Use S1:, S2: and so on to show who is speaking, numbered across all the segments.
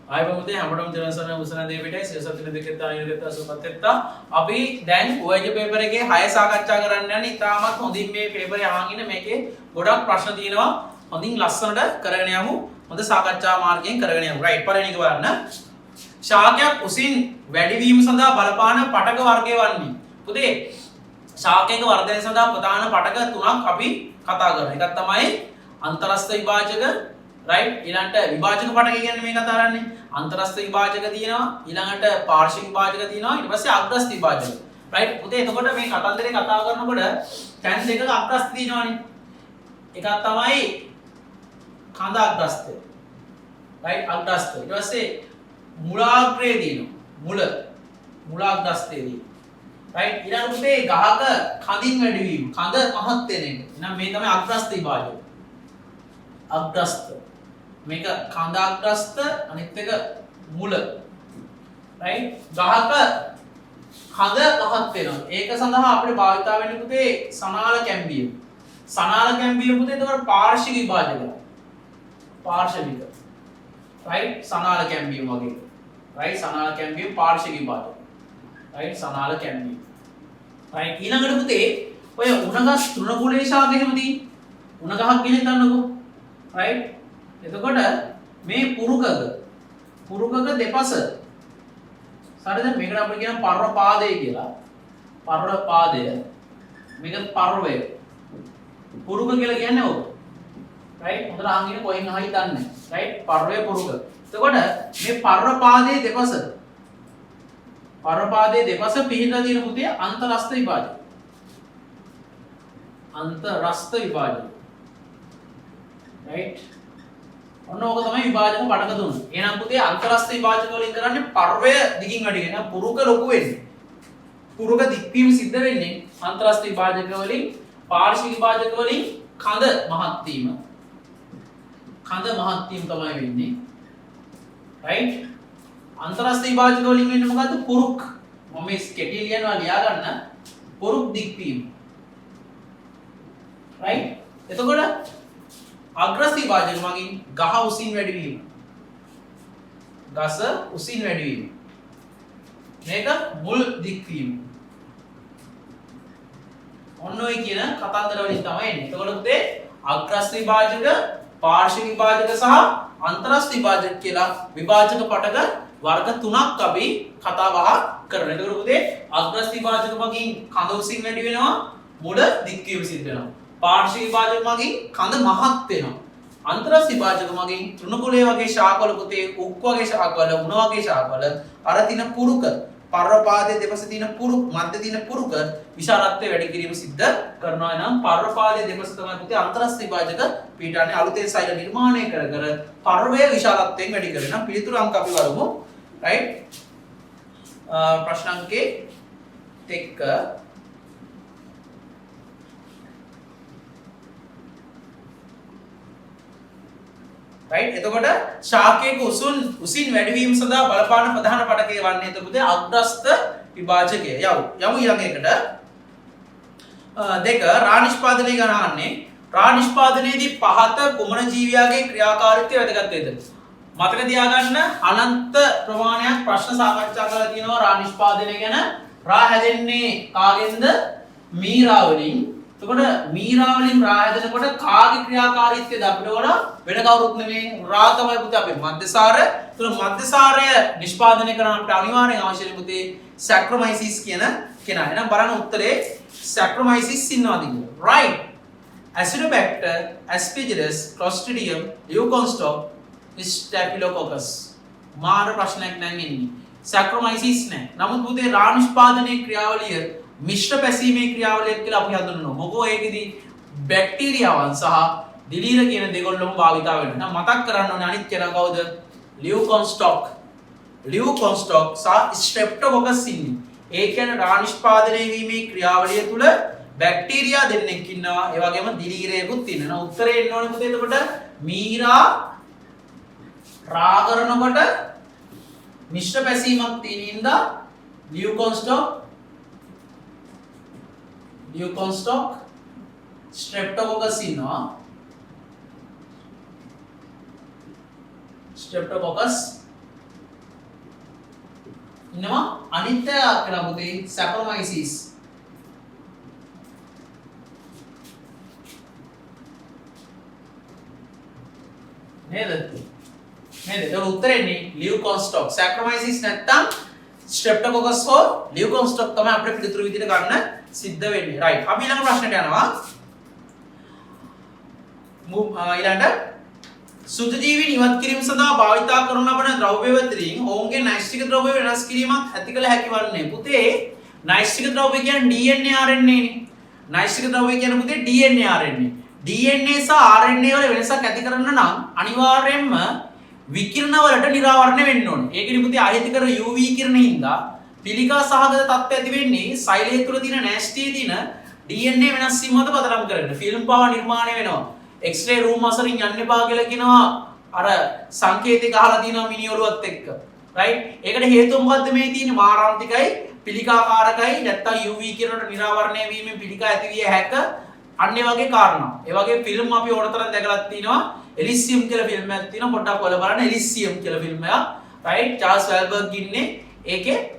S1: ආයතනයේ හැමෝටම ජනසන උසන දේ පිටේ සියසතුන දෙකෙත් ආයතනයත් අසුපත්ෙත් අපි දැන් OIG පේපර් එකේ 6 සාකච්ඡා කරන්න යන්නේ. ඉතාමත් හොඳින් මේ පේපරේ අහන් ඉන්න මේකේ ගොඩක් ප්‍රශ්න තියෙනවා. හොඳින් ලස්සනට කරගෙන යමු. හොඳ සාකච්ඡා මාර්ගයෙන් කරගෙන යමු. රයිට් පළවෙනි එක බලන්න. ශාකයක් උසින් වැඩිවීම සඳහා බලපාන පටක වර්ගය වන්නේ. පුතේ ශාකයක වර්ධනය සඳහා ප්‍රධාන පටක තුනක් අපි කතා කරනවා. එකක් තමයි අන්තරස්ථ විභාජක, රයිට්. ඊළඟට විභාජක පටක කියන්නේ මේ කතා කරන්නේ. අන්තරස්ථ විභාජක තියෙනවා, ඊළඟට පාර්ශ්ව විභාජක තියෙනවා, ඊට පස්සේ අග්‍රස්ථ විභාජක. රයිට්. පුතේ එතකොට මේ කතන්දරේ කතා කරනකොට තැන් දෙකක අග්‍රස්ථ තියෙනවානේ. එකක් තමයි කඳ අග්‍රස්ථය. රයිට් අග්‍රස්ථය. ඊට පස්සේ මුලාග්‍රේ තියෙනවා. මුලාග්‍රස්ථයේදී. රයිට්. ඊළඟ පුතේ ගහක කඳින් වැඩිවීම. කඳ මහත් වෙන එක. එහෙනම් මේ තමයි අග්‍රස්ථ විභාජක. අග්‍රස්ථ. මේක කඳ අග්‍රස්ථ අනිත් එක මුල. රයිට්. ගහක කඳ මහත් වෙනවා. ඒක සඳහා අපිට භාවිතා වෙන්නේ පුතේ සනාල කැම්බියම්. සනාල කැම්බියම් පුතේ එතකොට පාර්ශ්වික විභාජක. පාර්ශ්වික. රයිට්. සනාල කැම්බියම් වගේ. රයිට්. සනාල කැම්බියම් පාර්ශ්වික විභාජක. රයිට්. සනාල කැම්බියම්. රයිට්. ඊළඟට පුතේ ඔය උණගස් තෘණකුලේ ශාක එහෙමදී උණ ගහක් ගෙන ගන්නකො. රයිට්. එතකොට මේ පුරුකක දෙපස හරිද? මේකට අපිට කියන පර්වපාදය කියලා. පර්වපාදය. මේක පර්වය. පුරුක කියලා කියන්නේ ඕක. රයිට්. හොඳට අහන් ඉන්න කොහෙන් අහයි දන්නේ. රයිට්. පර්වය පුරුක. එතකොට මේ පර්වපාදයේ දෙපස පිහිටලා තියෙන පුතේ අන්තරස්ථ විභාජක. අන්තරස්ථ විභාජක. රයිට්. ඔන්න ඕක තමයි විභාජක පටක තුන. එහෙනම් පුතේ අන්තරස්ථ විභාජක වලින් කරන්නේ පර්වය දිගින් වැඩි වෙන. පුරුක ලොකු වෙන්නේ. පුරුක දික්වීම සිද්ධ වෙන්නේ අන්තරස්ථ විභාජක වලින්, පාර්ශ්වික විභාජක වලින් කඳ මහත් වීම. කඳ මහත් වීම තමයි වෙන්නේ. රයිට්. අන්තරස්ථ විභාජක වලින් වෙන්නේ මොකද්ද? පුරුක්. මම මේ ස්කෙටිල් ලියනවා ලියා ගන්න. පුරුක් දික්වීම. රයිට්. එතකොට අග්‍රස්ථ විභාජක මගින් ගහ උසින් වැඩිවීම. ගස උසින් වැඩිවීම. මේක මුල් දික්වීම. ඔන්න ඔය කියන කතන්දර වලින් තමයි එන්නේ. එතකොට පුතේ අග්‍රස්ථ විභාජක, පාර්ශ්වික විභාජක සහ අන්තරස්ථ විභාජක කියලා විභාජක පටක වර්ග තුනක් අපි කතා බහ කරනවා. එතකොට පුතේ අග්‍රස්ථ විභාජක මගින් කඳ උසින් වැඩි වෙනවා, මුල දික්වීම සිද්ධ වෙනවා. පාර්ශ්වික විභාජක මගින් කඳ මහත් වෙනවා. අන්තරස්ථ විභාජක මගින් තෘණකුලයේ වගේ ශාකවල පුතේ උක් වගේ ශාකවල, උණ වගේ ශාකවල අර තින පුරුක, පර්වපාදයේ දෙපස තියෙන පුරුක්, මැද තියෙන පුරුක විශාලත්වය වැඩි කිරීම සිද්ධ කරනවා. නම් පර්වපාදයේ දෙපස තමයි පුතේ අන්තරස්ථ විභාජක පිටානේ අලුතෙන් සෛල නිර්මාණය කර පර්වය විශාලත්වයෙන් වැඩි කරනවා. පිළිතුරු අංක අපි වරමු. රයිට්. ප්‍රශ්න අංකේ 1 රයිට්. එතකොට ශාකයක උසින් වැඩිවීම සඳහා බලපාන ප්‍රධාන පටකය වන්නේ එතකොට අග්‍රස්ථ විභාජකය. යමු ඊළඟ එකට. 2 රා නිෂ්පාදනය ගැන අහන්නේ. රා නිෂ්පාදනයේදී පහත කුමන ජීවියාගේ ක්‍රියාකාරීත්වය වැදගත් වේද? මතක තියාගන්න අනන්ත ප්‍රමාණයක් ප්‍රශ්න සාකච්ඡා කරලා තියෙනවා රා නිෂ්පාදනය ගැන. රා හැදෙන්නේ කාගෙන්ද? මීරා වලින්. එතකොට මීරා වලින් රා හැදෙනකොට කාගේ ක්‍රියාකාරීත්වයද අපිට ඕන? වෙන කවුරුත් නෙමෙයි රා තමයි පුතේ අපේ මධ්‍යසාරය. එතකොට මධ්‍යසාරය නිෂ්පාදනය කරන්න අපිට අනිවාර්යෙන් අවශ්‍යයි පුතේ සැක්‍රොමයිසිස් කියන කෙනා. එහෙනම් බලන්න උත්තරේ සැක්‍රොමයිසිස් ඉන්නවාද කියලා. right. Acinetobacter, Aspergillus, Clostridium, Leucostock, Staphylococcus. මාර ප්‍රශ්නයක් නැන් ඉන්නේ. සැක්‍රොමයිසිස් නැහැ. නමුත් පුතේ රා නිෂ්පාදනයේ ක්‍රියාවලිය මිශ්‍ර පැසීමේ ක්‍රියාවලියක් කියලා අපි හඳුන්වනවා. මොකෝ ඒකෙදි බැක්ටීරියාවන් සහ දිලීර කියන දෙකොල්ලම භාවිතා වෙනවා. නම් මතක් කරන්න ඕනේ අනිත් කෙනා කවුද? ලියුකොන්ස්ටොක්. ලියුකොන්ස්ටොක් සහ ස්ට්‍රෙප්ටෝකොකස් ඉන්නේ. ඒ කියන්නේ රා නිෂ්පාදනය වීමේ ක්‍රියාවලිය තුල බැක්ටීරියා දෙන්නෙක් ඉන්නවා. ඒ වගේම දිලීරයෙකුත් ඉන්නවා. උත්තරේ එන්න ඕනේ පුතේ එතකොට මීරා රා කරනකොට මිශ්‍ර පැසීමක් තියෙන ඉඳා ලියුකොන්ස්ටොක් ස්ට්‍රෙප්ටෝකොකස් ඉන්නවා. ස්ට්‍රෙප්ටෝකොකස් ඉන්නවා අනිත්‍යයක් කියලා පුතේ සැප්‍රොමයිසිස්. නේද? ඒක උත්තරෙන්නේ ලියුකොස්ටොක්. සැක්‍රොමයිසිස් නැත්තම් ස්ට්‍රෙප්ටොකොකස් හෝ ලියුකොස්ටොක් තමයි අපිට පිළිතුරු විදිහට ගන්න සිද්ධ වෙන්නේ. රයිට්. අපි ඊළඟ ප්‍රශ්නට යනවා. ඊළඟට සුදුජීවීන් ඉවත් කිරීම සඳහා භාවිතා කරන ලබන ද්‍රව්‍ය වලින් ඔවුන්ගේ නෛෂ්ටික ද්‍රව්‍ය වෙනස් කිරීමක් ඇති කළ හැකි වන්නේ. පුතේ නෛෂ්ටික ද්‍රව්‍ය කියන්නේ DNA RNA නේ. නෛෂ්ටික ද්‍රව්‍ය කියන්නේ පුතේ DNA RNA. DNA සහ RNA වල වෙනසක් ඇති කරන්න නම් අනිවාර්යයෙන්ම විකිරණ වලට නිරාවරණය වෙන්න ඕනේ. ඒකනේ පුතේ අහිතකර UV කිරණ හින්දා පිළිකා සහගත තත්ත්ව ඇති වෙන්නේ සෛලය තුළ තියෙන නැස්ටියේ තියෙන DNA වෙනස් වීම මත පදනම් කරගෙන. ෆිල්ම් පාවා නිර්මාණය වෙනවා. X-ray room අසරින් යන්න එපා කියලා කියනවා. අර සංකේතය ගහලා තියෙනවා මිනි ඔලුවත් එක්ක. right? ඒකට හේතුව මොකද්ද මේ තියෙන්නේ? මාරාන්තිකයි, පිළිකාකාරකයි, නැත්තම් UV කිරණට නිරාවරණය වීමෙන් පිළිකා ඇති විය හැක. අන්න ඒ වගේ කාරණා. ඒ වගේ ෆිල්ම් අපි ඕනතරම් දැකලා තිනවා. එලිසියම් කියලා ෆිල්ම් එකක් තියෙනවා. පොඩ්ඩක් ඔයාලා බලන්න එලිසියම් කියලා ෆිල්ම් එකක්. right? චාල්ස් වැල්බර්ග් ඉන්නේ ඒකේ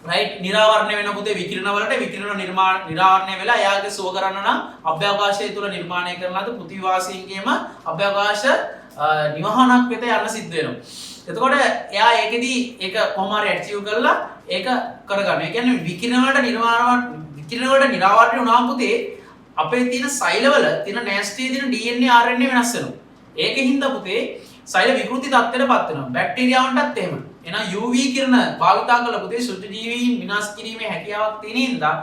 S1: right නිරාවරණය වෙන පුතේ විකිරණ වලට විකිරණ නිරාවරණය වෙලා එයාගේ සුව කරන්න නම් අභ්‍යවකාශය තුල නිර්මාණය කරන ලද පෘථිවිවාසීන්ගේම අභ්‍යවකාශ නිවහනක් වෙත යන්න සිද්ධ වෙනවා. එතකොට එයා ඒකෙදි ඒක කොහොම හරි ඇචීව් කරලා ඒක කරගන්න. ඒ කියන්නේ විකිරණ වලට නිරාවරණය වුණාම පුතේ අපේ තියෙන සෛලවල තියෙන නැස්ටියේ තියෙන DNA RNA වෙනස් වෙනවා. ඒකෙන් පුතේ සෛල විකෘති තත්ත්වයටපත් වෙනවා. බැක්ටීරියාවන්ටත් එහෙම. එහෙනම් UV කිරණ භාවිතා කළ පුතේ සුද්ධජීවීන් විනාශ කිරීමේ හැකියාවක් තියෙන හින්දා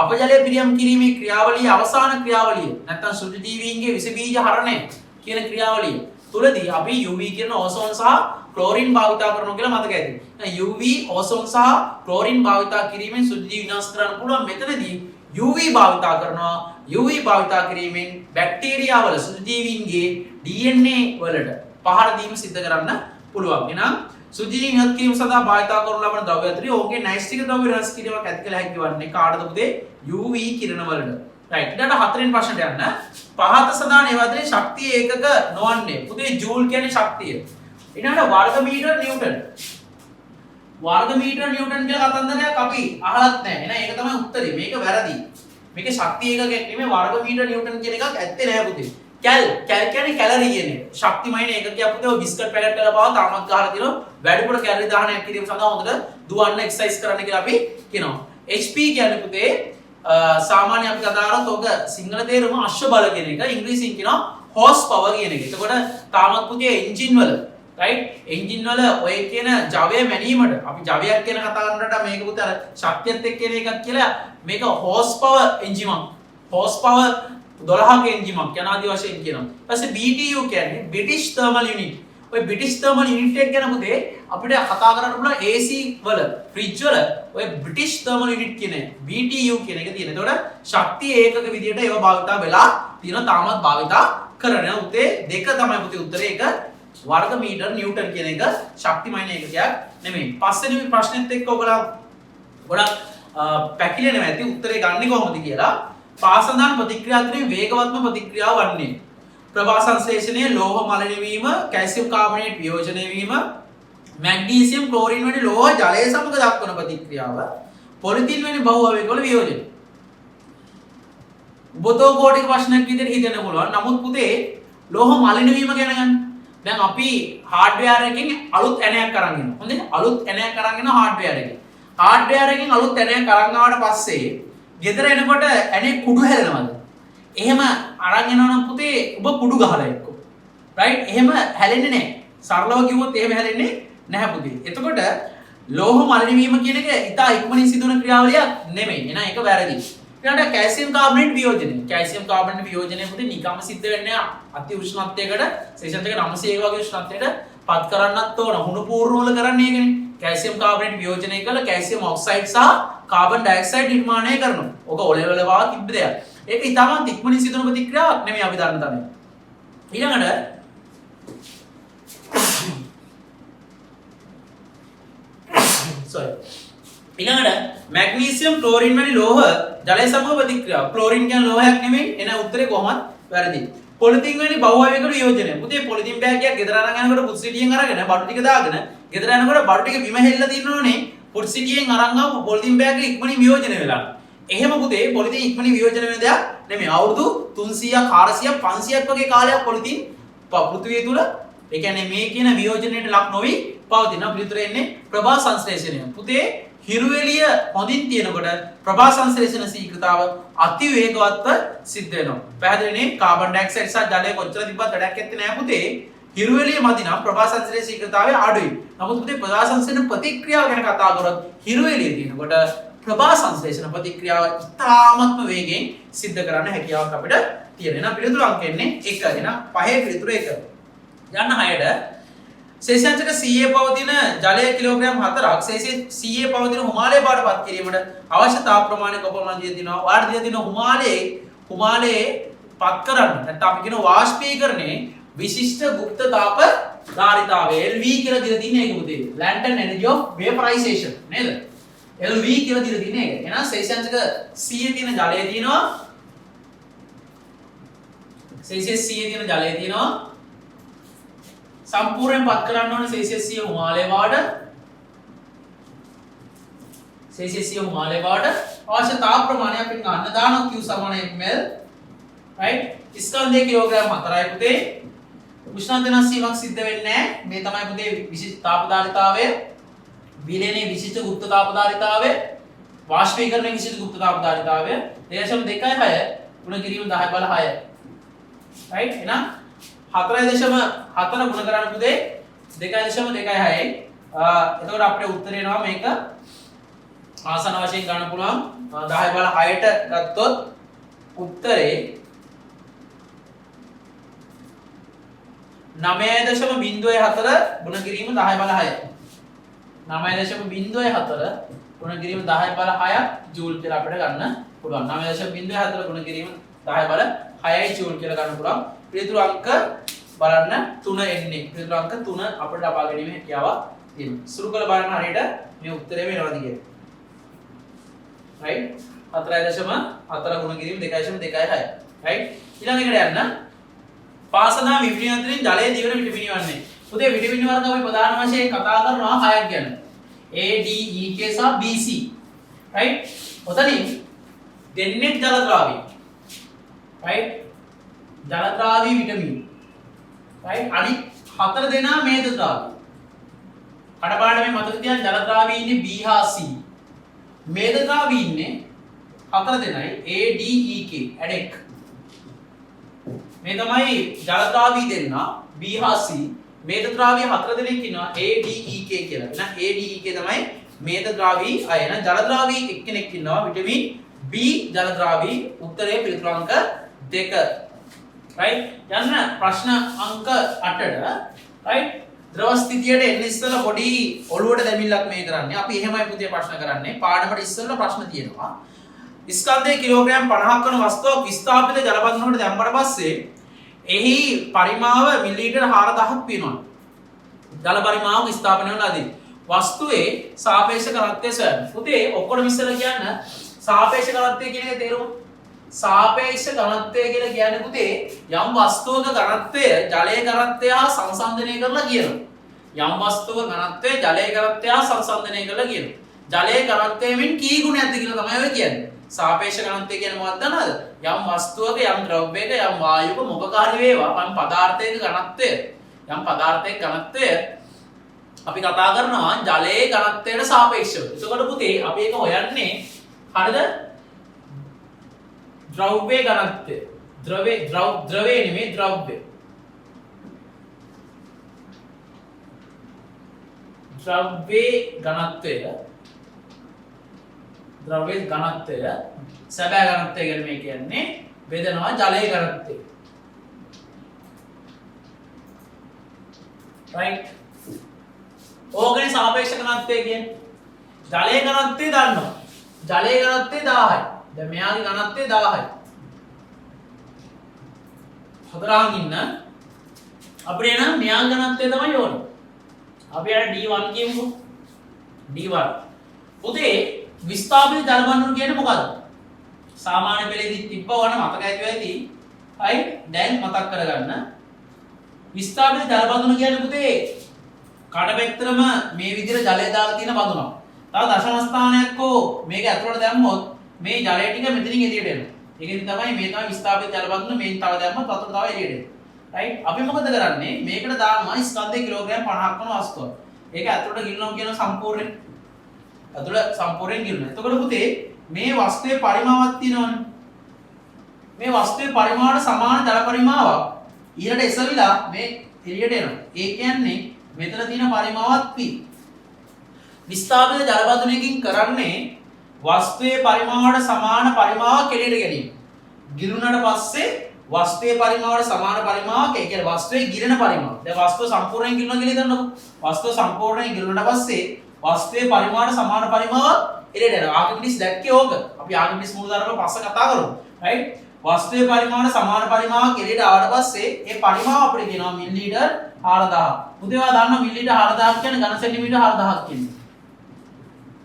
S1: අපජලය පිරියම් කිරීමේ ක්‍රියාවලිය අවසාන ක්‍රියාවලිය නැත්නම් සුද්ධජීවීන්ගේ විස බීජ හරණය කියන ක්‍රියාවලිය තුලදී අපි UV කිරණ ඕසෝන් සහ ක්ලෝරින් භාවිතා කරනවා කියලා මතක ඇති. එහෙනම් UV ඕසෝන් සහ ක්ලෝරින් භාවිතා කිරීමෙන් සුද්ධජීවී විනාශ කරන්න පුළුවන්. මෙතනදී UV භාවිතා කරනවා. UV භාවිතා කිරීමෙන් බැක්ටීරියාවල සුද්ධජීවීන්ගේ DNA වලට පහර දීම සිද්ධ කරන්න පුළුවන්. එහෙනම් සුද්ධජීවීන් ඉවත් කිරීම සඳහා භාවිතා කරන ලබන ද්‍රව්‍ය අතරින් ඔවුන්ගේ නෛෂ්ටික ද්‍රව්‍ය වෙනස් කිරීමක් ඇති කළ හැකි වන්නේ කාටද පුතේ? UV කිරණ වලට. රයිට්. ඊට හතරෙන් ප්‍රශ්නට යන්න. පහත සඳහන් ඒවා අතරින් ශක්තිය ඒකක නොවන්නේ. පුතේ ජූල් කියන්නේ ශක්තිය. ඊළඟට වර්ග මීටර නිව්ටන්. වර්ග මීටර නිව්ටන් කියලා කතන්දරයක් අපි අහලත් නැහැ. එහෙනම් ඒක තමයි උත්තරේ. මේක වැරදි. මේකේ ශක්තිය ඒකකයක් නෙමෙයි වර්ග මීටර නිව්ටන් කියන එකක් ඇත්තේ නැහැ පුතේ. කැල් කියන්නේ කැලරි කියන්නේ. ශක්තිමයින ඒකකයක් පුතේ ඔය බිස්කට් පැකට් වල පාව තාමත් ගහලා තියෙනවා. වැඩිපුර කැලරි දහනයක් කිරීම සඳහා හොඳට දුවන්න එක්සර්සයිස් කරන්න කියලා අපි කියනවා. HP කියන්නේ පුතේ සාමාන්‍ය අපි කතා කරනකොට ඔක සිංහල තේරුම අශ්ව බල කියන එක. ඉංග්‍රීසියෙන් කියනවා හෝස් පවර් කියන එක. එතකොට තාමත් පුතේ එන්ජින් වල right එන්ජින් වල ඔය කියන ජවය මැනීමට අපි ජවයක් කියන කතා කරනකොට මේක පුතේ අර ශක්තියත් එක්ක කියන එකක් කියලා මේක හෝස් පවර් එන්ජිමක්. හෝස් පවර් 12ක එන්ජිමක් යන ආදි වශයෙන් කියනවා. ඊපස්සේ BTU කියන්නේ British Thermal Unit. ඔය British Thermal Unit එක ගැන පුතේ අපිට කතා කරන්න පුළුවන් AC වල ෆ්‍රිජ් වල ඔය British Thermal Unit කියන BTU කියන එක තියෙන. ඒතකොට ශක්තිය ඒකක විදියට ඒව භාවිතා වෙලා තියෙනවා. තාමත් භාවිතා කරන උත්තේ දෙක තමයි පුතේ උත්තරේ. ඒක වර්ග මීටර නිව්ටන් කියන එක ශක්තිමයින ඒකකයක් නෙමෙයි. පස්වෙනි ප්‍රශ්නෙත් එක්ක ඔයගොල්ලෝ ගොඩක් පැකිලෙනවා ඇති උත්තරේ ගන්නේ කොහොමද කියලා. පාසඳාන ප්‍රතික්‍රියා අතරින් වේගවත්ම ප්‍රතික්‍රියාව වන්නේ ප්‍රභා සංශ්ලේෂණයේ ලෝහ මලණය වීම, කැල්සියම් කාබනේට් වියෝජනය වීම, මැග්නීසියම් ක්ලෝරින් වැනි ලෝහ ජලය සමග දක්වන ප්‍රතික්‍රියාව, පොලිතින් වැනි බහු අවයවවල වියෝජනය. බොතෝ කෝටික ප්‍රශ්නයක් විදිහට හිතන්න පුළුවන්. නමුත් පුතේ ලෝහ මලණය වීම ගැන ගන්න. දැන් අපි හાર્ඩ්වෙයාර් එකකින් අලුත් ඇණයක් අරන් එනවා. හොඳේ? අලුත් ඇණයක් අරන් එනවා හાર્ඩ්වෙයාර් එකකින්. හાર્ඩ්වෙයාර් එකකින් අලුත් ඇණයක් අරන් ආවට පස්සේ ගෙදර එනකොට ඇනේ කුඩු හැලෙනවද? එහෙම අරන් එනවා නම් පුතේ ඔබ කුඩු ගහලා එක්කෝ. රයිට්? එහෙම හැලෙන්නේ නැහැ. සරලව කිව්වොත් එහෙම හැලෙන්නේ නැහැ පුතේ. එතකොට ලෝහ මලණය වීම කියන එක ඉතා ඉක්මනින් සිදුවන ක්‍රියාවලියක් නෙමෙයි. එහෙනම් ඒක වැරදි. ඊළඟට කැල්සියම් කාබනේට් වියෝජනය. කැල්සියම් කාබනේට් වියෝජනය පුතේ නිකම්ම සිද්ධ වෙන්නේ අති උෂ්ණත්වයකට සෙෂන් එක 900 වගේ උෂ්ණත්වයකට පත් කරන්නත් ඕන. හුණු පූර්ණ වල කරන්නේ ඒකනේ. කැල්සියම් කාබනේට් වියෝජනය කළා කැල්සියම් ඔක්සයිඩ් සහ කාබන් ඩයොක්සයිඩ් නිර්මාණය කරනවා. ඕක ඔලෙවල වා තිබ්බ දෙයක්. ඒක ඉතාමත් ඉක්මනින් සිදුවන ප්‍රතික්‍රියාවක් නෙමෙයි අපි දන්න තරමේ. ඊළඟට මැග්නීසියම් ක්ලෝරින් වැනි ලෝහ ජලය සමග ප්‍රතික්‍රියාව. ක්ලෝරින් කියන්නේ ලෝහයක් නෙමෙයි. එන උත්තරේ කොහොමද වැරදි. පොලිතින් වැනි බහු අවයවයකට වියෝජනය. පුතේ පොලිතින් බෑගයක් ගෙදර අරන් යනකොට පුස්සිටියෙන් අරගෙන බඩු ටික දාගෙන ගෙදර යනකොට බඩු ටික බිම හෙල්ලලා තියෙනෝනේ. ෆුඩ් සිටියෙන් අරන් ආව පොලිතින් බෑග් එක ඉක්මනින් වියෝජනය වෙලා. එහෙම පුතේ පොලිතින් ඉක්මනින් වියෝජනය වෙන දෙයක් නෙමෙයි. අවුරුදු 300ක් 400ක් 500ක් වගේ කාලයක් පොලිතින් පෘථිවිය තුල ඒ කියන්නේ මේ කියන වියෝජනයට ලක් නොවි පවතින පිළිතුර එන්නේ ප්‍රභා සංශ්ලේෂණය. පුතේ හිරු එළිය හොඳින් තියෙනකොට ප්‍රභා සංශ්ලේෂණ ශීඝ්‍රතාව අති වේගවත්ව සිද්ධ වෙනවා. පැහැදිලිනේ? කාබන් ඩයොක්සයිඩ් සහ ජලය කොච්චර තිබ්බත් වැඩක් නැත්තේ නෑ පුතේ. හිරු එළිය මදි නම් ප්‍රභා සංශ්ලේෂණ ශීඝ්‍රතාවය අඩුයි. නමුත් පුතේ ප්‍රභා සංශ්ලේෂණ ප්‍රතික්‍රියාව ගැන කතා කරොත් හිරු එළිය තියෙනකොට ප්‍රභා සංශ්ලේෂණ ප්‍රතික්‍රියාව ඉතාමත්ම වේගයෙන් සිද්ධ කරන්න හැකියාවක් අපිට තියෙනවා. එහෙනම් පිළිතුරු අංක එන්නේ 1. එහෙනම් 5 පිළිතුර 1. යන්න 6ට ශේෂාංශක CA පවතින ජලය කිලෝග්‍රෑම් 4ක් CA පවතින හිමාලය බාටපත් කිරීමට අවශ්‍ය තාප ප්‍රමාණය කොපමණද කියලා දිනවා. වාට දිලා දින හිමාලයේ පත් කරන්න. නැත්නම් අපි කියන වාෂ්පීකරණයේ විශිෂ්ට ගුප්ත තාප ධාරිතාවය LV කියලා දිලා තියෙන එක පුතේ. Latent energy of vaporization නේද? LV කියලා දිලා තියෙන එක. එහෙනම් ශේෂාංශක CA තියෙන ජලය තියෙනවා. ශේෂාංශක CA තියෙන ජලය තියෙනවා. සම්පූර්ණයෙන් පත් කරන්න ඕනේ සෙල්සියස් 100 හිමාලය වාඩ සෙල්සියස් 100 හිමාලය වාඩ අවශ්‍ය තාප ප්‍රමාණය අපි ගන්න දානවා Q = ml right ස්කන්ධයේ කිලෝග්‍රෑම් 4යි පුතේ උෂ්ණත්ව වෙනස් වීමක් සිද්ධ වෙන්නේ නැහැ මේ තමයි පුතේ විශිෂ්ට තාපධාරිතාවය විලයනේ විශිෂ්ට ගුප්ත තාපධාරිතාවය වාෂ්පීකරණයේ විශිෂ්ට ගුප්ත තාපධාරිතාවය 2.26 ගුණ කිරීම 10/6 right එහෙනම් 4.4 ගුණ කරන්න පුතේ 2.26. එතකොට අපිට උත්තර එනවා මේක ආසන වශයෙන් ගන්න පුළුවන් 10/6ට ගත්තොත් උත්තරේ 9.04 ගුණ කිරීම 10/6. 9.04 ගුණ කිරීම 10/6ක් ජූල් කියලා අපිට ගන්න පුළුවන්. 9.04 ගුණ කිරීම 10/6යි ජූල් කියලා ගන්න පුළුවන්. පිළිතුරු අංක බලන්න 3 එන්නේ. පිළිතුරු අංක 3 අපිට ලබා ගැනීමේ හැකියාවක් තියෙනවා. සුළු කළ බලන්න හරියට මේ උත්තරේ වෙනවද කියලා. right 4.4 ගුණ කිරීම 2.26. right ඊළඟ එකට යන්න. පාසනා විටමින් අතරින් ජලයේ දිවෙන විටමින් වන්නේ. පුතේ විටමින් වර්ග අපි ප්‍රධාන වශයෙන් කතා කරනවා 6ක් ගැන. A D E K සහ B C. right ඔතනින් දෙන්නේ ජලද්‍රාවී. right ජලද්‍රාවී විටමින් right අනිත් 4 දෙනා මේදද්‍රාවී. කඩපාඩමේ මතක තියාගන්න ජලද්‍රාවී ඉන්නේ B හා C. මේදද්‍රාවී ඉන්නේ 4 දෙනයි A D E K ඇඩෙක්. මේ තමයි ජලද්‍රාවී දෙන්නා B හා C. මේදද්‍රාවී 4 දෙනෙක් ඉන්නවා A D E K කියලා. එහෙනම් A D E K තමයි මේදද්‍රාවී අය. එහෙනම් ජලද්‍රාවී එක්කෙනෙක් ඉන්නවා විටමින් B ජලද්‍රාවී. උත්තරේ පිළිතුරු අංක 2. right යන්න ප්‍රශ්න අංක 8ට right ද්‍රව ස්ථිතියට එන්න ඉස්සෙල්ලා පොඩි ඔළුවට දැමිල්ලක් මේ කරන්නේ අපි එහෙමයි පුතේ ප්‍රශ්න කරන්නේ පාඩමට ඉස්සෙල්ලා ප්‍රශ්න තියෙනවා ස්කන්ධයේ කිලෝග්‍රෑම් 50ක් වන වස්තුවක් විස්ථාපිත ජල බඳුනකට දැම්මට පස්සේ එහි පරිමාව මිලිලීටර් 4000ක් වෙනවා ජල පරිමාව විස්ථාපනය වෙනවාදී වස්තුවේ සාපේක්ෂ ඝනත්වය සොයන්න පුතේ ඔක්කොම ඉස්සෙල්ලා කියන්න සාපේක්ෂ ඝනත්වය කියන එක තේරුම සාපේක්ෂ ඝනත්වය කියලා කියන්නේ පුතේ යම් වස්තුවක ඝනත්වය ජලයේ ඝනත්වය හා සංසන්දනය කරලා කියනවා. යම් වස්තුවක ඝනත්වය ජලයේ ඝනත්වය හා සංසන්දනය කරලා කියනවා. ජලයේ ඝනත්වයෙන් කී ගුණයක්ද කියලා තමයි ඔය කියන්නේ. සාපේක්ෂ ඝනත්වය කියන්නේ මොකක්ද දන්නවද? යම් වස්තුවක යම් ද්‍රව්‍යයක යම් වායුවක මොකක් හරි වේවා යම් පදාර්ථයක ඝනත්වය යම් පදාර්ථයක ඝනත්වය අපි කතා කරනවා ජලයේ ඝනත්වයට සාපේක්ෂව. එතකොට පුතේ අපි ඒක හොයන්නේ හරිද? द्रव्य घनत्व द्रव्य නෙමෙයි द्रव्य घनत्वය සැබෑ ඝනත්වය ගැන මේ කියන්නේ වේදනාව ජලයේ ඝනත්වය right ඕකනේ සාපේක්ෂ ඝනත්වය කියන්නේ ජලයේ ඝනත්වය දන්නවා ජලයේ ඝනත්වය 1000යි දැන් මෙයාගේ ඝනත්වය 1000යි. හතරාන් ඉන්න අපිට එන මෙයාගේ ඝනත්වය තමයි ඕනේ. අපි අර D1 කියමුකෝ. D1. පුතේ විස්ථාපිත ජල බඳුන කියන්නේ මොකද්ද? සාමාන්‍ය පෙළේදී තිබ්බවන මතක ඇති වෙයි. හයි දැන් මතක් කරගන්න. විස්ථාපිත ජල බඳුන කියන්නේ පුතේ කඩපැත්තරම මේ විදිහට ජලය දාලා තියෙන බඳුනක්. තව දශම ස්ථානයක් හෝ මේක ඇතුළට දැම්මොත් මේ ජලය ටික මෙතනින් එළියට එනවා. ඒකෙන් තමයි මේ තමයි විස්ථාපිත ජල බඳුන මේන් තව දැම්මොත් වතුර තව එළියට එනවා. රයිට්? අපි මොකද කරන්නේ? මේකට දානවා ස්කන්ධය කිලෝග්‍රෑම් 50ක් වන වස්තුවක්. ඒක ඇතුළට ගිලිනවා කියන සම්පූර්ණයෙන්. ඇතුළට සම්පූර්ණයෙන් ගිලිනවා. එතකොට පුතේ මේ වස්තුවේ පරිමාවක් තියෙනවනේ. මේ වස්තුවේ පරිමාවට සමාන ජල පරිමාවක් ඊළඟට එසවිලා මේ එළියට එනවා. ඒ කියන්නේ මෙතන තියෙන පරිමාවත් p. විස්ථාපිත ජල බඳුනකින් කරන්නේ වස්තුවේ පරිමාවට සමාන පරිමාවක් එළියට ගැනීම. ගිලුණාට පස්සේ වස්තුවේ පරිමාවට සමාන පරිමාවක් ඒ කියන්නේ වස්තුවේ ගිලෙන පරිමාව. දැන් වස්තුව සම්පූර්ණයෙන් ගිලනවා කියලා හිතන්නකෝ. වස්තුව සම්පූර්ණයෙන් ගිලුණාට පස්සේ වස්තුවේ පරිමාවට සමාන පරිමාවක් එළියට එනවා. ආකිමිඩිස් දැක්කේ ඕක. අපි ආකිමිඩිස් මූලධර්ම පස්සේ කතා කරමු. රයිට්? වස්තුවේ පරිමාණ සමාන පරිමාවක් එළියට ආවට පස්සේ ඒ පරිමාව අපිට කියනවා මිලිලීටර් 4000. පුතේවා දන්නවා මිලිලීටර් 4000 කියන්නේ ඝන සෙන්ටිමීටර් 4000ක් කියන්නේ.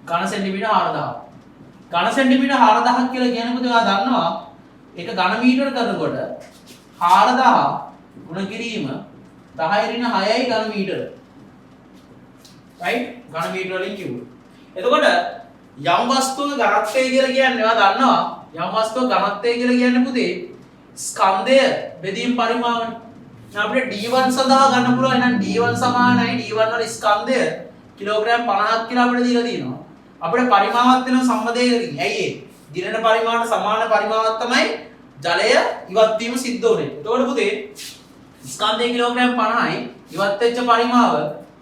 S1: ඝන සෙන්ටිමීටර් 4000. ඝන සෙන්ටිමීටර් 4000ක් කියලා කියන්නේ පුතේවා දන්නවා ඒක ඝන මීටර කරනකොට 4000 ගුණ කිරීම 10 ඍණ 6යි ඝන මීටර. රයිට්? ඝන මීටර වලින් කිව්වා. එතකොට යම් වස්තුවක ඝනත්වය කියලා කියන්නේ ඒවා දන්නවා යම් වස්තුවක ඝනත්වය කියලා කියන්නේ පුතේ ස්කන්ධය බෙදීම් පරිමාවනේ. අපිට d1 සඳහා ගන්න පුළුවන්. එහෙනම් d1 සමානයි d1 වල ස්කන්ධය කිලෝග්‍රෑම් 50ක් කියලා අපිට දීලා තියෙනවා. අපිට පරිමාවක් වෙන සම්බන්ධයකින්. ඇයි ඒ? දිනන පරිමාණයට සමාන පරිමාවක් තමයි ජලය ඉවත් වීම සිද්ධ වෙන්නේ. එතකොට පුතේ ස්කන්ධය කිලෝග්‍රෑම් 50යි ඉවත් වෙච්ච පරිමාව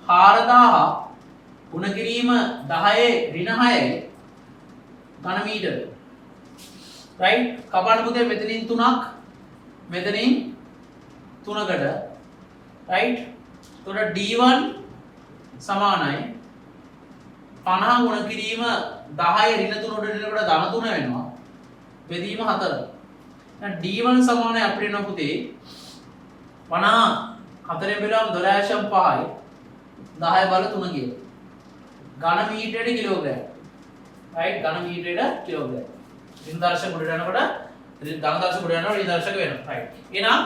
S1: 4000 ගුණ කිරීම 10 ඍණ 6යි ඝන මීටර. රයිට්? කපන්න පුතේ මෙතනින් 3ක් මෙතනින් 3කට. රයිට්? එතකොට d1 සමානයි 50 ගුණ කිරීම 10 ඍණ 3 උඩ එනකොට ධන 3 වෙනවා. බෙදීම 4. දැන් d1 සමානයි අපිට එනවා පුතේ 50 4 බෙලුවම 12.5යි 10 බල 3 කියලා. ඝන මීටරයට කිලෝග්‍රෑම්. රයිට්? ඝන මීටරයට කිලෝග්‍රෑම්. ඍණ දර්ශක උඩට යනකොට ධන දර්ශක උඩ යනකොට ඍණ දර්ශක වෙනවා. රයිට්? එහෙනම්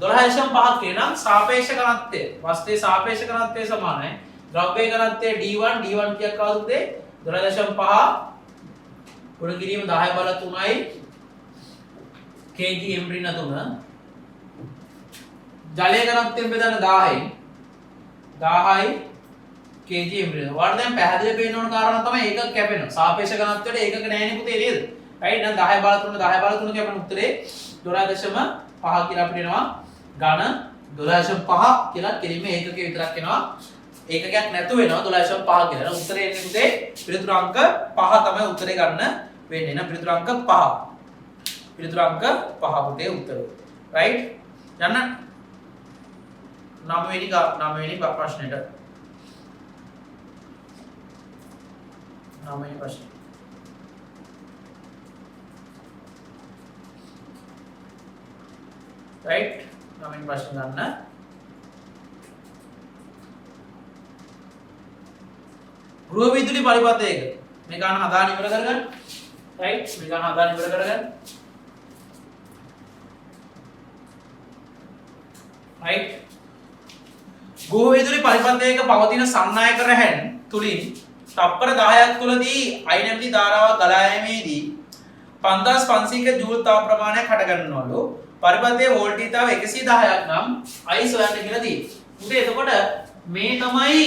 S1: 12.5ක් එනම් සාපේක්ෂ ඝනත්වය වස්තුවේ සාපේක්ෂ ඝනත්වය සමානයි. ද්‍රව්‍ය ඝනත්වය d1 කීයක් ආවද? 12.5 ගුණ කිරීම 10 බල 3යි kg m ඍණ 3. ජලයේ ඝනත්වයෙන් බෙදන්න 10යි 10යි kg m ඍණ. ඔයාලට දැන් පැහැදිලි පේන ඕන කාරණා තමයි ඒකක කැපෙනවා. සාපේක්ෂ ඝනත්වයට ඒකක නැහැ නේ පුතේ නේද? රයිට්? දැන් 10 බල 3 කැපෙන උත්තරේ 12.5 කියලා අපිට එනවා. ඝන 12.5 කියලා කෙලින්ම ඒකකයේ විතරක් එනවා. ඒකකයක් නැතු වෙනවා 12.5 කියලා. උත්තරේ එන්නේ පුතේ පිළිතුරු අංක 5 තමයි උත්තරේ ගන්න වෙන්නේ. එහෙනම් පිළිතුරු අංක 5. පිළිතුරු අංක 5 පුතේ උත්තරය. රයිට්? යන්න 9 වෙනි ප්‍රශ්නෙට. 9 වෙනි ප්‍රශ්නේ. රයිට්? 9 වෙනි ප්‍රශ්න ගන්න. ගෘහ විදුලි පරිපථයක මේ ගන්න හදාගෙන ඉවර කරගන්න. රයිට්? මේ ගන්න හදාගෙන ඉවර කරගන්න. රයිට්? ගෘහ විදුලි පරිපථයක පවතින සන්නායක රැහැන් තුලින් තප්පර 10ක් තුලදී I නැමැති ධාරාවක් ගලා යෑමේදී 5500ක ජූල් තාප ප්‍රමාණයක් හටගන්නවලු. පරිපථයේ වෝල්ටීයතාව 110ක් නම් I සොයන්න කියලා තියෙනවා. උදේ එතකොට මේ තමයි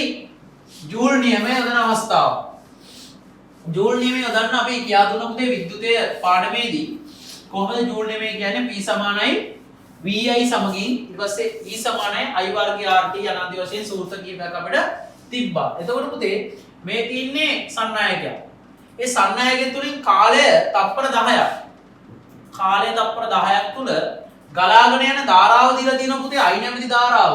S1: ජූල් නියමය යොදන අවස්ථාව. ජූල් නියමය යොදන්න අපි කියා දුන්න පුතේ විද්‍යුතය පාඩමේදී කොහොමද ජූල් නියමය කියන්නේ? P සමානයි VI සමගින් ඊට පස්සේ E සමානයි I වර්ගය RT අනන්ත වශයෙන් සූත්‍ර කීපයක් අපිට තිබ්බා. එතකොට පුතේ මේ තින්නේ සන්නායකයක්. ඒ සන්නායකය තුලින් කාලය තප්පර 10ක්. කාලය තප්පර 10ක් තුල ගලාගෙන යන ධාරාව දීලා තියෙනවා පුතේ I නැමැති ධාරාව.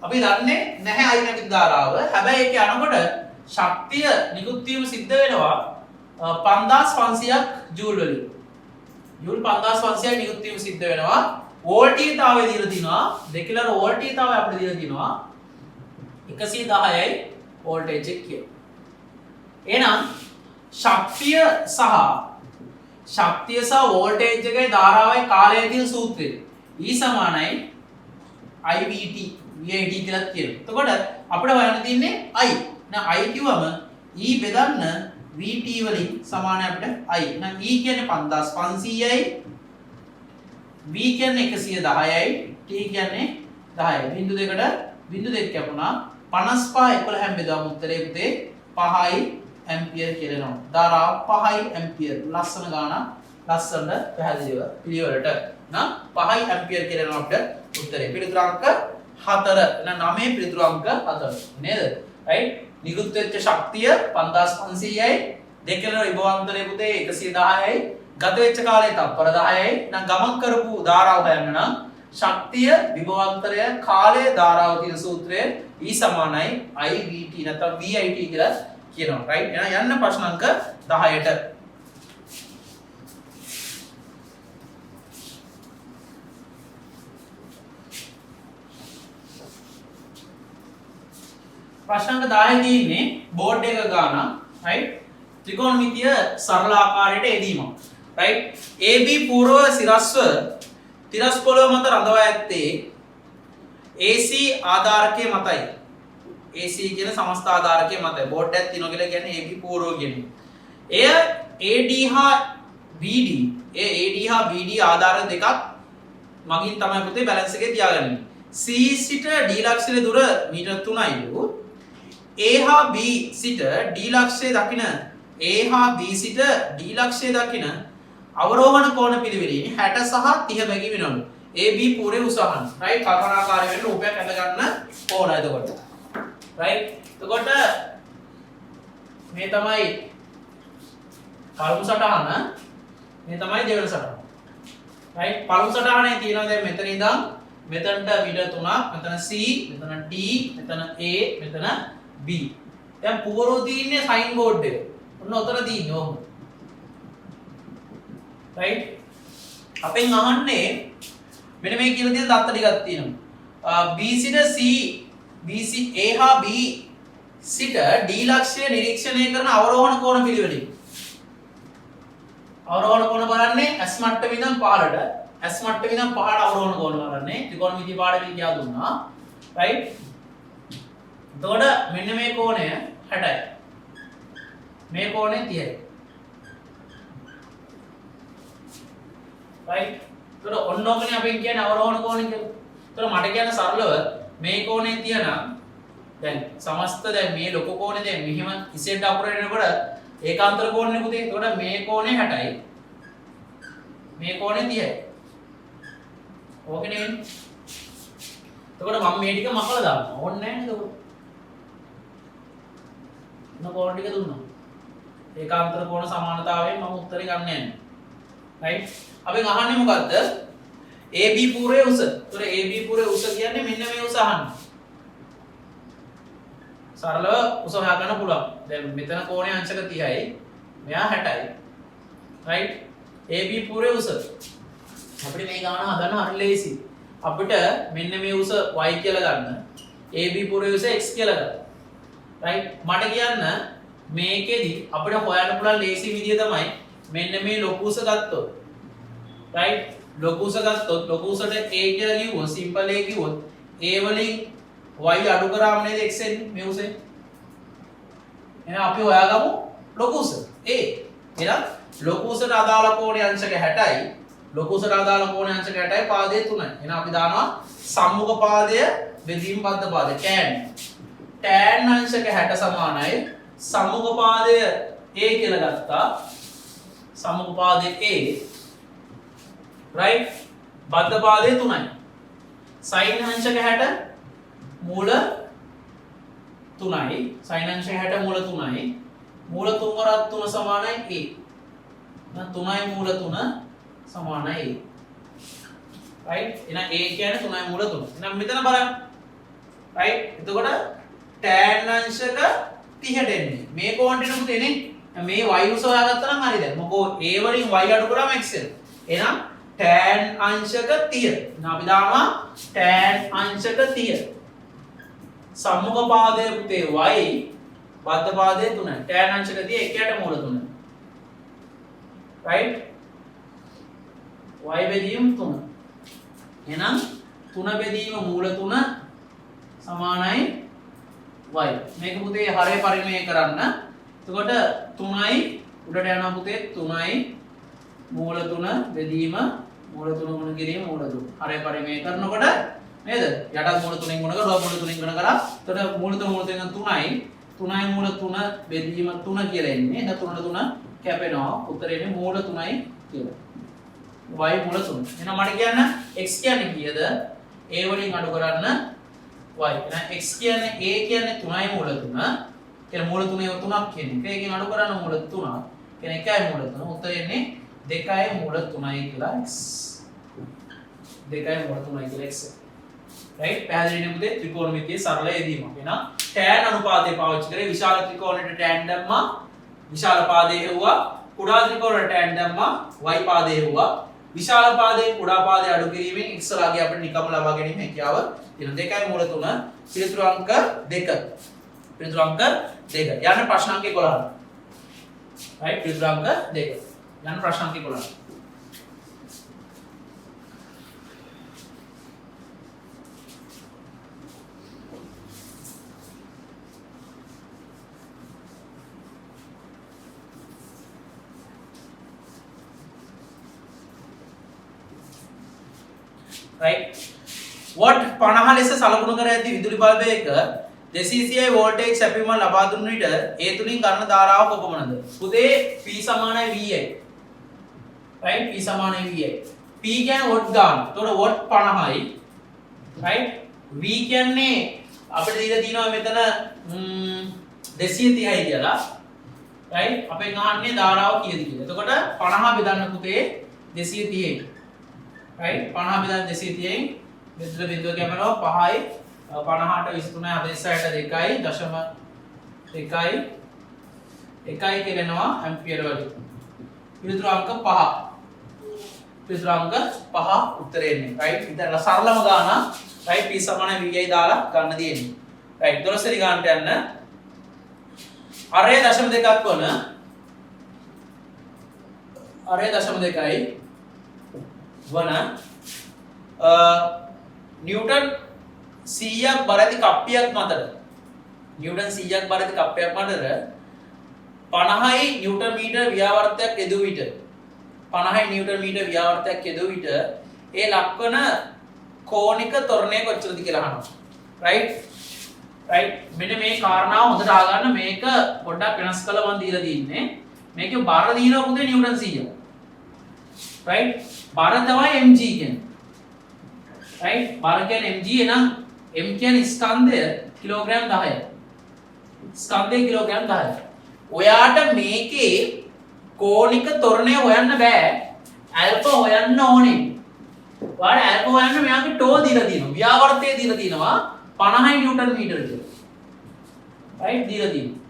S1: අපි දන්නේ නැහැ I නැමැති ධාරාව. හැබැයි ඒක යනකොට ශක්තිය නිකුත් වීම සිද්ධ වෙනවා 5500ක් ජූල් වලින්. ජූල් 5500ක් නිකුත් වීම සිද්ධ වෙනවා. වෝල්ටීයතාවය දීලා තිනවා. දෙකලර වෝල්ටීයතාවය අපිට දීලා තිනවා 110යි වෝල්ටේජ් එක කියලා. එහෙනම් ශක්තිය සහ වෝල්ටේජ් එකේ ධාරාවයි කාලයයි තියෙන සූත්‍රය E සමානයි IVT කියලා කියනවා. එතකොට අපිට හොයන්න තියෙන්නේ I. දැන් I කිව්වම E බෙදන්න VT වලින් සමානයි අපිට I. එහෙනම් E කියන්නේ 5500යි, V කියන්නේ 110යි, T කියන්නේ 10යි. බිංදු දෙකට බිංදු දෙක කැපුණා 55 11 බෙදුවම උත්තරේ පුතේ 5යි ඇම්පියර් කියලා එනවා. ධාරාව 5යි ඇම්පියර්. ලස්සන ගානක්, ලස්සන පැහැදිලිව පිළිවෙලට නම් 5යි ඇම්පියර් කියලා එනවා අපිට උත්තරේ. පිළිතුරු අංක 4. එහෙනම් 9 පිළිතුරු අංක 4 නේද? right? නිකුත් වෙච්ච ශක්තිය 5500යි, දෙකේන විභවාන්තරය පුතේ 110යි, ගත වෙච්ච කාලය තත්පර 10යි. එහෙනම් ගමන් කරපු ධාරාව හොයන්න නම් ශක්තිය, විභවාන්තරය, කාලය, ධාරාව තියෙන සූත්‍රය E සමානයි IVT නැත්නම් VIT කියලා කියනවා. right? එහෙනම් යන්න ප්‍රශ්න අංක 10ට. ප්‍රශ්න අංක 10 තියෙන්නේ බෝඩ් එක ගාන, right? ත්‍රිකෝණමිතිය සරල ආකාරයට යෙදීමක්. right? AB පූර්ව සිරස්ව තිරස් පොළොව මත රඳවා ඇත්තේ AC ආධාරකයේ මතයි. AC කියන සමස්ත ආධාරකයේ මතයි. බෝඩ් එකක් තියෙනවා කියලා කියන්නේ AB පූර්ව කියන්නේ. එය AD හා BD, AD හා BD ආධාර දෙකක් මගින් තමයි පුතේ බැලන්ස් එකේ තියාගන්නේ. C සිට D ලක්ෂයේ දුර මීටර් 3යිලු. A හා B සිට D ලක්ෂයේ දකින A හා B සිට D ලක්ෂයේ දකින අවරෝහණ කෝණ පිළිවෙලින් 60 සහ 30 බැගි වෙනවලු. AB පූර්ව උසහන. right? කල්පනාකාරී වෙන්න රූපයක් ඇඳ ගන්න ඕන එතකොට. right? එතකොට මේ තමයි පළමු සටහන, මේ තමයි දෙවෙනි සටහන. right? පළමු සටහනේ තියෙනවා දැන් මෙතන ඉඳන් මෙතනට මීටර් 3ක්, මෙතන C, මෙතන D, මෙතන A, මෙතන B. දැන් පූර්ව තියෙන්නේ සයින් බෝඩ් එක. ඔන්න උතර තියෙන්නේ ඔහොම. right? අපෙන් අහන්නේ මෙන්න මේ කියලා තියෙන දත්ත ටිකක් තියෙනවා. B සිට C, BC A හා B සිට D ලක්ෂය නිරීක්ෂණය කරන අවරෝහණ කෝණ පිළිවෙලින්. අවරෝහණ කෝණ බලන්නේ S මට්ටමේ ඉඳන් පහළට, S මට්ටමේ ඉඳන් පහළට අවරෝහණ කෝණ බලන්නේ. ත්‍රිකෝණමිතිය පාඩමේ කියා දුන්නා. right? එතකොට මෙන්න මේ කෝණය 60යි. මේ කෝණය 30යි. right? එතකොට ඔන්න ඔකනේ අපෙන් කියන්නේ අවරෝහණ කෝණය කියලා. එතකොට මට කියන්න සරලව මේ කෝණේ තියනම් දැන් සමස්ත දැන් මේ ලොකු කෝණේ දැන් මෙහිම ඉසෙන්ට අකුර වෙනකොට ඒකාන්තර කෝණනේ පුතේ. එතකොට මේ කෝණේ 60යි. මේ කෝණේ 30යි. ඕකනේ වෙන්නේ. එතකොට මම මේ ටික මකලා දානවා. ඕනේ නැහැ නේද ඔක? මොන කෝණ ටික දුන්නා? ඒකාන්තර කෝණ සමානතාවයෙන් මම උත්තරේ ගන්න යන්නේ. right? අපෙන් අහන්නේ මොකද්ද? AB පූර්වයේ උස. ඒතර AB පූර්වයේ උස කියන්නේ මෙන්න මේ උස අහන්න. සරලව උස හොයාගන්න පුළුවන්. දැන් මෙතන කෝණයේ අංශක 30යි, මෙයා 60යි. right? AB පූර්වයේ උස. අපිට මේ ගාන හදන්න හරි ලේසි. අපිට මෙන්න මේ උස y කියලා ගන්න. AB පූර්වයේ උස x කියලා ගන්න. right? මට කියන්න මේකෙදි අපිට හොයන්න පුළුවන් ලේසි විදිය තමයි මෙන්න මේ ලොකු උස ගත්තොත්. right? ලොකු උස ගත්තොත් ලොකු උසට a කියලා ලියුවොත් සිම්පල් a කිව්වොත් a වලින් y අඩු කරාම නේද x එන්නේ මේ උසෙන්. එහෙනම් අපි හොයාගමු ලොකු උස a. එහෙනම් ලොකු උසට අදාළ කෝණයේ අංශක 60යි. ලොකු උසට අදාළ කෝණයේ අංශක 60යි, පාදයේ 3යි. එහෙනම් අපි දානවා සම්මුඛ පාදය බෙදීම් බද්ධ පාදය tan. tan අංශක 60 සමානයි සම්මුඛ පාදය a කියලා ගත්තා. සම්මුඛ පාදය a, right? බද්ධ පාදය 3යි. sin අංශක 60 මූල 3යි. sin අංශක 60 මූල 3යි. මූල 3 වරක් 3 සමානයි a. එහෙනම් 3යි මූල 3 සමානයි a. right? එහෙනම් a කියන්නේ 3යි මූල 3. එහෙනම් මෙතන බලන්න. right? එතකොට tan අංශක 30ට එන්නේ. මේ කෝණයට නුඹ දෙන්නේ. මේ y උස හොයාගත්තා නම් හරි දැන්. මොකෝ a වලින් y අඩු කරාම x එනවා. එහෙනම් tan අංශක 30. එහෙනම් අපි දානවා tan අංශක 30. සම්මුඛ පාදයේ පුතේ y, බද්ධ පාදයේ 3යි. tan අංශක 30 එකයට මූල 3. right? y බෙදීම 3. එහෙනම් 3 බෙදීම මූල 3 සමානයි y. මේක පුතේ හරය පරිමේය කරන්න එතකොට 3යි උඩට යනවා පුතේ 3යි මූල 3 බෙදීම මූල 3 ගුණ කිරීම මූල 3. හරය පරිමේය කරනකොට නේද? යටත් මූල 3න් ගුණ කරලා මූල 3න් ගුණ කරා. එතකොට මූල 3 3යි මූල 3 බෙදීම 3 කියලා එන්නේ. එහෙනම් 3 3 කැපෙනවා. උත්තරේ එන්නේ මූල 3යි කියලා. y මූල 3. එහෙනම් මට කියන්න x කියන්නේ කීයද? a වලින් අඩු කරන්න y. එහෙනම් x කියන්නේ a කියන්නේ 3යි මූල 3. කියලා මූල 3 3ක් කියන්නේ. ඒකෙන් අඩු කරන්න මූල 3. කියන්නේ 1යි මූල 3. උත්තරේ එන්නේ 2යි මූල 3යි කියලා x. 2යි මූල 3යි කියලා x. right? පැහැදිලිනේ පුතේ ත්‍රිකෝණමිතියේ සරල යෙදීමක්. එහෙනම් tan අනුපාතය පාවිච්චි කරේ විශාල ත්‍රිකෝණයට tan දැම්මා. විශාල පාදයේ හෙව්වා. කුඩා ත්‍රිකෝණයට tan දැම්මා. y පාදයේ හෙව්වා. විශාල පාදයෙන් කුඩා පාදය අඩු කිරීමෙන් x ලාගේ අපිට නිකම්ම ලබා ගැනීම හැකියාව තියෙනවා. 2යි මූල 3 පිළිතුරු අංක 2. පිළිතුරු අංක 2. යන්න ප්‍රශ්න අංක 11. right? පිළිතුරු අංක 2. යන්න ප්‍රශ්න අංක 11. right what 50 ලෙස සලකුණු කර ඇති විදුලි බල්බයක 230 වෝල්ටේජ් සැපයීම ලබා දුන් විට ඒ තුලින් කරන ධාරාව කොපමණද? පුතේ P සමානයි VI. right P සමානයි VI. P කියන්නේ වොට් ගන්න. එතකොට වොට් 50යි. right V කියන්නේ අපිට දීලා තියෙනවා මෙතන 230යි කියලා. right අපෙන් අහන්නේ ධාරාව කීයද කියලා. එතකොට 50 බෙදන්න පුතේ 230යි. right 50 බෙදන්න 230න් මෙතන බිඳුව කැමරාව 5යි 50ට 23 42යි දශම 1යි කියනවා ඇම්පියර වලින් පිළිතුරු අංක 5 පිළිතුරු අංක 5 උත්තරේ එන්නේ right ඉතින් සරලම ගාන right p සමාන vi දාලා ගන්න තියෙන්නේ right 12 වෙනි ගානට යන්න අරේ දශම දෙකක් වන අරේ දශම දෙකයි වන නිව්ටන් 100ක් බර ඇති කප්පියක් මතට නිව්ටන් 100ක් බර ඇති කප්පියක් මතට 50යි නිව්ටන් මීටර ව්‍යාවර්තයක් යෙදුව විට 50යි නිව්ටන් මීටර ව්‍යාවර්තයක් යෙදුව විට ඒ ලක්වන කෝණික ත්වරණය කොච්චරද කියලා අහනවා right මෙන්න මේ කාරණාව හොඳට අහගන්න මේක පොඩ්ඩක් වෙනස් කළා මම දීලා තින්නේ මේකේ බර දිනවා පුතේ නිව්ටන් 100 right බර තමයි mg කියන්නේ right බර කියන්නේ mg එනම් m කියන්නේ ස්කන්ධය කිලෝග්‍රෑම් 10යි ස්කන්ධය කිලෝග්‍රෑම් 10යි ඔයාට මේකේ කෝණික ත්වරණය හොයන්න බෑ ඇල්ෆා හොයන්න ඕනේ ඔයාලා ඇල්ෆා හොයන්න මෙයාගේ ටෝ දීලා තියෙනවා ව්‍යාවර්තය දීලා තියෙනවා 50යි නිව්ටන් මීටර කියලා right දීලා තියෙනවා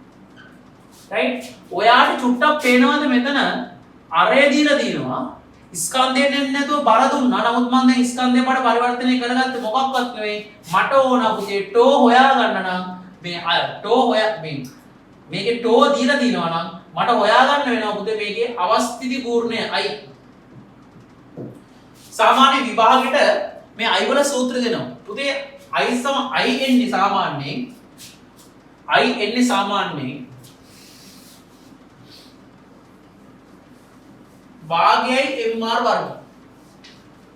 S1: right ඔයාට චුට්ටක් පේනවද මෙතන අරය දීලා තියෙනවා ස්කන්ධයෙන් එන්නේ නැතුව බර දුන්නා. නමුත් මම දැන් ස්කන්ධය බර පරිවර්තනය කරගත්තේ මොකක්වත් නෙවෙයි. මට ඕන පුතේ ටෝ හොයා ගන්න නම් මේ ටෝ හොයා මේකේ ටෝ දීලා තිනවා නම් මට හොයා ගන්න වෙනවා පුතේ මේකේ අවස්ථිති පූර්ණය I. සාමාන්‍ය විභාගෙට මේ I වල සූත්‍ර දෙනවා. පුතේ I එන්නේ සාමාන්‍යයෙන් භාගයයි mr වර්ග.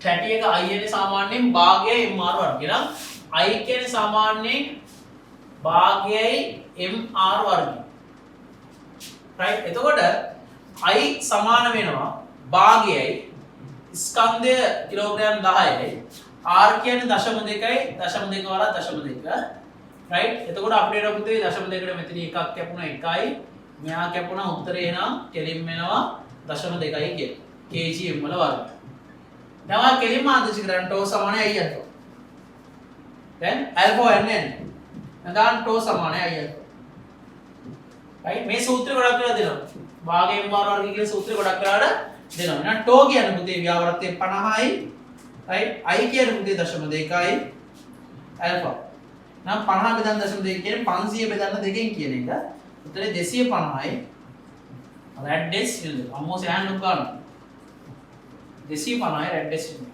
S1: කැටි එක I එන්නේ සාමාන්‍යයෙන් භාගයයි mr වර්ග. එහෙනම් I කියන්නේ සාමාන්‍යයෙන් භාගයයි mr වර්ග. right එතකොට I සමාන වෙනවා භාගයයි ස්කන්ධය කිලෝග්‍රෑම් 10යි r කියන්නේ 0.2යි 0.2 වල 0.2 right එතකොට අපිට එන පුතේ 0.2කට මෙතන එකක් කැපුණා 1යි මෙහා කැපුණා උත්තරේ එනවා කෙලින් වෙනවා 0.2යි කියන kgm වල වර්ග. දැන් ආ කෙලින්ම ආදේශ කරන්න ටෝ සමානයි I අතෝ. දැන් ඇල්ෆා යන්නේ නැහැ. දැන් ටෝ සමානයි I අතෝ. right මේ සූත්‍රය ගොඩක් වෙලා දෙනවා. භාගයෙන් මර වර්ග කියන සූත්‍රය ගොඩක් වෙලාට දෙනවා. එහෙනම් ටෝ කියන්නේ පුතේ ව්‍යාවර්තය 50යි right I කියන්නේ පුතේ 0.2යි ඇල්ෆා. නම් 50 බෙදන්න 0.2 කියන්නේ 500 බෙදන්න 2කින් කියන එක. උත්තරේ 250යි red dash විල්ද අම්මෝ සෑහන් ලොක් ගන්න 250යි red dash විල්ද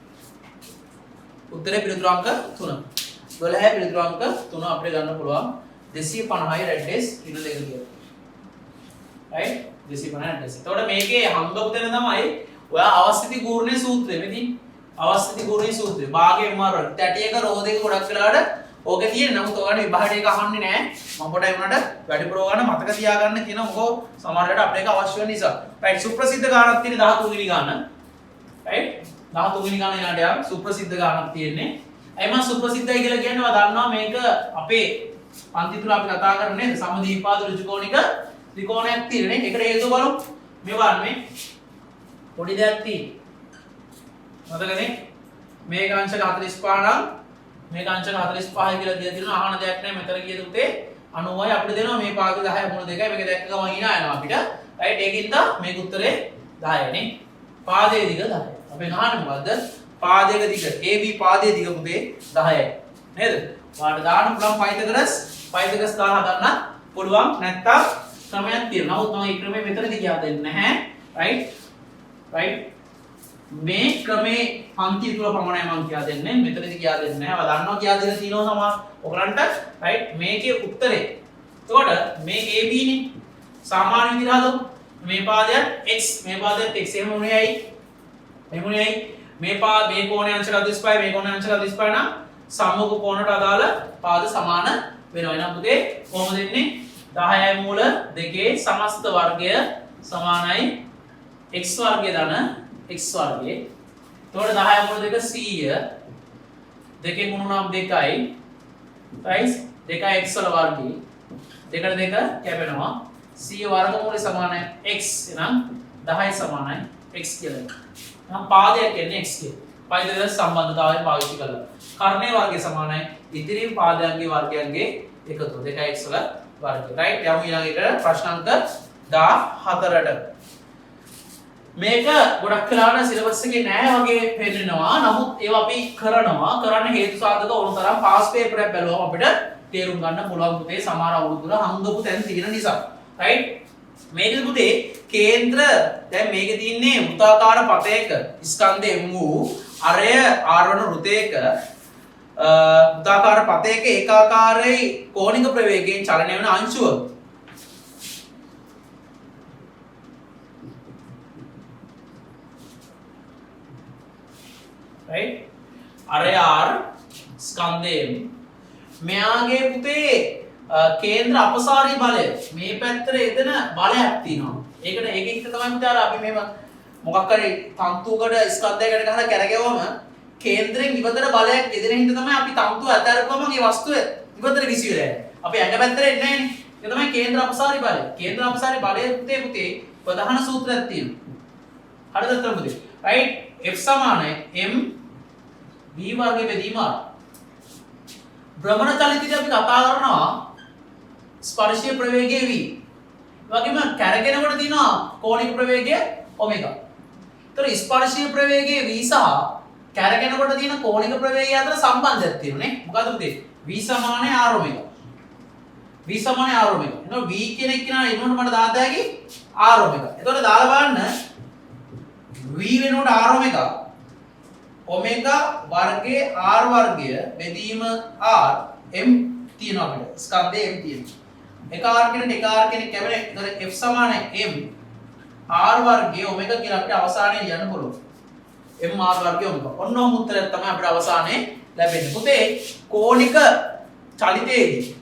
S1: උත්තරේ පිළිතුරු අංක 3 12 පිළිතුරු අංක 3 අපිට ගන්න පුළුවන් 250යි red dash විල්ද දෙක කියලා right 250 එතකොට මේකේ හංගපු තැන තමයි ඔයා අවස්ථිති ගූර්ණයේ සූත්‍රය මෙතින් අවස්ථිති ගූර්ණයේ සූත්‍රය භාගයේ MR වල 31 රෝධයක ගොඩක් වෙලාවට ඕකේ තියෙන නමුත් ඔයාලට විභාගයට ඒක අහන්නේ නැහැ මම පොඩ්ඩක් වුණාට වැඩිපුර ගන්න මතක තියාගන්න කියන මොකෝ සමහරවිට අපිට ඒක අවශ්‍ය වෙන නිසා right සුප්‍රසිද්ධ ගානක් තියෙන 13 වෙනි ගාන right 13 වෙනි ගාන යාට යා සුප්‍රසිද්ධ ගානක් තියෙන්නේ අය මම සුප්‍රසිද්ධයි කියලා කියන්නේ ඔයා දන්නවා මේක අපේ පන්ති තුල අපි කතා කරන්නේ සමදීපාද ඍජුකෝණික ත්‍රිකෝණයක් තියෙනනේ ඒකට හේතුව බලමු මේ බලන්න මේ පොඩි දෙයක් තියෙන්නේ මතකනේ මේක අංශක 45 නම් මේක අංශක 45 කියලා දෙයක් තියෙනවා අහන දෙයක් නැහැ මෙතන කියද උතේ 90යි අපිට දෙනවා මේ පාද 10 මුල දෙකයි මේක දැක්ක ගමන් hina යනවා අපිට රයිට් ඒකින්ද මේක උත්තරේ 10 නේ පාදයේ දිග 10 අපි අහන්නේ මොකද්ද පාදයක දිග AB පාදයේ දිග පුතේ 10යි නේද ඔයාලට දාන්න පුළුවන් පයිතගරස් දාලා හදන්න පුළුවන් නැත්තම් ක්‍රමයක් තියෙනවා නමුත් මම මේ ක්‍රමය මෙතනදී කියා දෙන්නේ නැහැ රයිට් මේ ක්‍රමේ පන්ති තුල පමණයි මම කියා දෙන්නේ මෙතනදී කියා දෙන්නේ නැහැ. ඔයා දන්නවා කියා දෙන්න තියෙනවා සමහර ඔයගලන්ට රයිට් මේකේ උත්තරේ. එතකොට මේ AB නේ සාමාන්‍ය විදිහට හදමු. මේ පාදයට x මේ පාදයට x එහෙම උණේයි. මේ කෝණය අංශක 45 මේ කෝණය අංශක 35 නම් සම්මුඛ කෝණයට අදාළ පාද සමාන වෙනවා. එහෙනම් පුතේ කොහොමද දෙන්නේ? 10යි මූල 2 සමස්ත වර්ගය සමානයි x වර්ගය ධන x වර්ගය. එතකොට 10 මූල 2 100 දෙකේ ගුණ නම් 2යි right 2යි x වල වර්ගය. දෙකට දෙක කැපෙනවා 100 වර්ගමූලය සමානයි x එනම් 10යි සමානයි x කියලා. නම් පාදයක් කියන්නේ x කියලා. පයිදද සම්බන්ධතාවය පාවිච්චි කළා. කර්ණයේ වර්ගය සමානයි ඉදිරි පාදයන්ගේ වර්ගයන්ගේ එකතුව 2x වල වර්ගය. right යමු ඊළඟට ප්‍රශ්න අංක 14ට. මේක ගොඩක් වෙලාවට සිලබස් එකේ නෑ වගේ පෙන්නනවා. නමුත් ඒවා අපි කරන්න හේතු සාධක ඕන තරම් පාස් පේපර් එකක් බැලුවම අපිට තේරුම් ගන්න පුළුවන් පුතේ සමහර අවුරුදු වල හංගපු තැන් තියෙන නිසා. right මේකද පුතේ කේන්ද්‍ර දැන් මේකේ තියෙන්නේ වෘත්තාකාර පතයක ස්කන්ධ M වූ අරය R1 වෘතයක වෘත්තාකාර පතයක ඒකාකාරී කෝණික ප්‍රවේගයෙන් චලනය වන අංශුව right අරය R ස්කන්ධයෙන් මෙයාගේ පුතේ කේන්ද්‍ර අපසාරී බලය මේ පැත්තට එදෙන බලයක් තියෙනවා. ඒකට ඒකෙන් තමයි පුතේ අර අපි මේව මොකක් හරි තන්තුවකට ස්කන්ධයකට ගහලා කැරගෙවම කේන්ද්‍රයෙන් ඉවතට බලයක් එදෙන හින්දා තමයි අපි තන්තුව අතහැරපුවම මේ වස්තුව ඉවතට විසි වෙලා යන්නේ. අපි ඇඟ පැත්තට එන්නේ නැහැ නේ. ඒක තමයි කේන්ද්‍ර අපසාරී බලය. කේන්ද්‍ර අපසාරී බලයේ පුතේ ප්‍රධාන සූත්‍රයක් තියෙනවා. හරිද අතන පුතේ? right F සමානයි m v වර්ගයේ බෙදීම r. භ්‍රමණ චලිතයේදී අපි කතා කරනවා ස්පර්ශීය ප්‍රවේගය v. වගේම කැරගෙනකොට තියෙනවා කෝණික ප්‍රවේගය ඔමෙගා. ඒතර ස්පර්ශීය ප්‍රවේගය v සහ කැරගෙනකොට තියෙන කෝණික ප්‍රවේගය අතර සම්බන්ධයක් තියෙනවා නේ. මොකද්ද පුතේ? v සමානයි r ඔමෙගා. v සමානයි r ඔමෙගා. එතකොට v කියන එක කියනවා එන්නොට මට දාන්න හැකි r ඔමෙගා. එතකොට දාලා බලන්න v වෙනකොට r ඔමෙගා ඔමෙගා වර්ගයේ r වර්ගය බෙදීම r m තියෙනවා අපිට. ස්කන්ධය m තියෙනවා. එක r කෙනෙක් කැවෙන. එතකොට f සමානයි m r වර්ගයේ ඔමෙගා කියලා අපිට අවසානයේ ලියන්න පුළුවන්. m r වර්ගයේ ඔමෙගා. ඔන්නෝම උත්තරයක් තමයි අපිට අවසානයේ ලැබෙන්නේ. පුතේ කෝණික චලිතයේදී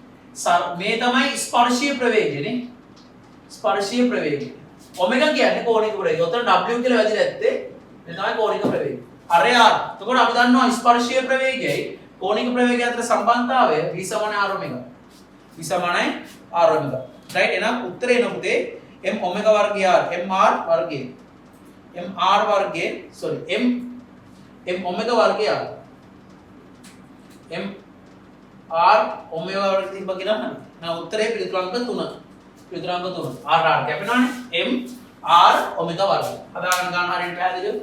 S1: මේ තමයි ස්පර්ශීය ප්‍රවේගය නේ. ස්පර්ශීය ප්‍රවේගය. ඔමෙගා කියන්නේ කෝණික ප්‍රවේගය. උතන w කියලා වැදිලා ඇත්තේ මේ තමයි කෝණික ප්‍රවේගය. අරය r. එතකොට අපි දන්නවා ස්පර්ශීය ප්‍රවේගයයි කෝණික ප්‍රවේගය අතර සම්බන්ධතාවය v සමානයි r ඔමෙගා. v සමානයි r ඔමෙගා. right එහෙනම් උත්තරේ එන පුතේ m ඔමෙගා වර්ගය r m r වර්ගය m r වර්ගය sorry m ඔමෙගා වර්ගය r m r ඔමෙගා වර්ගය තිබ්බ කියලා නේද? එහෙනම් උත්තරේ පිළිතුරු අංක 3. පිළිතුරු අංක 3 r r කැපෙනවනේ m r ඔමෙගා වර්ගය. හදාගන්න ගන්න හරියට පැහැදිලිද?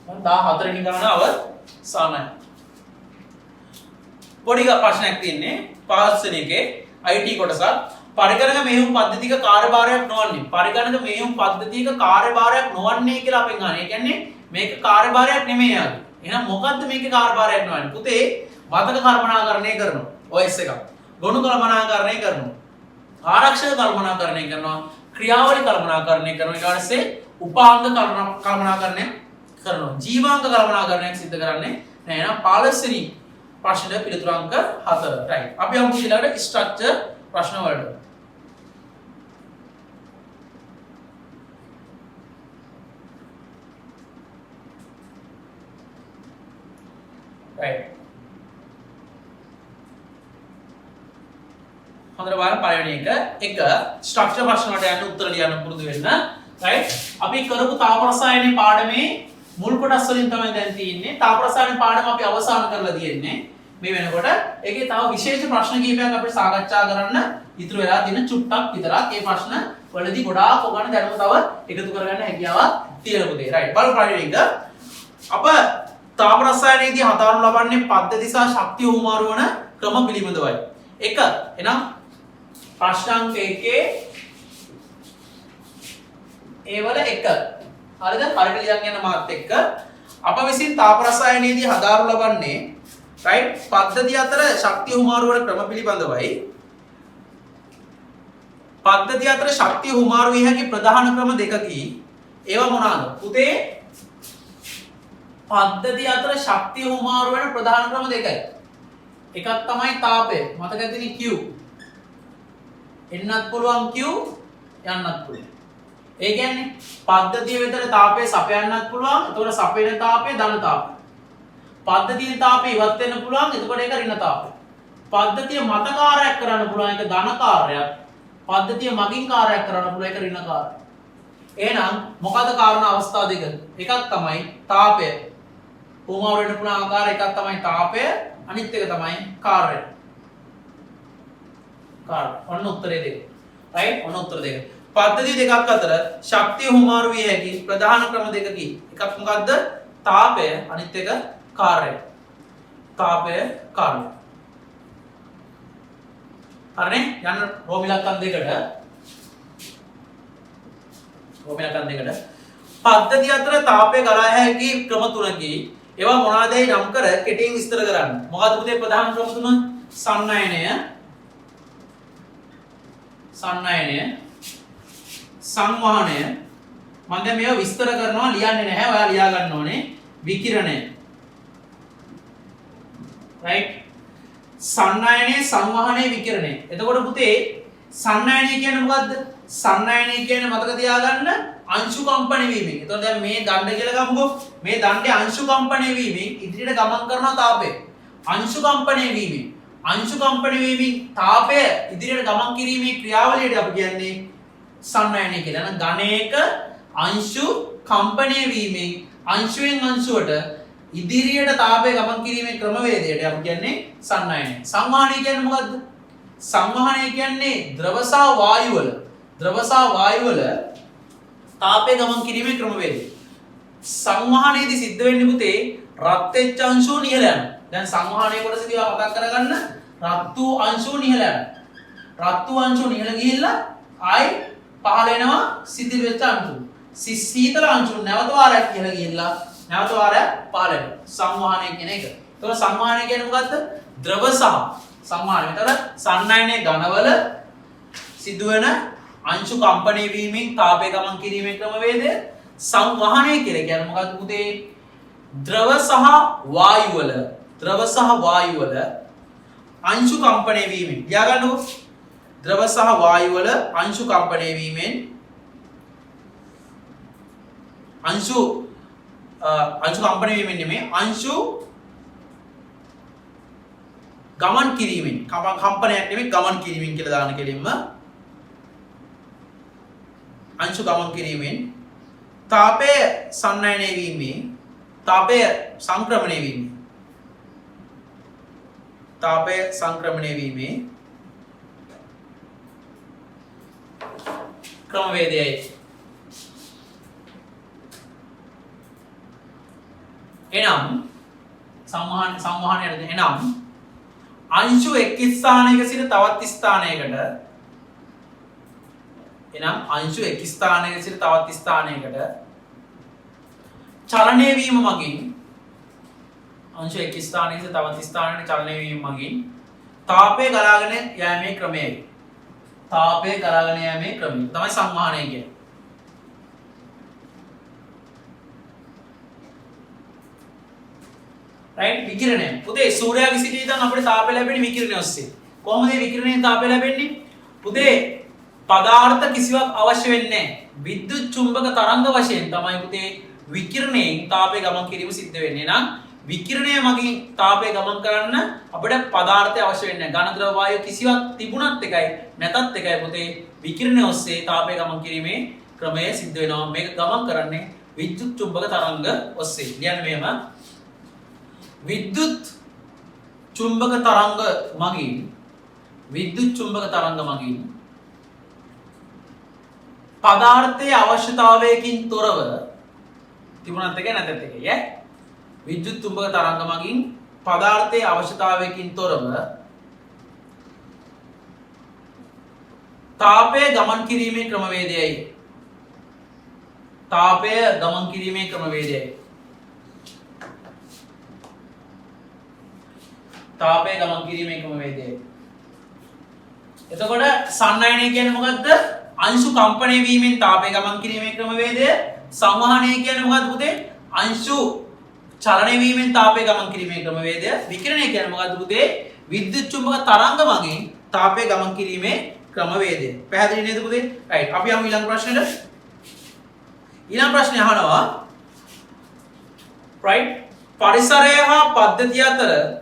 S1: 14 වෙනි ගණන අවසානයි. පොඩි ප්‍රශ්නයක් තියෙන්නේ පාස්වෙන එකේ IT කොටසක්. පරිගණක මෙහෙයුම් පද්ධතික කාර්යභාරයක් නොවන්නේ. පරිගණක මෙහෙයුම් පද්ධතික කාර්යභාරයක් නොවන්නේ කියලා අපෙන් අහන්නේ. ඒ කියන්නේ මේක කාර්යභාරයක් නෙමෙයි යාළුවෝ. එහෙනම් මොකද්ද මේකේ කාර්යභාරයක් නොවන්නේ? පුතේ මතක කල්පනාකරණය කරනවා. OS එක. ගොනු කල්පනාකරණය කරනවා. ආරක්ෂක කළමනාකරණය කරනවා, ක්‍රියාවලි කළමනාකරණය කරනවා, ඊට පස්සේ උපාංග කළමනාකරණය කරනවා. ජීවාංග කළමනාකරණයක් සිදු කරන්නේ නැහැ. එහෙනම් 15 වෙනි ප්‍රශ්නෙට පිළිතුරු අංක 4. right. අපි යමු ඊළඟට ස්ට්‍රක්චර් ප්‍රශ්න වලට. right. හොඳට බලන්න පළවෙනි එක ස්ට්‍රක්චර් ප්‍රශ්න වලට යන්න උත්තර ලියන්න පුරුදු වෙන්න. right. අපි කරපු තාප රසායනයේ පාඩමේ මුල් කොටස් වලින් තමයි දැන් තියෙන්නේ. තාප රසායන පාඩම අපි අවසන් කරලා තියෙන්නේ. මේ වෙනකොට ඒකේ තව විශේෂ ප්‍රශ්න කිහිපයක් අපිට සාකච්ඡා කරන්න ඉතුරු වෙලා තියෙන චුට්ටක් විතරක්. ඒ ප්‍රශ්න වලදී ගොඩාක් ඔයගොල්ලෝ දැනුම තව එකතු කරගන්න හැකියාවක් තියෙන පුතේ. right. බලමු පළවෙනි එක. අප තාප රසායනයේදී හදාරනු ලබන්නේ පද්ධති සහ ශක්තිය උමාරු වන ක්‍රම පිළිබඳවයි. 1. එහෙනම් ප්‍රශ්නාංක 1 ඒ වල 1. හරිද? හරියට ලියන්න යන මාත් එක්ක අප විසින් තාප රසායනයේදී හදාරනු ලබන්නේ right පද්ධති අතර ශක්තිය උමාරු වන ක්‍රම පිළිබඳවයි. පද්ධති අතර ශක්තිය උමාරු විය හැකි ප්‍රධාන ක්‍රම දෙකකි. ඒවා මොනවාද? පුතේ පද්ධති අතර ශක්තිය උමාරු වෙන ප්‍රධාන ක්‍රම දෙකයි. එකක් තමයි තාපය. මතක ඇතිනේ Q. එන්නත් පුළුවන් Q යන්නත් පුළුවන්. ඒ කියන්නේ පද්ධතිය වෙතට තාපය සපයන්නත් පුළුවන්. එතකොට සපයන තාපය ධන තාපය. පද්ධතියේ තාපය ඉවත් වෙන්න පුළුවන්. එතකොට ඒක ඍණ තාපය. පද්ධතිය මත කාර්යයක් කරන්න පුළුවන්. ඒක ධන කාර්යයක්. පද්ධතිය මගින් කාර්යයක් කරන්න පුළුවන්. ඒක ඍණ කාර්යයක්. එහෙනම් මොකද කාරණා අවස්ථා දෙක? එකක් තමයි තාපය. උමාරු වෙන්න පුළුවන් ආකාරය එකක් තමයි තාපය. අනිත් එක තමයි කාර්යය. ඔන්න උත්තරේ දෙක. right? ඔන්න උත්තර දෙක. පද්ධති දෙකක් අතර ශක්තිය හුමාරු විය හැකි ප්‍රධාන ක්‍රම දෙකකි. එකක් මොකද්ද? තාපය, අනිත් එක කාර්යය. තාපය, කාර්යය. හරිනේ? යන්න රෝම ඉලක්කම් දෙකට. රෝම ඉලක්කම් දෙකට. පද්ධති අතර තාපය ගලා හැකි ක්‍රම තුනකි. ඒවා මොනවාදයි නම් කර කෙටියෙන් විස්තර කරන්න. මොකද්ද පුතේ ප්‍රධාන ක්‍රම තුන? සන්නයනය, සංවහනය. මම දැන් මේවා විස්තර කරනවා ලියන්නේ නැහැ. ඔයා ලියා ගන්න ඕනේ. විකිරණය. right? සන්නයනය, සංවහනය, විකිරණය. එතකොට පුතේ සන්නයනය කියන්නේ මොකද්ද? සන්නයනය කියන්නේ මතක තියාගන්න අංශු කම්පණය වීමෙන්. එතකොට දැන් මේ දණ්ඩ කියලා ගමුකෝ. මේ දණ්ඩේ අංශු කම්පණය වීමෙන් ඉදිරියට ගමන් කරන තාපය. අංශු කම්පණය වීමෙන්. අංශු කම්පණය වීමෙන් තාපය ඉදිරියට ගමන් කිරීමේ ක්‍රියාවලියට අපි කියන්නේ සන්නයනය කියලා. එහෙනම් ඝනයක අංශු කම්පණය වීමෙන් අංශුවෙන් අංශුවට ඉදිරියට තාපය ගමන් කිරීමේ ක්‍රමවේදයට අපි කියන්නේ සන්නයනය. සංවහනය කියන්නේ මොකද්ද? සංවහනය කියන්නේ ද්‍රව සහ වායු වල තාපය ගමන් කිරීමේ ක්‍රමවේදය. සංවහනයේදී සිද්ධ වෙන්නේ පුතේ රත් වෙච්ච අංශුව නිහල යනවා. දැන් සංවහනයේ කොටසදී ආ මතක් කරගන්න රත් වූ අංශුව නිහල යනවා. රත් වූ අංශුව නිහල ගිහිල්ලා ආයි පහළ වෙනවා සිසිල් වෙච්ච අංශුව. සීතල අංශුව නැවත වාරයක් කියලා ගිහිල්ලා නැවත වාරයක් පහළ වෙනවා. සංවහනය කියන එක. ඒතකොට සංවහනය කියන්නේ මොකද්ද? ද්‍රව සහ සංවහනය. ඒතකොට සන්නයනයේ ඝනවල සිදුවෙන අංශු කම්පණය වීමෙන් තාපය ගමන් කිරීමේ ක්‍රමවේදය. සංවහනය කියලා කියන්නේ මොකක්ද පුතේ? ද්‍රව සහ වායු වල අංශු කම්පණය වීමෙන්. ලියා ගන්නකො. ද්‍රව සහ වායු වල අංශු කම්පණය වීමෙන් අංශු කම්පණය වීමෙන් නෙමෙයි අංශු ගමන් කිරීමෙන්. කම්පනයක් නෙමෙයි ගමන් කිරීමෙන් කියලා දාන කෙලින්ම. අංශු ගමන් කිරීමෙන් තාපය සන්නයනය වීමෙන් තාපය සංක්‍රමණය වීමේ ක්‍රමවේදයයි. එනම් සංවහනයට එනම් අංශු එක් ස්ථානයක සිට තවත් ස්ථානයකට චලනය වීම මගින් අංශු එක් ස්ථානයක සිට තවත් ස්ථානයකට චලනය වීම මගින් තාපය ගලාගෙන යෑමේ ක්‍රමයයි. තාපය කරගෙන යෑමේ ක්‍රමය තමයි සංවහනය කියන්නේ. රයිට් විකිරණය. පුතේ සූර්යාගේ සිටී ඉඳන් අපිට තාපය ලැබෙන්නේ විකිරණය ඔස්සේ. කොහොමද මේ විකිරණයෙන් තාපය ලැබෙන්නේ? පුතේ පදාර්ථ කිසිවක් අවශ්‍ය වෙන්නේ නැහැ. විද්‍යුත් චුම්බක තරංග වශයෙන් තමයි පුතේ විකිරණයෙන් තාපය ගමන් කිරීම සිද්ධ වෙන්නේ. නම් විකිරණය මගින් තාපය ගමන් කරන්න අපිට පදාර්ථය අවශ්‍ය වෙන්නේ නැහැ. ඝන ද්‍රව වායු කිසිවක් තිබුණත් එකයි නැතත් එකයි පුතේ විකිරණය ඔස්සේ තාපය ගමන් කිරීමේ ක්‍රමය සිද්ධ වෙනවා. මේක ගමන් කරන්නේ විද්‍යුත් චුම්බක තරංග ඔස්සේ. කියන්නේ මෙහෙම විද්‍යුත් චුම්බක තරංග මගින් විද්‍යුත් චුම්බක තරංග මගින් පදාර්ථයේ අවශ්‍යතාවයකින් තොරව තිබුණත් එකයි නැතත් එකයි ඈ විද්‍යුත් චුම්බක තරංග මගින් පදාර්ථයේ අවශ්‍යතාවයකින් තොරව තාපය ගමන් කිරීමේ ක්‍රමවේදයයි තාපය ගමන් කිරීමේ ක්‍රමවේදයයි තාපය ගමන් කිරීමේ ක්‍රමවේදයයි එතකොට සන්නයනය කියන්නේ මොකද්ද अंशु कंपने वीमें तापे गमन किरीमे क्रमवेदය संवहनය කියන්නේ මොකද්ද පුතේ अंशु චලනය වීමෙන් තාපය ගමන් කිරීමේ ක්‍රමවේදය විකිරණය කියන්නේ මොකද්ද පුතේ විද්‍යුත් චුම්බක තරංග මගින් තාපය ගමන් කිරීමේ ක්‍රමවේදය පැහැදිලි නේද පුතේ රයිට් අපි යමු ඊළඟ ප්‍රශ්නෙට ඊළඟ ප්‍රශ්නේ අහනවා රයිට් පරිසරය හා පද්ධතිය අතර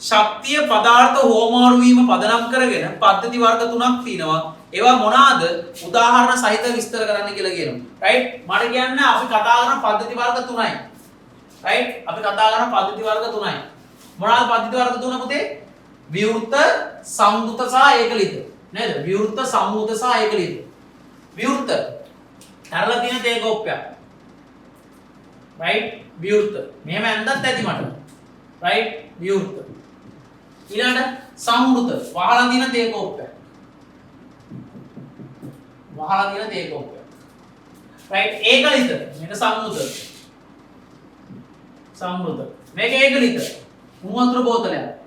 S1: ශක්තිය පදාර්ථ හෝමාරු වීම පදනම් කරගෙන පද්ධති වර්ග තුනක් තියෙනවා ඒවා මොනවාද උදාහරණ සහිත විස්තර කරන්න කියලා කියනවා රයිට් මට කියන්න අපි කතා කරන පද්ධති වර්ග තුනයි රයිට් අපි කතා කරන පද්ධති වර්ග තුනයි මොනවාද පද්ධති වර්ග තුන පුතේ විවෘත සම්මුත සහ ඒකලිත නේද විවෘත සම්මුත සහ ඒකලිත විවෘත තරලා තියෙන තේ කෝප්පයක් රයිට් විවෘත මෙහෙම ඇඳත් ඇති මට රයිට් විවෘත ඊළඟට සම්මුත වහලා තියෙන තේ කෝප්පයක් වහලා තියෙන තේ කෝප්පයක් රයිට් ඒකලිත මේක සම්මුත මේක ඒකලිත උණු වතුර බෝතලයක්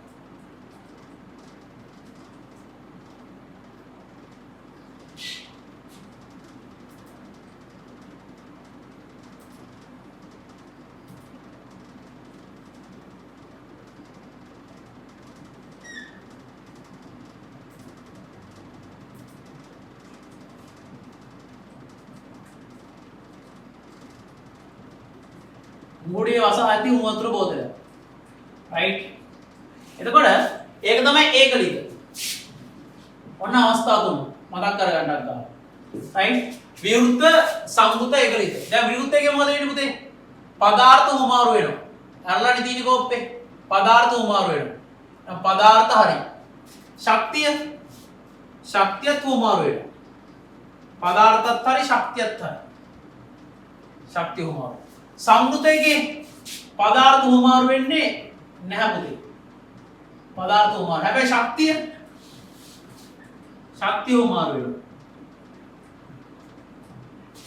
S1: මුඩිය වසා ඇති උණු වතුර බෝතලයක් රයිට් එතකොට ඒක තමයි ඒකලිත ඔන්න අවස්ථා තුන මතක් කරගන්නත් ගන්න රයිට් විවෘත සම්මුත ඒකලිත දැන් විවෘත එකේ මොකද වෙන්නේ පුතේ පදාර්ථ උමාරු වෙනවා අරලානේ තියෙන කෝප්පේ පදාර්ථ උමාරු වෙනවා පදාර්ථ හරි ශක්තියත් උමාරු වෙනවා පදාර්ථත් හරි ශක්තියත් හරි ශක්තිය උමාරු සම්මුතයේ පදාර්ථ උමාරු වෙන්නේ නැහැ පුතේ පදාර්ථ උමාරු හැබැයි ශක්තිය උමාරු වෙනවා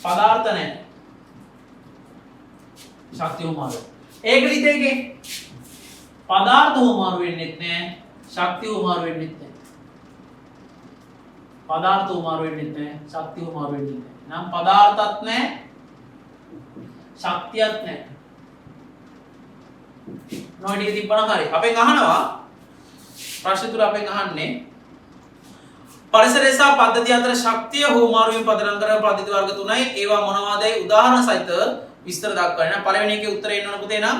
S1: පදාර්ථ නැහැ ශක්තිය උමාරු ඒකලිතයේ පදාර්ථ උමාරු වෙන්නේත් නැහැ ශක්තිය උමාරු වෙන්නේත් නැහැ පදාර්ථ උමාරු වෙන්නේත් නැහැ ශක්තිය උමාරු වෙන්නේත් නැහැ නම් පදාර්ථත් නැහැ ශක්තියක් නැහැ. නොඩිය තිබ්බනම් හරි. අපෙන් අහනවා ප්‍රශ්න තුන අපෙන් අහන්නේ පරිසරය සහ පද්ධතිය අතර ශක්තිය හෝමාරුවෙන් පදනම් කරන පද්ධති වර්ග තුනයි. ඒවා මොනවාදයි උදාහරණ සහිත විස්තර දක්වන්න. පළවෙනි එකේ උත්තරේ එන්න ඕන පුතේ නම්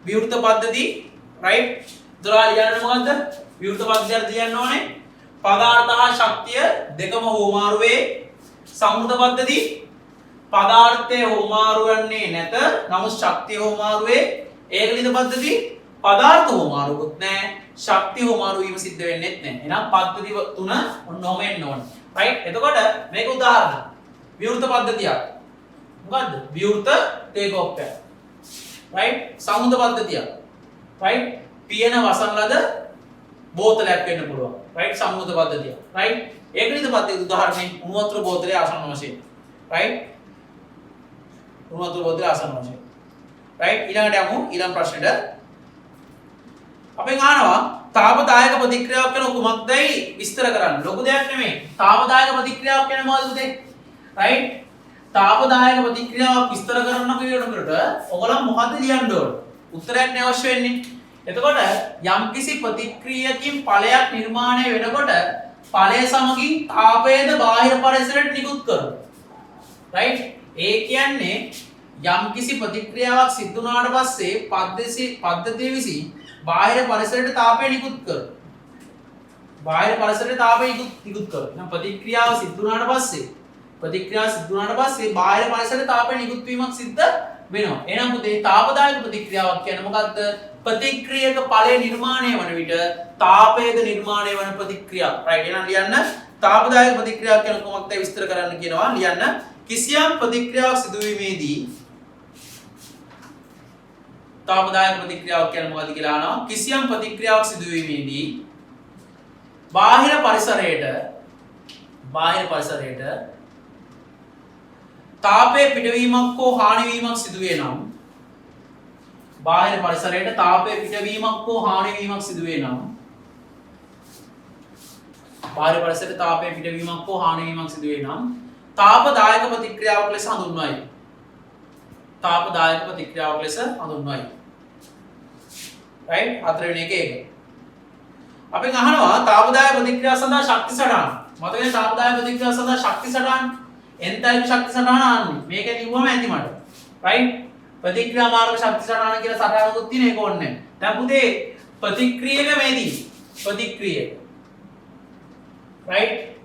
S1: විවෘත පද්ධති රයිට්. දොරා ලියන්න මොකද්ද? විවෘත පද්ධතියට ලියන්න ඕනේ පදාර්ථ හා ශක්තිය දෙකම හෝමාරුවේ සම්මුත පද්ධති පදාර්ථය හෝමාරු වන්නේ නැත නමුත් ශක්තිය හෝමාරුවේ ඒකලිත පද්ධති පදාර්ථ හෝමාරුකුත් නැහැ ශක්තිය හෝමාරු වීම සිද්ධ වෙන්නේත් නැහැ එහෙනම් පද්ධති තුන ඔන්නෝම එන්න ඕනේ රයිට් එතකොට මේක උදාහරණ විවෘත පද්ධතියක් මොකද්ද විවෘත තේ කෝප්පයක් රයිට් සම්මුත පද්ධතියක් රයිට් පියන වසන් ලද බෝතලයක් වෙන්න පුළුවන් රයිට් සම්මුත පද්ධතියක් රයිට් ඒකලිත පද්ධතිය උදාහරණේ උණු වතුර බෝතලයේ ආසන්න වශයෙන් රයිට් උණු වතුර බෝතලයේ ආසන්න වශයෙන් රයිට් ඊළඟට යමු ඊළඟ ප්‍රශ්නෙට අපෙන් අහනවා තාපදායක ප්‍රතික්‍රියාවක් කියන කුමක්දයි විස්තර කරන්න. ලොකු දෙයක් නෙමෙයි. තාපදායක ප්‍රතික්‍රියාවක් කියන්නේ මොකද්ද පුතේ? රයිට්? තාපදායක ප්‍රතික්‍රියාවක් විස්තර කරන්න කියනකොට ඔයගොල්ලෝ මොකද්ද ලියන්න ඕන? උත්තරයක් නේ අවශ්‍ය වෙන්නේ. එතකොට යම්කිසි ප්‍රතික්‍රියකින් ඵලයක් නිර්මාණය වෙනකොට ඵලය සමගින් තාපයද බාහිර පරිසරයට නිකුත් කරනවා. රයිට්? ඒ කියන්නේ යම්කිසි ප්‍රතික්‍රියාවක් සිදු වුණාට පස්සේ පද්ධතිය විසින් බාහිර පරිසරයට තාපය නිකුත් කරනවා. බාහිර පරිසරයට තාපය නිකුත් කරනවා. එහෙනම් ප්‍රතික්‍රියාව සිදු වුණාට පස්සේ බාහිර පරිසරයට තාපය නිකුත් වීමක් සිද්ධ වෙනවා. එහෙනම් පුතේ තාපදායක ප්‍රතික්‍රියාවක් කියන්නේ මොකද්ද? ප්‍රතික්‍රියක ඵලය නිර්මාණය වන විට තාපයද නිර්මාණය වන ප්‍රතික්‍රියාව. රයිට්? එහෙනම් ලියන්න තාපදායක ප්‍රතික්‍රියාවක් කියන කොමක්ද විස්තර කරන්න කියනවා. ලියන්න කිසියම් ප්‍රතික්‍රියාවක් සිදුවීමේදී තාපදායක ප්‍රතික්‍රියාවක් කියන්නේ මොකද්ද කියලා අහනවා. කිසියම් ප්‍රතික්‍රියාවක් සිදුවීමේදී බාහිර පරිසරයට තාපයේ පිටවීමක් හෝ හානිවීමක් සිදුවේ නම් බාහිර පරිසරයට තාපයේ පිටවීමක් හෝ හානිවීමක් සිදුවේ නම් බාහිර පරිසරයට තාපයේ පිටවීමක් හෝ හානිවීමක් සිදුවේ නම් තාපදායක ප්‍රතික්‍රියාවක් ලෙස හඳුන්වයි. තාපදායක ප්‍රතික්‍රියාවක් ලෙස හඳුන්වයි. රයිට්? හතරවෙනි එක ඒක. අපි අහනවා තාපදායක ප්‍රතික්‍රියාව සඳහා ශක්ති සටහන. මතකද තාපදායක ප්‍රතික්‍රියාව සඳහා ශක්ති සටහන? එන්තල්පි ශක්ති සටහන ආන්නේ. මේක ලිව්වම ඇති මට. රයිට්? ප්‍රතික්‍රියා මාර්ග ශක්ති සටහන කියලා සටහනකුත් තියෙන ඒක ඕනේ නැහැ. දැන් පුතේ ප්‍රතික්‍රියක මේදී ප්‍රතික්‍රිය. රයිට්?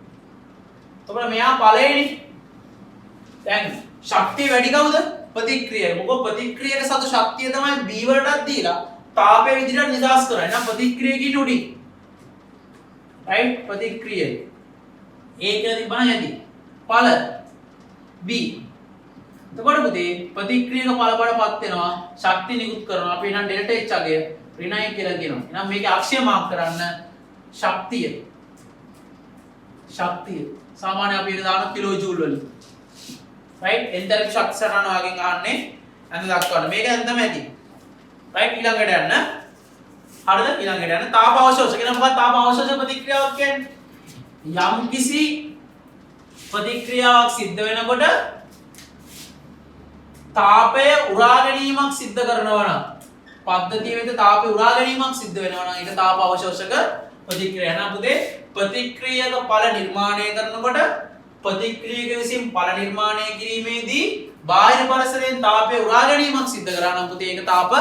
S1: එතකොට මෙයා ඵලයනේ. දැන් ශක්තිය වැඩි කවුද? ප්‍රතික්‍රියයි. මොකද ප්‍රතික්‍රියක සතු ශක්තිය තමයි B වලටත් දීලා තාපය විදිහට නිදාස් කරන්නේ. එහෙනම් ප්‍රතික්‍රියකින් උඩින්. රයිට්? ප්‍රතික්‍රියයි. A කියලා තිබ්බනම් ඇති. ඵල B. එතකොට පුතේ ප්‍රතික්‍රියක ඵල බඩපත් වෙනවා. ශක්තිය නිකුත් කරනවා. අපි එහෙනම් ඩෙල්ටා H අගය ඍණයි කියලා කියනවා. එහෙනම් මේකේ අක්ෂය මාක් කරන්න ශක්තිය. සාමාන්‍ය අපි ඒක දාන කිලෝ ජූල් වලින්. රයිට්? එන්තල්පි ශක්ති සටහන වගේ ගන්නනේ අන්න දක්වන්න. මේක දැන් තමයි ඇති. රයිට්? ඊළඟට යන්න. හරිද? ඊළඟට යන්න. තාප අවශෝෂක කියන මොකක්ද තාප අවශෝෂක ප්‍රතික්‍රියාවක් කියන්නේ? යම්කිසි ප්‍රතික්‍රියාවක් සිද්ධ වෙනකොට තාපය උරා ගැනීමක් සිද්ධ කරනවා නම් පද්ධතිය වෙත තාපය උරා ගැනීමක් සිද්ධ වෙනවා නම් ඒක තාප අවශෝෂක ප්‍රතික්‍රියාව. එහෙනම් පුතේ ප්‍රතික්‍රියක ඵල නිර්මාණය කරනකොට ප්‍රතික්‍රියක විසින් ඵල නිර්මාණය කිරීමේදී බාහිර පරිසරයෙන් තාපය උරා ගැනීමක් සිද්ධ කරා නම් පුතේ ඒක තාප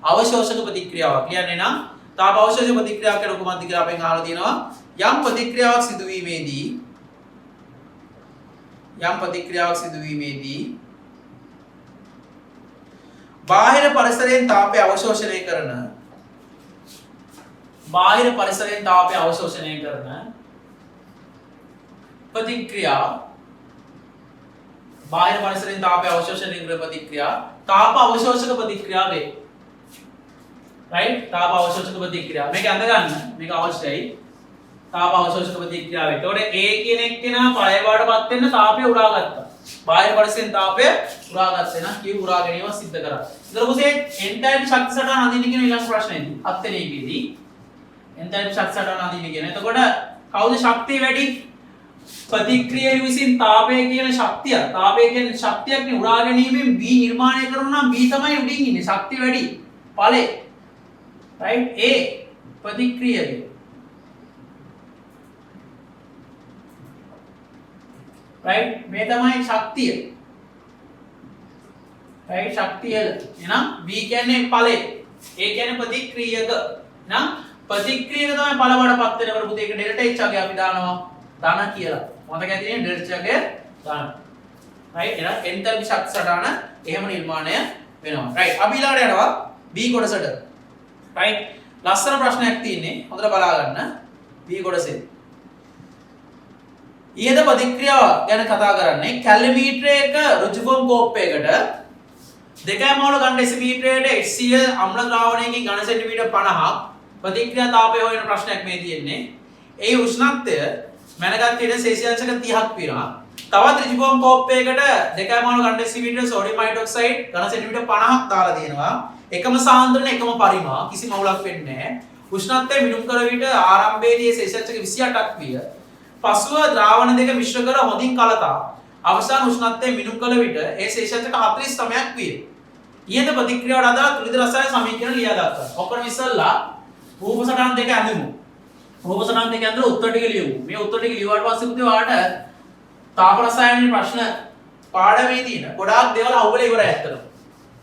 S1: අවශෝෂක ප්‍රතික්‍රියාවක්. කියන්නේ නම් තාප අවශෝෂක ප්‍රතික්‍රියාවක් කියන කොහොමද කියලා අපෙන් අහලා තියෙනවා. යම් ප්‍රතික්‍රියාවක් සිදුවීමේදී බාහිර පරිසරයෙන් තාපය අවශෝෂණය කරන ප්‍රතික්‍රියා තාප අවශෝෂක ප්‍රතික්‍රියා වේ. රයිට්? තාප අවශෝෂක ප්‍රතික්‍රියා. මේක අඳ ගන්න. මේක අවශ්‍යයි. තාප අවශෝෂක ප්‍රතික්‍රියාව. එතකොට A කියන එක්කෙනා ඵලය බවටපත් වෙන්න තාපය උරා ගත්තා. බාහිර පරිසරයෙන් තාපය උරා ගත්තා නම් කී උරා ගැනීම සිද්ධ කරා. ඊට පස්සේ එන්තල්පි ශක්ති සටහන අඳින්න කියන ඊළඟ ප්‍රශ්නේදී හත්වෙනි එකේදී එන්තල්පි ශක්ති සටහන අඳින්න කියන. එතකොට කවුද ශක්තිය වැඩි? ප්‍රතික්‍රියාව විසින් තාපය කියන ශක්තිය. තාපය කියන්නේ ශක්තියක් නේ උරා ගැනීමෙන් B නිර්මාණය කරනවා නම් B තමයි උඩින් ඉන්නේ. ශක්තිය වැඩි. ඵලෙ. රයිට්? A ප්‍රතික්‍රියාවේ. රයිට්? මේ තමයි ශක්තිය. රයිට්? ශක්තිය. එහෙනම් B කියන්නේ ඵලෙ. A කියන්නේ ප්‍රතික්‍රියක. එහෙනම් ප්‍රතික්‍රියක තමයි ඵල වඩපත් වෙනකොට පුතේ ඒක ඩෙල්ටා H අගය අපි දානවා. ධන කියලා. මතක ඇතිනේ ඩෙල්ටා H අගය ධන. රයිට්? එහෙනම් එන්තල්පි ශක්ති සටහන එහෙම නිර්මාණය වෙනවා. රයිට්? අපි ඊළඟට යනවා B කොටසට. රයිට්? ලස්සන ප්‍රශ්නයක් තියෙන්නේ. හොඳට බලා ගන්න. B කොටසේ. ඊයේද ප්‍රතික්‍රියාව ගැන කතා කරන්නේ කැලරිමීටරයක ඍජුකෝණ කෝප්පයකට 2 මෝල් ඝන ඩෙසිමීටරයට HCl අම්ල ද්‍රාවණයකින් ඝන සෙන්ටිමීටර් 50ක් ප්‍රතික්‍රියා තාපය හොයන ප්‍රශ්නයක් මේ තියෙන්නේ. ඒ උෂ්ණත්වය මැනගත් ඉඩ සෙල්සියස් 30ක් පිරා. තවත් ඍජුකෝණ කෝප්පයකට 2 මෝල් ඝන ඩෙසිමීටර් සෝඩියම් හයිඩ්‍රොක්සයිඩ් ඝන සෙන්ටිමීටර් 50ක් දාලා තියෙනවා. එකම සාන්ද්‍රණ එකම පරිමා කිසි මවුලක් වෙන්නේ නැහැ. උෂ්ණත්වය මිනුම් කළ විට ආරම්භයේදී සෙල්සියස් එක 28ක් විය. පසුව ද්‍රාවණ දෙක මිශ්‍ර කර හොඳින් කලතා අවසාන උෂ්ණත්වය මිනුම් කළ විට ඒ සෙල්සියස් එක 49ක් විය. ඊයද ප්‍රතික්‍රියාවට අදාළ තුලිත රසායන සමීකරණ ලියා දක්වන්න. ඔක්කොම ඉස්සල්ලා රූප සටහන් දෙක ඇඳමු. රූප සටහන් දෙක ඇඳලා උත්තර ටික ලියමු. මේ උත්තර ටික ලියුවාට පස්සේ පුතේ ඔයාලට තාප රසායන ප්‍රශ්න පාඩමේ තියෙන ගොඩාක් දේවල් අහුවෙලා ඉවරයි ඇත්තටම.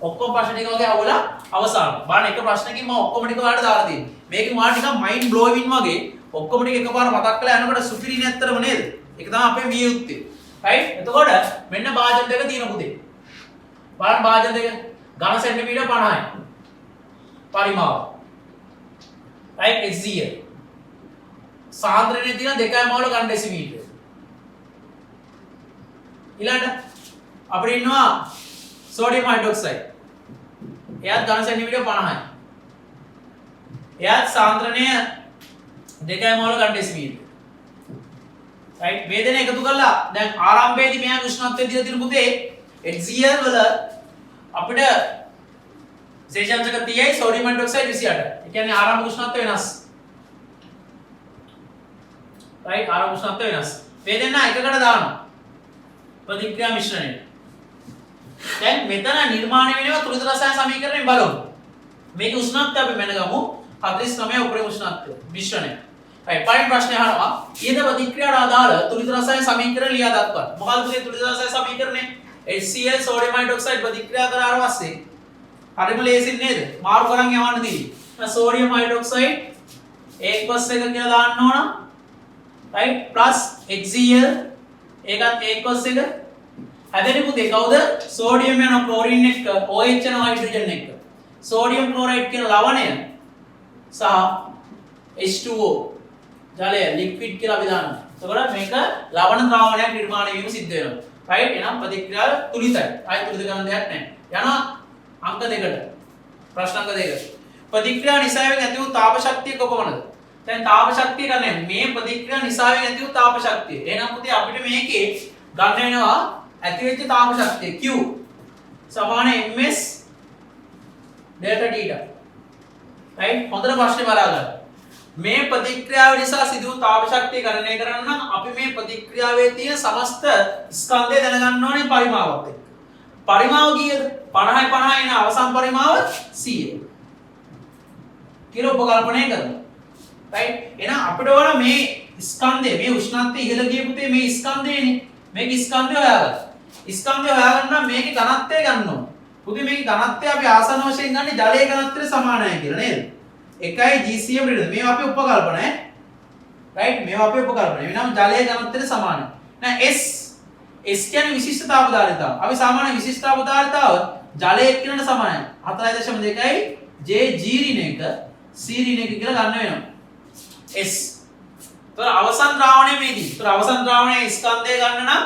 S1: ඔක්කොම ප්‍රශ්න ටික වගේ අහුවෙලා අවසාන. බලන්න එක ප්‍රශ්නකින් මම ඔක්කොම ටික ඔයාලට දාලා තියෙනවා. මේකෙන් ඔයාලට නිකන් මයින්ඩ් බ්ලෝවින් වගේ ඔක්කොම ටික එකපාර මතක් කරලා යනකොට සුපිරිනේ ඇත්තටම නේද? ඒක තමයි අපේ වියුක්තිය. රයිට්? එතකොට මෙන්න භාජන දෙක තියෙන පුතේ. බලන්න භාජන දෙක ඝන සෙන්ටිමීටර් 50යි. පරිමාව. Right HCl. සාන්ද්‍රණය තියෙන 2 මෝල් ඝන ඩෙසිමීටර. ඊළඟට අපිට ඉන්නවා සෝඩියම් හයිඩ්‍රොක්සයිඩ්. එයාත් ඝන සෙන්ටිමීටර් 50යි. එයාත් සාන්ද්‍රණය 2 මෝල් ඝන ඩෙසිමීටර. රයිට් මේ දෙන එකතු කරලා දැන් ආරම්භයේදී මෙයා උෂ්ණත්වය දීලා තියෙන පුතේ HCl වල අපිට සෙල්සියස් එක 30යි සෝඩියම් හයිඩ්‍රොක්සයිඩ් 28. ඒ කියන්නේ ආරම්භ උෂ්ණත්වය වෙනස්. රයිට් ආරම්භ උෂ්ණත්වය වෙනස්. මේ දෙන්න එකකට දානවා. ප්‍රතික්‍රියා මිශ්‍රණය. දැන් මෙතන නිර්මාණය වෙනවා තුලිත රසායන සමීකරණයෙන් බලමු. මේක උෂ්ණත්වය අපි මැනගමු 49 උපරිම උෂ්ණත්වය මිශ්‍රණය. right පළවෙනි ප්‍රශ්නේ අහනවා ඊට ප්‍රතික්‍රියාවට අදාළ තුලිත රසායන සමීකරණ ලියා දක්වන්න. මොකක්ද පුතේ තුලිත රසායන සමීකරණය? HCl සෝඩියම් හයිඩ්‍රොක්සයිඩ් ප්‍රතික්‍රියා කරාට පස්සේ හරිම ලේසියි නේද? මාරු කරන් යවන්න තියෙන්නේ. සෝඩියම් හයිඩ්‍රොක්සයිඩ් A+1 කියලා දාන්න ඕන. right plus HCl ඒකත් A+1 හැදෙන්නේ පුතේ කවුද? සෝඩියම් යන ක්ලෝරින් එක්ක OH යන හයිඩ්‍රජන් එක්ක. සෝඩියම් ක්ලෝරයිඩ් කියන ලවණය සහ H2O ජලය ලික්විඩ් කියලා අපි දානවා. එතකොට මේක ලවණ ද්‍රාවණයක් නිර්මාණය වීම සිද්ධ වෙනවා. right එහෙනම් ප්‍රතික්‍රියාව තුලිතයි. ආයි තුලිත ගන්න දෙයක් නැහැ. යනවා අංක දෙකට. ප්‍රශ්න අංක දෙක. ප්‍රතික්‍රියා නිසාවෙන් ඇති වූ තාප ශක්තිය කොපමණද? දැන් තාප ශක්තිය ගන්න මේ ප්‍රතික්‍රියා නිසාවෙන් ඇති වූ තාප ශක්තිය. එහෙනම් පුතේ අපිට මේකේ ගන්න වෙනවා ඇති වෙච්ච තාප ශක්තිය Q සමාන ms delta theta. right හොඳට ප්‍රශ්නේ බලා ගන්න. මේ ප්‍රතික්‍රියාව නිසා සිදු වූ තාප ශක්තිය ගණනය කරන්න නම් අපි මේ ප්‍රතික්‍රියාවේ තියෙන සමස්ත ස්කන්ධය දැනගන්න ඕනේ පරිමාවත් එක්ක. පරිමාව කීයද? 50යි 50 එන අවසන් පරිමාව 100. කියලා උපකල්පනය කරනවා. right එහෙනම් අපිට ඕන මේ ස්කන්ධය මේ උෂ්ණත්වය ඉහළ ගිය පුතේ මේ ස්කන්ධයනේ. මේක ස්කන්ධය හොයාගන්න. ස්කන්ධය හොයාගන්න නම් මේකේ ඝනත්වය ගන්න ඕන. පුතේ මේකේ ඝනත්වය අපි ආසන්න වශයෙන් ගන්නේ ජලයේ ඝනත්වයට සමානයි කියලා නේද? එකයි GCM රිඩ මේවා අපේ උපකල්පන ඈ රයිට් මේවා අපේ උපකල්පන එනම් ජලයේ ඝනත්වයට සමානයි නෑ S කියන්නේ විශිෂ්ට තාප ධාරිතාව අපි සාමාන්‍ය විශිෂ්ට තාප ධාරිතාව ජලයේ එක්කනට සමානයි 4.2යි J G ඍණ 1 C ඍණ 1 කියලා ගන්න වෙනවා S තොර අවසන් ද්‍රාවණය මේදී තොර අවසන් ද්‍රාවණයේ ස්කන්ධය ගන්න නම්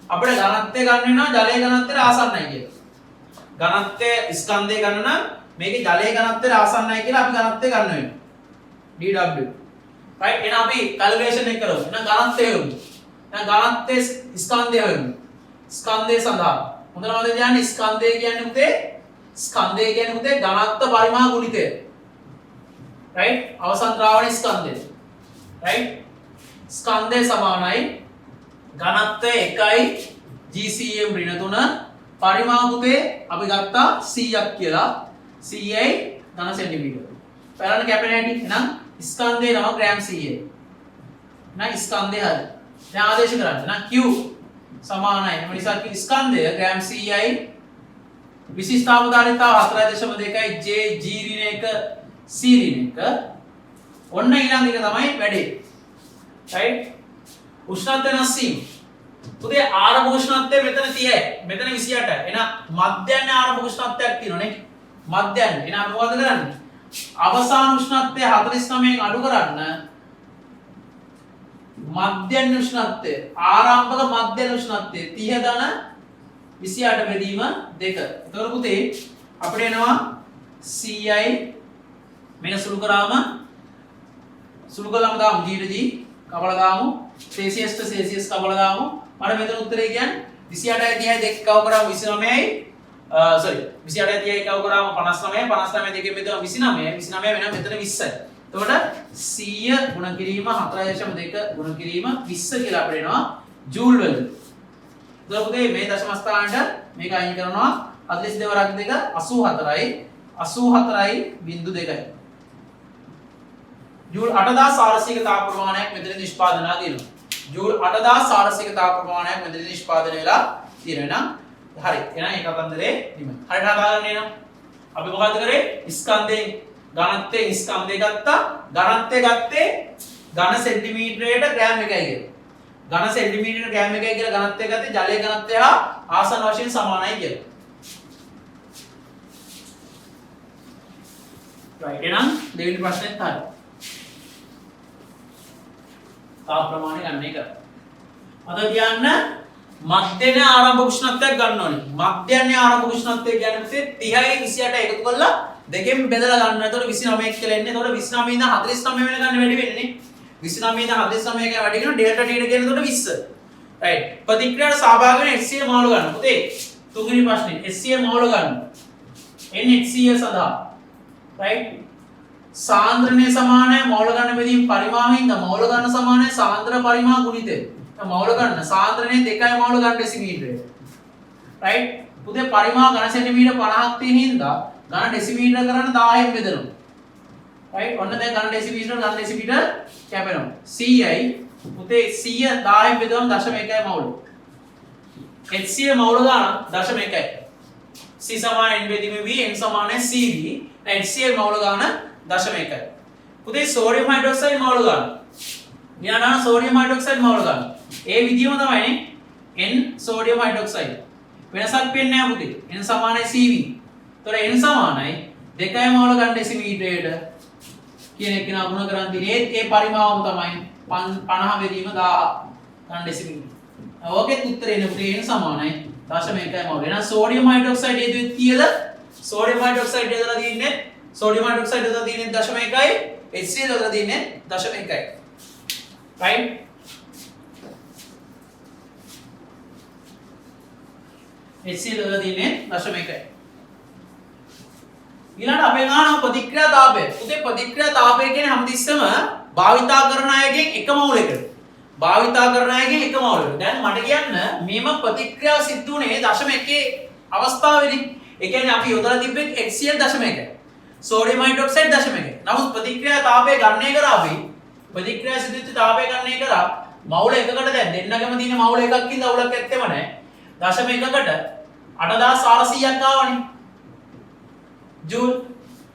S1: අපිට ඝනත්වය ගන්න වෙනවා ජලයේ ඝනත්වයට ආසන්නයි කියලා ඝනත්වය ස්කන්ධය ගන්න නම් මේකේ ජලයේ ඝනත්වයට ආසන්නයි කියලා අපි ඝනත්වය ගන්න වෙනවා. dW. right එහෙනම් අපි කැල්කියුලේෂන් එක කරමු. එහෙනම් ඝනත්වය හොයමු. එහෙනම් ඝනත්වයේ ස්කන්ධය හොයමු. ස්කන්ධය සඳහා හොඳට මතක තියාගන්න ස්කන්ධය කියන්නේ උතේ ඝනත්ව පරිමාණ ගුණිතය. right අවසන් ද්‍රාවණ ස්කන්ධය. right ස්කන්ධය සමානයි ඝනත්වය 1යි GCM ඍණ 3 පරිමාණ පුතේ අපි ගත්තා 100ක් කියලා. CA ඝන සෙන්ටිමීටර. බලන්න කැපෙන හැටි. එහෙනම් ස්කන්ධේ නම ග්‍රෑම් CA. එහෙනම් ස්කන්ධය හරි. දැන් ආදේශ කරන්න. එහෙනම් Q සමානයි. එම නිසා Q ස්කන්ධය ග්‍රෑම් CAයි විශිෂ්ට අවධාරිතාව 4.2යි J G ඍණ 1 C ඍණ 1. ඔන්න ඊළඟ එක තමයි වැඩේ. right? උෂ්ණත්වය වෙනස් වීම. පුතේ ආරම්භ උෂ්ණත්වය මෙතන 30යි. මෙතන 28යි. එහෙනම් මධ්‍යස්ථ ආරම්භ උෂ්ණත්වයක් තියෙනවනේ. මධ්‍යස්ථ එහෙනම් අපි මොකද කරන්නේ? අවසාන උෂ්ණත්වය 49න් අඩු කරන්න මධ්‍යස්ථ උෂ්ණත්වය ආරම්භක මධ්‍යස්ථ උෂ්ණත්වය 30 ධන 28 බෙදීම 2. එතකොට පුතේ අපිට එනවා CI මේක සුළු කළාම දාමු G ට G කපලා දාමු celsius ට celsius කපලා දාමු මට මෙතන උත්තරේ කියන්නේ 28යි 30යි දෙක කව කරාම 29යි 28යි 30යි කව කරාම 59යි 59යි දෙකෙන් බෙදුවා 29යි 29 වෙනවා මෙතන 20යි. එතකොට 100 ගුණ කිරීම 4.2 ගුණ කිරීම 20 කියලා අපිට එනවා ජූල් වලට. එතකොට පුතේ මේ දශම ස්ථානට මේක අයින් කරනවා 42 වරක් 2 84යි 84.2යි. ජූල් 8400ක තාප ප්‍රමාණයක් මෙතන නිෂ්පාදනය තියෙනවා. ජූල් 8400ක තාප ප්‍රමාණයක් මෙතන නිෂ්පාදනය වෙලා තියෙනවා. හරි. එහෙනම් ඒ කතන්දරේ නිමයි. හරියට හදාගන්න එනවා. අපි මොකද්ද කරේ? ස්කන්ධයෙන් ඝනත්වයේ ස්කන්ධය ගත්තා. ඝනත්වය ගත්තේ ඝන සෙන්ටිමීටරයට ග්‍රෑම් 1යි කියලා. ඝන සෙන්ටිමීටරයට ග්‍රෑම් 1යි කියලා ඝනත්වය ගත්තේ ජලයේ ඝනත්වය හා ආසන්න වශයෙන් සමානයි කියලා. right එහෙනම් දෙවෙනි ප්‍රශ්නෙත් හරි. තාප ප්‍රමාණය ගන්න එක. අද කියන්න මධ්‍යන ආරම්භ උෂ්ණත්වයක් ගන්න ඕනේ. මධ්‍යන ආරම්භ උෂ්ණත්වය කියන්නේ 30යි 28 එකතු කරලා දෙකෙන් බෙදලා ගන්න. එතකොට 29 කියලා එන්නේ. එතකොට 29 ඉඳන් 49 වෙනකන් වැඩි වෙන්නේ නේ. 29 ඉඳන් 49 එක වැඩි කරන ඩෙල්ටා T ට කියන්නේ එතකොට 20. right. ප්‍රතික්‍රියාවට සහභාගී වෙන HCl මවුල ගන්න. පුතේ තුන්වෙනි ප්‍රශ්නේ HCl මවුල ගන්න. NHCl සඳහා right. සාන්ද්‍රණය සමානයි මවුල ගන්න බෙදීම පරිමාණයෙන් මවුල ගන්න සමානයි සාන්ද්‍ර පරිමාණ ගුණිතය. මවුල ගන්න සාන්ද්‍රණය 2යි මවුල ගන්න ඩෙසිමීටරය. right. පුතේ පරිමාණ ඝන සෙන්ටිමීටර 50ක් තියෙන හින්දා ඝන ඩෙසිමීටර කරන්න 10න් බෙදනවා. right. ඔන්න දැන් ඝන ඩෙසිමීටර කැපෙනවා. 100යි පුතේ 100 10න් බෙදුවම 0.1යි මවුල. HCl මවුල ගන්න 0.1යි. C සමාන n බෙදීම v n සමාන cv. HCl මවුල ගන්න 0.1යි. පුතේ සෝඩියම් හයිඩ්‍රොක්සයිඩ් මවුල ගන්න. මෙයා සෝඩියම් හයිඩ්‍රොක්සයිඩ් මවුල ගන්න. ඒ විදියම තමයි n සෝඩියම් හයිඩ්‍රොක්සයිඩ්. වෙනසක් වෙන්නේ නැහැ පුතේ. n සමානයි cv. ඒතොර n සමානයි 2යි මවුල ගන්න ඩෙසිමීටරයට කියන එක නා ගුණ කරන් තියෙන්නේ. ඒ පරිමාවම තමයි 50 බෙදීම 1000 ගන්න ඩෙසිමීටර. ඕකෙත් උත්තරේ එන්නේ පුතේ n සමානයි 0.1යි මවුල. එහෙනම් සෝඩියම් හයිඩ්‍රොක්සයිඩ් හේතුවෙත් කීයද? සෝඩියම් හයිඩ්‍රොක්සයිඩ් හේතුවලා තියෙන්නේ sodium hydroxide හේතුවලා තියෙන්නේ 0.1යි HCl හේතුවලා තියෙන්නේ 0.1යි. right. HCl හේතුවලා තියෙන්නේ 0.1යි. ඊළඟට අපේ ගාන ප්‍රතික්‍රියා තාපය. පුතේ ප්‍රතික්‍රියා තාපය කියන්නේ හැමතිස්සෙම භාවිතා කරන අයගෙන් එක මවුලයකට. භාවිතා කරන අයගෙන් එක මවුලයකට. දැන් මට කියන්න මේම ප්‍රතික්‍රියාව සිද්ධ වුණේ 0.1 අවස්ථාවේදී. ඒ කියන්නේ අපි යොදලා තිබ්බේ HCl 0.1යි. Sodium hydroxide 0.1. නමුත් ප්‍රතික්‍රියා තාපය ගණනය කරා අපි ප්‍රතික්‍රියා සිදුවෙච්ච තාපය ගණනය කරා මවුල එකකට දැන් දෙන්නගම තියෙන මවුල එකක් ඉඳලා අවුලක් ඇත්තෙම නැහැ. 0.1කට 8400ක් ආවනේ. ජූල්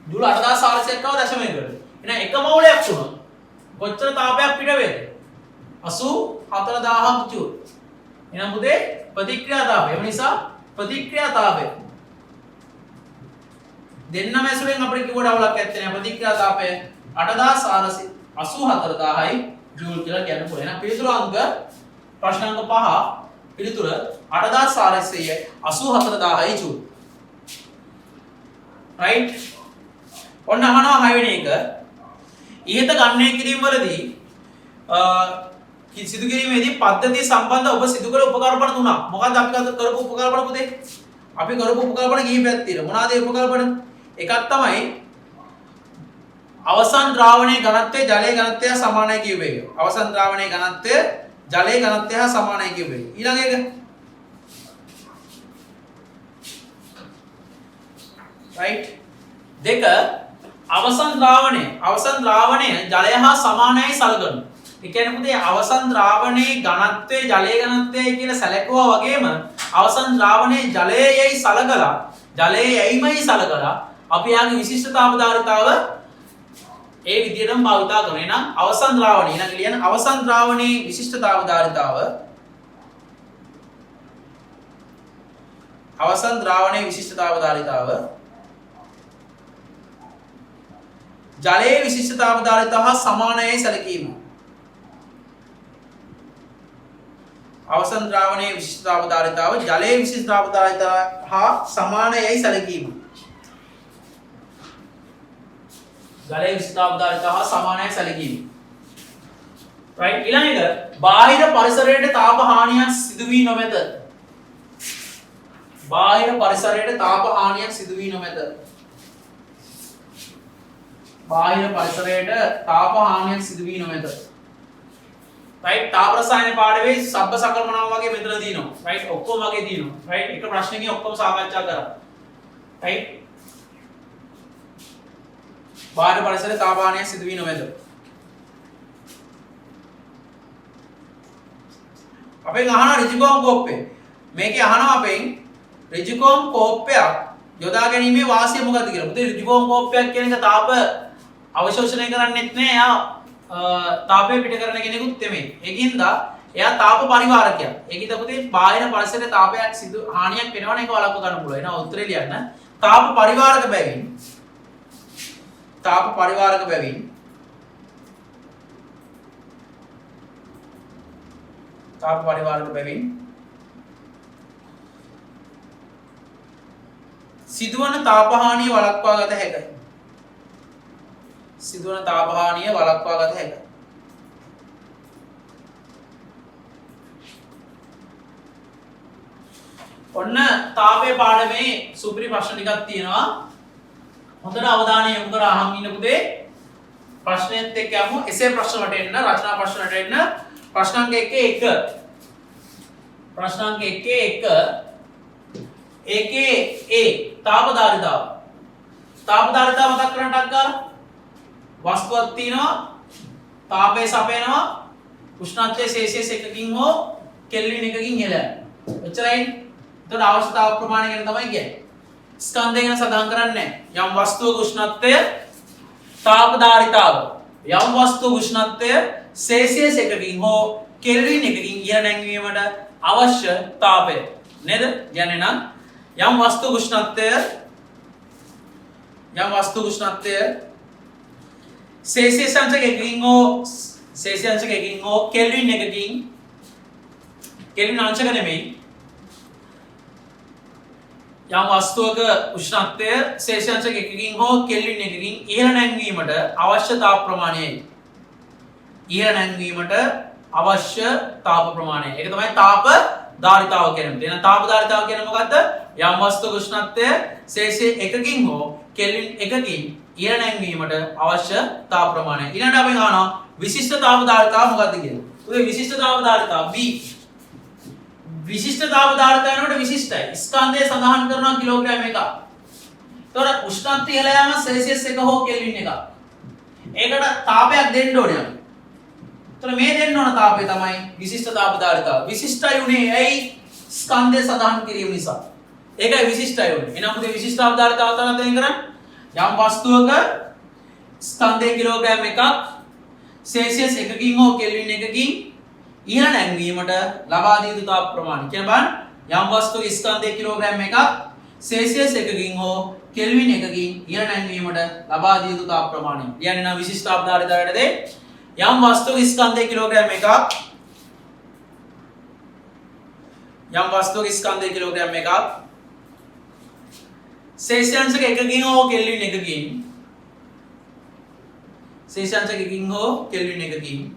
S1: 8400ක් ආව 0.1කට. එහෙනම් එක මවුලයක් වුණා. කොච්චර තාපයක් පිට වේද? 84000ක් ජූල්. එහෙනම් පුතේ ප්‍රතික්‍රියා තාපය. ඒ නිසා ප්‍රතික්‍රියා තාපය දෙන්නම ඇසුරෙන් අපිට කිව්වට අවුලක් නැත්තේ නේ. ප්‍රතික්‍රියා තාපය 84000යි ජූල් කියලා කියන්න පුළුවන්. එහෙනම් පිළිතුර අංක ප්‍රශ්න අංක 5 පිළිතුර 84000යි 84000යි ජූල්. right. ඔන්න අහනවා 6 වෙනි එක. ඉහත ගණනය කිරීම වලදී සිදු කිරීමේදී පද්ධතිය සම්බන්ධ ඔබ සිදු කළ උපකල්පන තුනක්. මොකක්ද අපි කරපු උපකල්පන පුතේ? අපි කරපු උපකල්පන කිහිපයක් තියෙනවා. මොනවාද ඒ උපකල්පන? එකක් තමයි අවසන් ද්‍රාවණයේ ඝනත්වය ජලයේ ඝනත්වය හා සමානයි කියුව එක. අවසන් ද්‍රාවණයේ ඝනත්වය ජලයේ ඝනත්වය හා සමානයි කියුව එක. ඊළඟ එක right. දෙක අවසන් ද්‍රාවණය ජලය හා සමානයි සලකනවා. ඒ කියන්නේ පුතේ අවසන් ද්‍රාවණයේ ඝනත්වය ජලයේ ඝනත්වයයි කියලා සැලකුවා වගේම අවසන් ද්‍රාවණයේ ජලයේයි සලකලා ජලයේයිමයි සලකලා අපි යාගේ විශිෂ්ටතාවදාරිතාව ඒ විදිහටම භාවිතා කරනවා. එහෙනම් අවසන් ද්‍රාවණය ඊළඟ ලියන අවසන් ද්‍රාවණයේ විශිෂ්ටතාවදාරිතාව අවසන් ද්‍රාවණයේ විශිෂ්ටතාවදාරිතාව ජලයේ විශිෂ්ටතාවදාරිතාව හා සමානයි සැලකීම. අවසන් ද්‍රාවණයේ විශිෂ්ටතාවදාරිතාව ජලයේ විශිෂ්ටතාවදාරිතාව හා සමානයි සැලකීම. ජලයේ විශිෂ්ටතාවදාරිතාව හා සමානයි සැලකීම. right. ඊළඟ එක බාහිර පරිසරයට තාප හානියක් සිදු වී නොමැත. බාහිර පරිසරයට තාප හානියක් සිදු වී නොමැත. බාහිර පරිසරයට තාප හානියක් සිදු වී නොමැත. right තාප රසායන පාඩමේ සබ්බ සකලමනාව වගේ මෙතන දිනනවා. right ඔක්කොම වගේ දිනනවා. right එක ප්‍රශ්නකින් ඔක්කොම සාකච්ඡා කරා. right බාහිර පරිසරයේ තාප හානියක් සිදු වී නොමැත. අපෙන් අහනවා රිජිකෝම් කෝප්පේ. මේකේ අහනවා අපෙන් රිජිකෝම් කෝප්පයක් යොදා ගැනීමේ වාසිය මොකක්ද කියලා. පුතේ රිජිකෝම් කෝප්පයක් කියන එක තාප අවශෝෂණය කරන්නෙත් නෑ. එයා තාපය පිට කරන කෙනෙකුත් නෙමෙයි. ඒකින්ද එයා තාප පරිවාරකයක්. ඒකින්ද පුතේ බාහිර පරිසරයේ තාපයක් සිදු හානියක් වෙනවනේ ඒක වළක්ව ගන්න පුළුවන්. එහෙනම් උත්තරේ ලියන්න. තාප පරිවාරක බැවින් සිදුවන තාපහානිය වළක්වා ගත හැකියි. ඔන්න තාපයේ පාඩමේ සුපිරි ප්‍රශ්න ටිකක් තියෙනවා. හොඳට අවධානය යොමු කර අහන් ඉන්න පුතේ. ප්‍රශ්නෙත් එක්ක යමු. එසේ ප්‍රශ්න වලට එන්න, රචනා ප්‍රශ්න වලට එන්න. ප්‍රශ්නාංක 1 ප්‍රශ්නාංක 1 ඒකේ A තාපධාරිතාව. තාපධාරිතාව මතක් කරගන්නට අක්කාලා. වස්තුවක් තියෙනවා, තාපය සපයනවා, උෂ්ණත්වය සෙල්සියස් 1කින් හෝ කෙල්වින් 1කින් ඉහළයි. එච්චරයි. එතකොට අවශ්‍ය තාප ප්‍රමාණය ගැන තමයි කියන්නේ. ස්කන්ධය ගැන සඳහන් කරන්නේ නැහැ. යම් වස්තුවක උෂ්ණත්වය තාපධාරිතාව. යම් වස්තුවක උෂ්ණත්වය සෙල්සියස් 1කින් හෝ කෙල්වින් 1කින් ඉහළ නැංවීමට අවශ්‍ය තාපය. නේද? කියන්නේ නම් යම් වස්තු උෂ්ණත්වය සෙල්සියස් අංශක 1කින් හෝ කෙල්වින් 1කින් කෙල්වින් අංශක නෙමෙයි යම් වස්තුවක උෂ්ණත්වය සෙල්සියස් අංශක 1කින් හෝ කෙල්වින් 1කින් ඉහළ නැංවීමට අවශ්‍ය තාප ප්‍රමාණයයි. ඒක තමයි තාප ධාරිතාව කියන්නේ. එහෙනම් තාප ධාරිතාව කියන්නේ මොකද්ද? යම් වස්තුවක උෂ්ණත්වය සෙල්සියස් 1කින් හෝ කෙල්වින් 1කින් ඉහළ නැංවීමට අවශ්‍ය තාප ප්‍රමාණය. ඊළඟට අපි අහනවා විශිෂ්ට තාප ධාරිතාව මොකද්ද කියලා. ඒ විශිෂ්ට තාප ධාරිතාව B. විශිෂ්ට තාප ධාරිතාව වෙනකොට විශිෂ්ටයි. ස්කන්ධය සඳහන් කරනවා කිලෝග්‍රෑම් 1ක්. එතකොට උෂ්ණත්වය ඉහළ යාම සෙල්සියස් 1 හෝ කෙල්වින් 1ක්. ඒකට තාපයක් දෙන්න ඕනේ අපි. එතකොට මේ දෙන්න ඕන තාපය තමයි විශිෂ්ට තාප ධාරිතාව. විශිෂ්ටයි උනේ ඇයි? ස්කන්ධය සඳහන් කිරීම නිසා. ඒකයි විශිෂ්ටයි උනේ. එහෙනම් පුතේ විශිෂ්ට තාප ධාරිතාව තමයි දෙන්න කරන්නේ. යම් වස්තුවක ස්කන්ධය කිලෝග්‍රෑම් 1ක් සෙල්සියස් 1කින් හෝ කෙල්වින් 1කින් ඉහළ නැංවීමට ලබා දිය යුතු තාප ප්‍රමාණය. කියන බලන්න යම් වස්තුවක ස්කන්ධය කිලෝග්‍රෑම් 1ක් සෙල්සියස් 1කින් හෝ කෙල්වින් 1කින් ඉහළ නැංවීමට ලබා දිය යුතු තාප ප්‍රමාණය. කියන්නේ නම් විශිෂ්ට තාප ධාරිතාවයට දෙයි යම් වස්තුවක ස්කන්ධය කිලෝග්‍රෑම් 1ක් සෙල්සියස් අංශක 1කින් හෝ කෙල්වින් 1කින්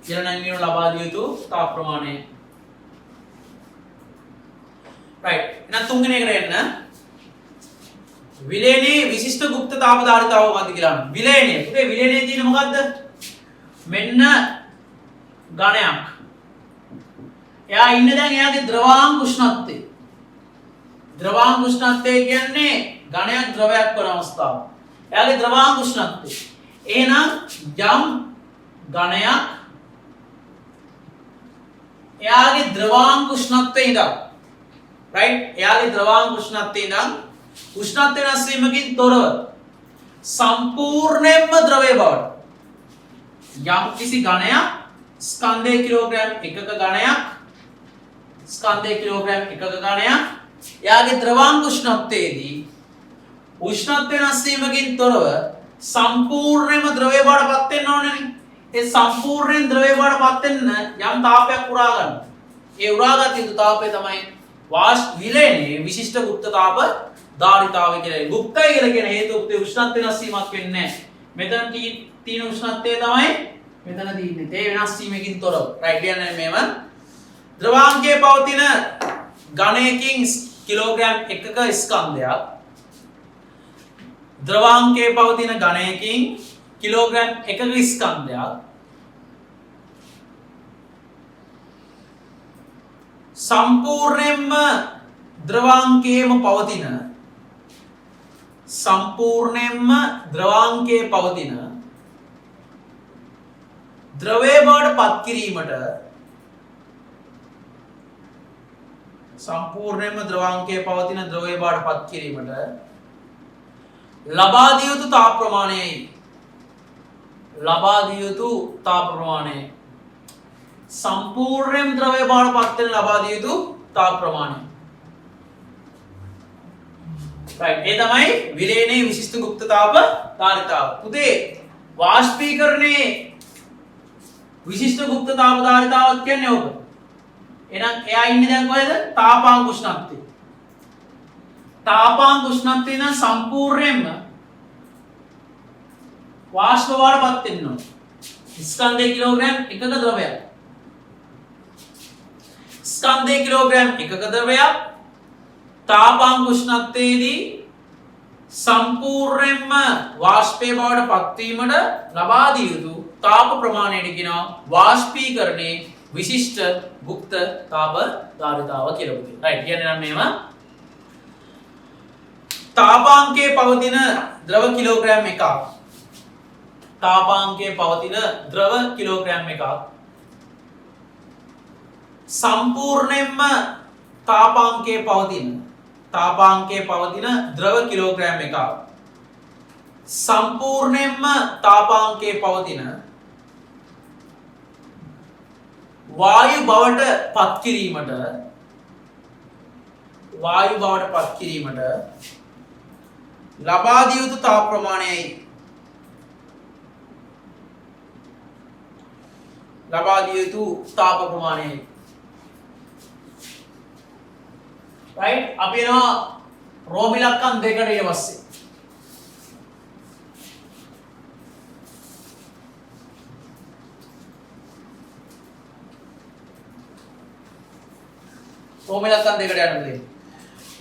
S1: ඉහළ නැංවීමට ලබා දිය යුතු තාප ප්‍රමාණයයි. right එහෙනම් තුන්වෙනි එකට එන්න. විලේනයේ විශිෂ්ට গুপ্ত තාප ධාරිතාව මොකක්ද කියලා අහනවා. විලේනයේ පුතේ විලේනයේ තියෙන මොකද්ද? මෙන්න ඝණයක්. එයා ඉන්නේ දැන් එයාගේ ද්‍රවාංග උෂ්ණත්වය. ද්‍රවාංග උෂ්ණත්වය කියන්නේ ඝණයක් ද්‍රවයක් වන අවස්ථාව. එයාගේ ද්‍රවාංග උෂ්ණත්වය. එහෙනම් යම් ඝණයක් එයාගේ ද්‍රවාංග උෂ්ණත්වයේ ඉඳන් right එයාගේ ද්‍රවාංග උෂ්ණත්වයේ ඉඳන් උෂ්ණත්වය වෙනස් වීමකින් තොරව සම්පූර්ණයෙන්ම ද්‍රවය බවට යම් කිසි ඝණයක් ස්කන්ධය කිලෝග්‍රෑම් 1ක ඝණයක් එයාගේ ද්‍රවාංග උෂ්ණත්වයේදී උෂ්ණත්වය වෙනස් වීමකින් තොරව සම්පූර්ණයෙන්ම ද්‍රවය බවට පත් වෙන්න ඕනේ. ඒ සම්පූර්ණයෙන් ද්‍රවය බවට පත් වෙන්න යම් තාපයක් උරා ගන්න. ඒ උරාගත් යුතු තාපය තමයි විලේනයේ විශිෂ්ට গুপ্ত තාප ධාරිතාවය කියලා. গুপ্তයි කියලා කියන හේතුව පුතේ උෂ්ණත්වය වෙනස් වීමක් වෙන්නේ නැහැ. මෙතන තියෙන උෂ්ණත්වය තමයි මෙතන තියෙන්නේ. ඒ වෙනස් වීමකින් තොරව. රයිට් කියන්නේ මේව ද්‍රවාංකයේ පවතින ඝනයකින් කිලෝග්‍රෑම් එකක ස්කන්ධයක් ද්‍රවාංකයේ පවතින ඝනයකින් කිලෝග්‍රෑම් එකක ස්කන්ධයක් සම්පූර්ණයෙන්ම ද්‍රවාංකයේම පවතින ද්‍රවය බවට පත් කිරීමට සම්පූර්ණයෙන්ම ද්‍රවාංකයේ පවතින ද්‍රවය බවට පත් කිරීමට ලබා දිය යුතු තාප ප්‍රමාණයයි සම්පූර්ණයෙන් ද්‍රවය බවට පත් වෙන ලබා දිය යුතු තාප ප්‍රමාණය. right ඒ තමයි විලේනයේ විශිෂ්ට ගුප්ත තාප ධාරිතාව. පුතේ වාෂ්පීකරණයේ විශිෂ්ට ගුප්ත තාප ධාරිතාවක් කියන්නේ ඕක. එහෙනම් එයා ඉන්නේ දැන් කොහෙද? තාපාංක උෂ්ණත්වයේ. තාපාංක උෂ්ණත්වය නම් සම්පූර්ණයෙන්ම වාෂ්ප බවටපත් වෙන්න ඕන. ස්කන්ධයේ කිලෝග්‍රෑම් එකක ද්‍රවයක්. ස්කන්ධයේ කිලෝග්‍රෑම් එකක ද්‍රවයක් තාපාංක උෂ්ණත්වයේදී සම්පූර්ණයෙන්ම වාෂ්පයේ බවට පත්වීමට ලබා දිය යුතු තාප ප්‍රමාණයට කියනවා වාෂ්පීකරණයේ විශිෂ්ට ගුප්ත තාප ධාරිතාව කියලා පුතේ. right කියන්නේ නම් මේවා තාපාංකයේ පවතින ද්‍රව කිලෝග්‍රෑම් එකක්. තාපාංකයේ පවතින ද්‍රව කිලෝග්‍රෑම් එකක් සම්පූර්ණයෙන්ම තාපාංකයේ පවතින ද්‍රව කිලෝග්‍රෑම් එකක් සම්පූර්ණයෙන්ම තාපාංකයේ පවතින වායු බවට පත් කිරීමට ලබා දිය යුතු තාප ප්‍රමාණයයි right අපි එනවා රෝම ඉලක්කම් දෙකට ඊට පස්සේ රෝම ඉලක්කම් දෙකට යන්න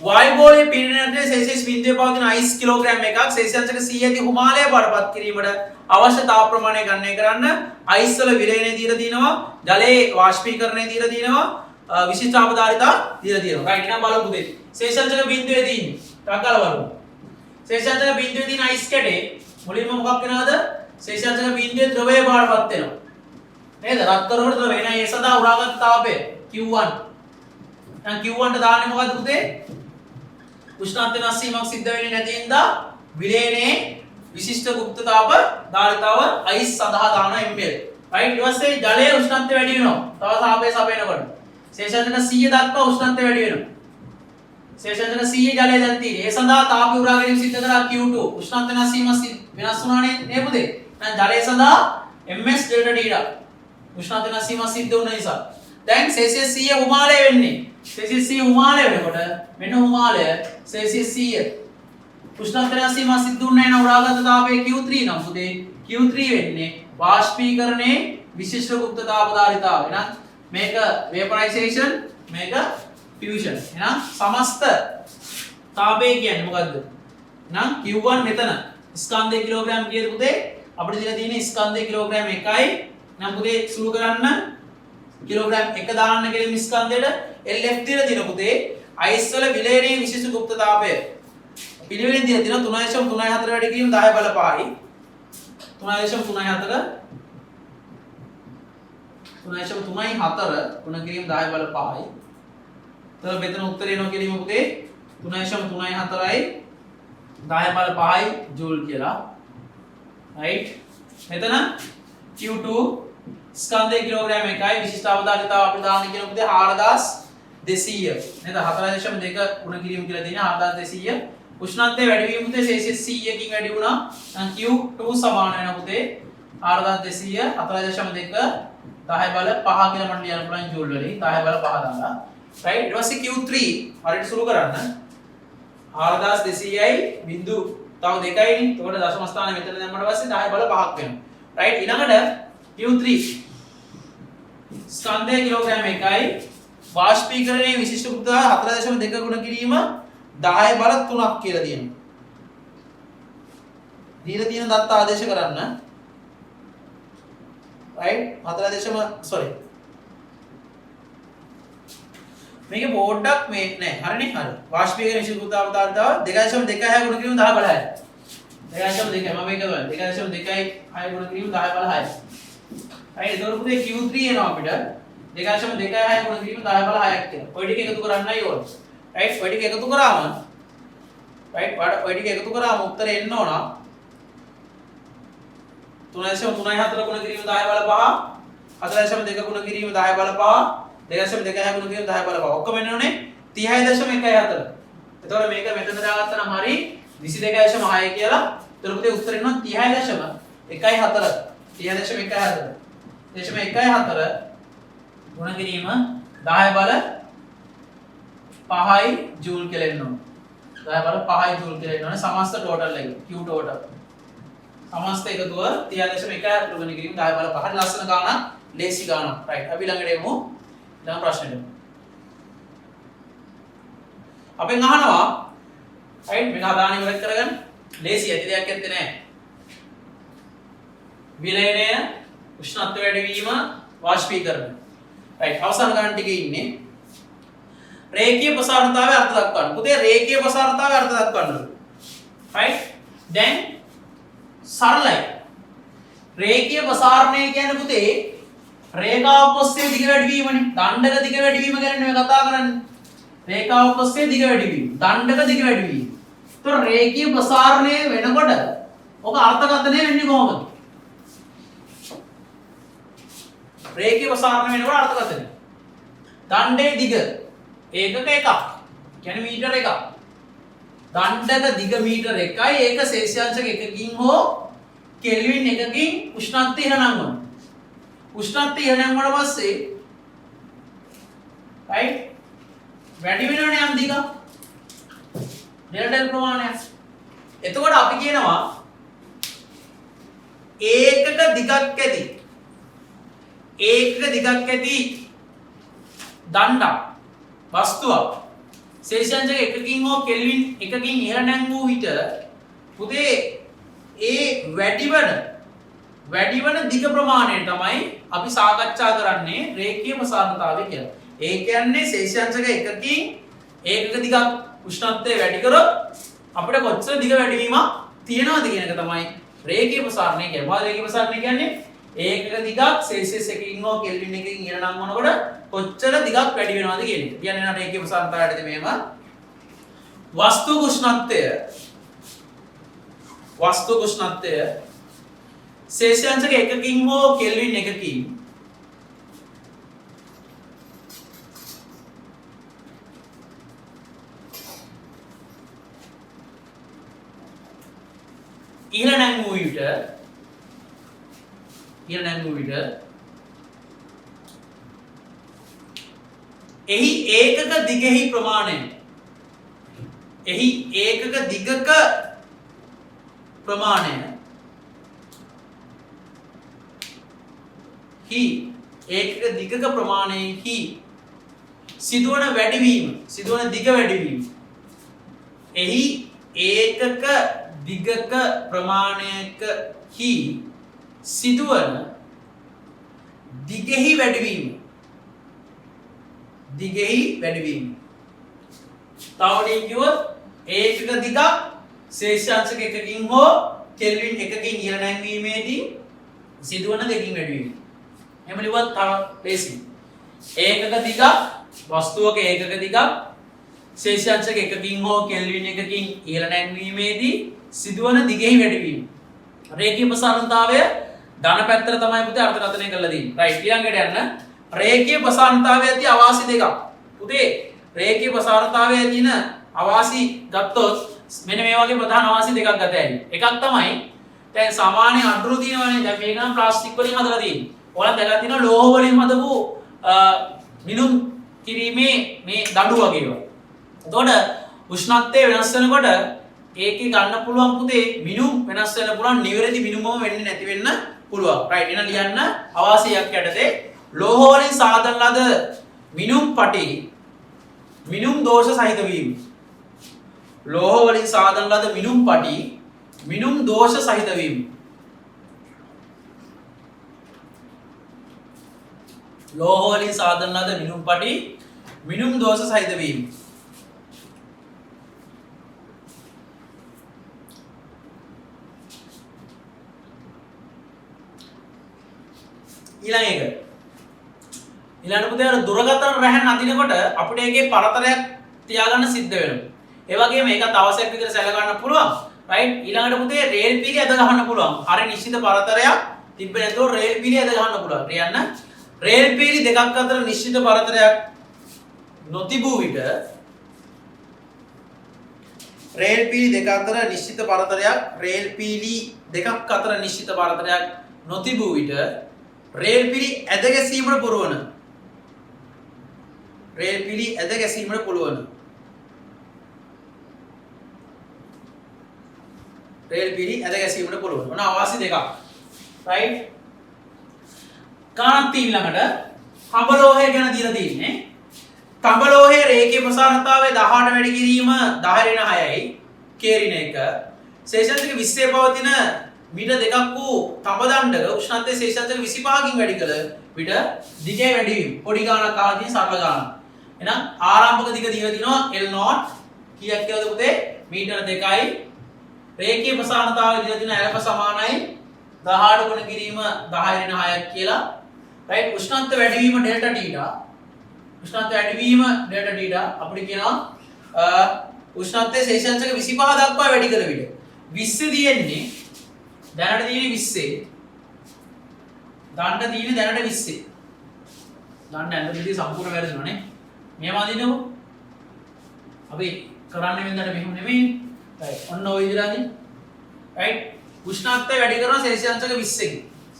S1: වායු ගෝලයේ පීඩනයේ සෙල්සියස් බිඳුවේ පවතින අයිස් කිලෝග්‍රෑම් එකක් සෙල්සියස් 100 දී හිමාලය බවටපත් කිරීමට අවශ්‍ය තාප ප්‍රමාණය ගණනය කරන්න අයිස් වල විලයනය දීලා දිනවා ජලයේ වාෂ්පීකරණය දීලා දිනවා විශිෂ්ට තාප ධාරිතා දීලා දිනවා. right එහෙනම් බලමු දෙන්න. සෙල්සියස් 1 බිඳුවේ තියෙන්නේ. ටක් ගාලා බලමු. සෙල්සියස් 1 බිඳුවේ තියෙන අයිස් කැටේ මුලින්ම මොකක් වෙනවද? සෙල්සියස් 1 බිඳුවේ ද්‍රවය බවටපත් වෙනවා. නේද? රත්තරන් ද්‍රවය එන ඒ සඳහා උරාගත් තාපය Q1. දැන් Q1 ට දාන්නේ මොකද්ද පුතේ? උෂ්ණත්ව නැසීමක් සිද්ධ වෙන්නේ නැති හින්දා විලේනයේ විශිෂ්ට ගුප්ත තාප ධාරිතාව අයිස් සඳහා දාන ml. right ඊට පස්සේ ජලයේ උෂ්ණත්වය වැඩි වෙනවා. තව තාපය සපයනකොට. සේෂාංශක 100 දක්වා උෂ්ණත්වය වැඩි වෙනවා. සේෂාංශක 100 ජලය දැන් තියෙන්නේ. ඒ සඳහා තාපය උරා ගැනීම සිද්ධ කරා Q2. උෂ්ණත්ව නැසීම වෙනස් වුණානේ නේ පුතේ. දැන් ජලය සඳහා ms ඩෙල්ටා ඩීඩා. උෂ්ණත්ව නැසීම සිද්ධ වුණ නිසා. දැන් සෙල්සියස් 100 උමාලය වෙන්නේ. සෙල්සියස් 100 උමාලය වෙනකොට මෙන්න උමාලය සෙල්සියස් 100 උෂ්ණත්ව නැසීම සිද්ධ වුණේ නැන උරාගත තාපය Q3 නම් පුතේ Q3 වෙන්නේ වාෂ්පීකරණයේ විශිෂ්ට ගුප්ත තාප ධාරිතාව. එහෙනම් මේක vaporization මේක fusion. එහෙනම් සමස්ත තාපය කියන්නේ මොකද්ද? එහෙනම් Q1 මෙතන ස්කන්ධය කිලෝග්‍රෑම් කීයද පුතේ? අපිට දීලා තියෙන්නේ ස්කන්ධය කිලෝග්‍රෑම් 1යි. එහෙනම් පුතේ සුළු කරන්න කිලෝග්‍රෑම් 1 දාන්න කෙලින් ස්කන්ධයට LF දීලා දින පුතේ අයිස් වල විලයනයේ විශිෂ්ට ගුප්ත තාපය පිළිවෙලින් දීලා දින 3.34 වැඩි කිරීම 10 බල 5යි 3.34 ගුණ කිරීම 10 බල 5යි. තව මෙතන උත්තරේ එනවා කිරීම පුතේ 3.34යි 10 බල 5යි ජූල් කියලා. right මෙතන Q2 ස්කන්ධයේ කිලෝග්‍රෑම් 1යි විශිෂ්ට අවධාරිතාව අපිට දාන්න කියන පුතේ 4200 නේද 4.2 ගුණ කිරීම කියලා තියෙන 4200 උෂ්ණත්වය වැඩි වීම පුතේ සෙල්සියස් 100කින් වැඩි වුණා. නම් Q2 සමාන වෙනවා පුතේ 4200 4.2 10 බල 5 කියලා මට ලියන්න පුළුවන් ජූල් වලින් 10 බල 5 දාලා. right ඊට පස්සේ Q3 හරියට සුළු කරන්න 4200යි බිංදු තව දෙකයිනේ. එතකොට දශම ස්ථානය මෙතන දැම්මම පස්සේ 10 බල 5ක් වෙනවා. right ඊළඟට Q3 ස්කන්ධයේ කිලෝග්‍රෑම් 1යි වාෂ්පීකරණයේ විශිෂ්ට කෘත්‍යය 4.2 ගුණ කිරීම 10 බල 3ක් කියලා තියෙනවා. දීලා තියෙන දත්ත ආදේශ කරන්න. right 4. මේක පොඩ්ඩක් මේ නෑ හරිනේ හරි. වාෂ්පීකරණයේ විශිෂ්ට කෘත්‍යය 2.26 ගුණ කිරීම 10 බල 6. 2.2 මම මේක බලන්න 2.2යි 6 ගුණ කිරීම 10 බල 6. right එතකොට පුතේ Q3 එනවා අපිට 2.26 ගුණ කිරීම 10 බල 6ක් කියලා. ඔය ටික එකතු කරන්නයි ඕන. right ඔය ටික එකතු කරාම right ඔය ටික එකතු කරාම උත්තරේ එන්න ඕන 3.34 ගුණ කිරීම 10 බල 5 4.2 ගුණ කිරීම 10 බල 5 2.26 ගුණ කිරීම 10 බල 5 ඔක්කොම එන්නෝනේ 30.14. එතකොට මේක මෙතන දාගත්තා නම් හරි 22.6 කියලා. එතකොට පුතේ උත්තර එනවා 30.14. 30.14 ගුණ කිරීම 10 බල 5යි ජූල් කියලා එන්න ඕනේ. 10 බල 5යි ජූල් කියලා එන්න ඕනේ සමස්ත ටෝටල් එක Q ටෝටල්. සමස්ත එකතුව 30.14 ගුණ කිරීම 10 බල 5. ලස්සන ගානක්, ලේසි ගානක්. right අපි ළඟට එමු. ඊළඟ ප්‍රශ්නෙට. අපෙන් අහනවා right මේක අදාන ඉවර කරගන්න. ලේසි ඇති දෙයක් ඇත්තේ නැහැ. විලයනය, උෂ්ණත්ව වැඩි වීම, වාෂ්පීකරණය. right අවසාන ගණන් ටිකේ ඉන්නේ. රේඛීය ප්‍රසාරණතාවය අර්ථ දක්වන්න. පුතේ රේඛීය ප්‍රසාරණතාවය අර්ථ දක්වන්න. right දැන් සරලයි. රේඛීය ප්‍රසාරණය කියන්නේ පුතේ රේඛාවක් ඔස්සේ දිග වැඩි වීමනේ. දණ්ඩක දිග වැඩි වීම ගැන නෙමෙයි කතා කරන්නේ. රේඛාවක් ඔස්සේ දිග වැඩි වීම. දණ්ඩක දිග වැඩි වීම. ඒතර රේඛීය ප්‍රසාරණය වෙනකොට ඔක අර්ථකථනය වෙන්නේ කොහොමද? රේඛීය ප්‍රසාරණය වෙනකොට අර්ථකථනය. දණ්ඩේ දිග ඒකක එකක්. කියන්නේ මීටර එකක්. දණ්ඩක දිග මීටර 1යි ඒක සෙල්සියස් එකකින් හෝ කෙල්වින් එකකින් උෂ්ණත්වය ඉහළ නංවනවා. උෂ්ණත්වය ඉහළ නංවුවාට පස්සේ right වැඩි වෙනවනේ යම් දිගක්. ඩෙල්ටා ප්‍රමාණය. එතකොට අපි කියනවා ඒකක දිගක් ඇති දණ්ඩක් වස්තුවක් සෙල්සියස් එකකින් හෝ කෙල්වින් එකකින් ඉහළ නැංවූ විට පුතේ ඒ වැඩි වන දිග ප්‍රමාණය තමයි අපි සාකච්ඡා කරන්නේ රේඛීය ප්‍රසාරණතාවය කියලා. ඒ කියන්නේ සෙල්සියස් එකකින් ඒකක දිගක් උෂ්ණත්වය වැඩි කරොත් අපිට කොච්චර දිග වැඩිවීමක් තියෙනවද කියන එක තමයි රේඛීය ප්‍රසාරණය කියන්නේ. මොකද රේඛීය ප්‍රසාරණය කියන්නේ ඒකක දිගක් සෙල්සියස් එකකින් හෝ කෙල්වින් එකකින් ඉහළ නංවනකොට කොච්චර දිගක් වැඩි වෙනවද කියන එක. කියන්නේ නා රේඛීය ප්‍රසාරණතාවයටදී මෙහෙම වස්තු උෂ්ණත්වය සෙල්සියස් එකකින් හෝ කෙල්වින් එකකින් ඉහළ නැංවූ විට එහි ඒකක දිගෙහි ප්‍රමාණය ඒකක දිගක ප්‍රමාණය ඒකක දිගක ප්‍රමාණයෙහි සිදුවන දිග වැඩිවීම එහි ඒකක දිගක ප්‍රමාණයකහි සිදුවන දිගෙහි වැඩිවීම තවටින් කිව්වොත් ඒකක දිගක් සෙල්සියස් එකකින් හෝ කෙල්වින් එකකින් ඉහළ නැංවීමේදී සිදුවන දෙකින් වැඩිවීම. එහෙම ලිව්වත් තව ලේසි. ඒකක දිගක් වස්තුවක ඒකක දිගක් සෙල්සියස් එකකින් හෝ කෙල්වින් එකකින් ඉහළ නැංවීමේදී සිදුවන දිගෙහි වැඩිවීම. රේඛීය ප්‍රසාරණතාවය ධන පැත්තට තමයි පුතේ අර්ථකථනය කරලා තියෙන්නේ. right ඊළඟට යන්න. රේඛීය ප්‍රසාරණතාවයේ ඇති අවාසි දෙකක්. පුතේ රේඛීය ප්‍රසාරණතාවයේ තියෙන අවාසි ගත්තොත් මෙන්න මේ වගේ ප්‍රධාන අවාසි දෙකක් ගත හැකියි. එකක් තමයි දැන් සාමාන්‍ය අඳුරු තියෙනවනේ. දැන් මේක නම් ප්ලාස්ටික් වලින් හදලා තියෙන්නේ. ඔයාලා දැකලා තියෙනවා ලෝහ වලින් හදපු මිනුම් කිරීමේ මේ දඬු වගේ ඒවා. එතකොට උෂ්ණත්වය වෙනස් වෙනකොට ඒකේ ගන්න පුළුවන් පුතේ මිනුම් වෙනස් වෙන්න පුළුවන්. නිවැරදි මිනුමම වෙන්නේ නැති වෙන්න පුළුවන්. right එහෙනම් ලියන්න අවාසියක් යටතේ ලෝහ වලින් සාදන ලද මිනුම් පටි මිනුම් දෝෂ සහිත වීම. ලෝහ වලින් සාදන ලද මිනුම් පටි මිනුම් දෝෂ සහිත වීම. ලෝහ වලින් සාදන ලද මිනුම් පටි මිනුම් දෝෂ සහිත වීම. ඊළඟ එක. ඊළඟට පුතේ අර දුරකථන රැහන් අදිනකොට අපිට ඒකේ පරතරයක් තියාගන්න සිද්ධ වෙනවා. ඒ වගේම ඒකත් අවශ්‍යක විදිහට සැල ගන්න පුළුවන්. රයිට්. ඊළඟට පුතේ රේල් පීලි ඇද ගන්න පුළුවන්. හරිය නිශ්චිත පරතරයක් තිබ්බේ නැතුව රේල් පීලි ඇද ගන්න පුළුවන්. කියන්න රේල් පීලි දෙකක් අතර නිශ්චිත පරතරයක් නොතිබූ විට රේල් පීලි දෙක අතර නිශ්චිත පරතරයක් රේල් පීලි දෙකක් අතර නිශ්චිත පරතරයක් නොතිබූ විට රේල් පිලි ඇද ගැසීමට පුරවන රේල් පිලි ඇද ගැසීමට පුළුවන් රේල් පිලි ඇද ගැසීමට පුළුවන් මොන අවාසි දෙකක් රයිට් කාන්ති ඊළඟට තඹ ලෝහය ගැන දීලා තියෙන්නේ තඹ ලෝහයේ රේඛීය ප්‍රසාරතාවය 18 වැඩි කිරීම 10/6යි කේරින එක ශේෂාංශක 20 පවතින මීටර් දෙකක් වූ තඹ දණ්ඩක උෂ්ණත්වයේ ශේෂාංශක 25කින් වැඩි කළ විට දිගේ වැඩි වීම පොඩි ගානක් ආදී සරල ගානක් එහෙනම් ආරම්භක දිග දීලා තිනවා L0 කීයක් කියලාද පුතේ මීටර 2යි රේඛීය ප්‍රසාරතාවය දීලා තිනවා L සමානයි 18 ගුණ කිරීම 10/6ක් කියලා රයිට් උෂ්ණත්ව වැඩි වීම ඩෙල්ටා තීටා උෂ්ණත්ව වැඩි වීම ඩෙල්ටා තීටා අපිට කියනවා උෂ්ණත්වයේ ශේෂාංශක 25 දක්වා වැඩි කළ විට 20 තියෙන්නේ දැනට තියෙන්නේ 20 දණ්ඩ තියෙන්නේ දැනට 20 දණ්ඩ ඇඳපිටි සම්පූර්ණ වැරදුණානේ මෙහෙම අදින්නකො අපි කරන්නේ වෙනදට මෙහෙම නෙමෙයි රයිට් ඔන්න ඔය විදිහට අදින්න රයිට් උෂ්ණත්වය වැඩි කරනවා සෙල්සියස් 20කින්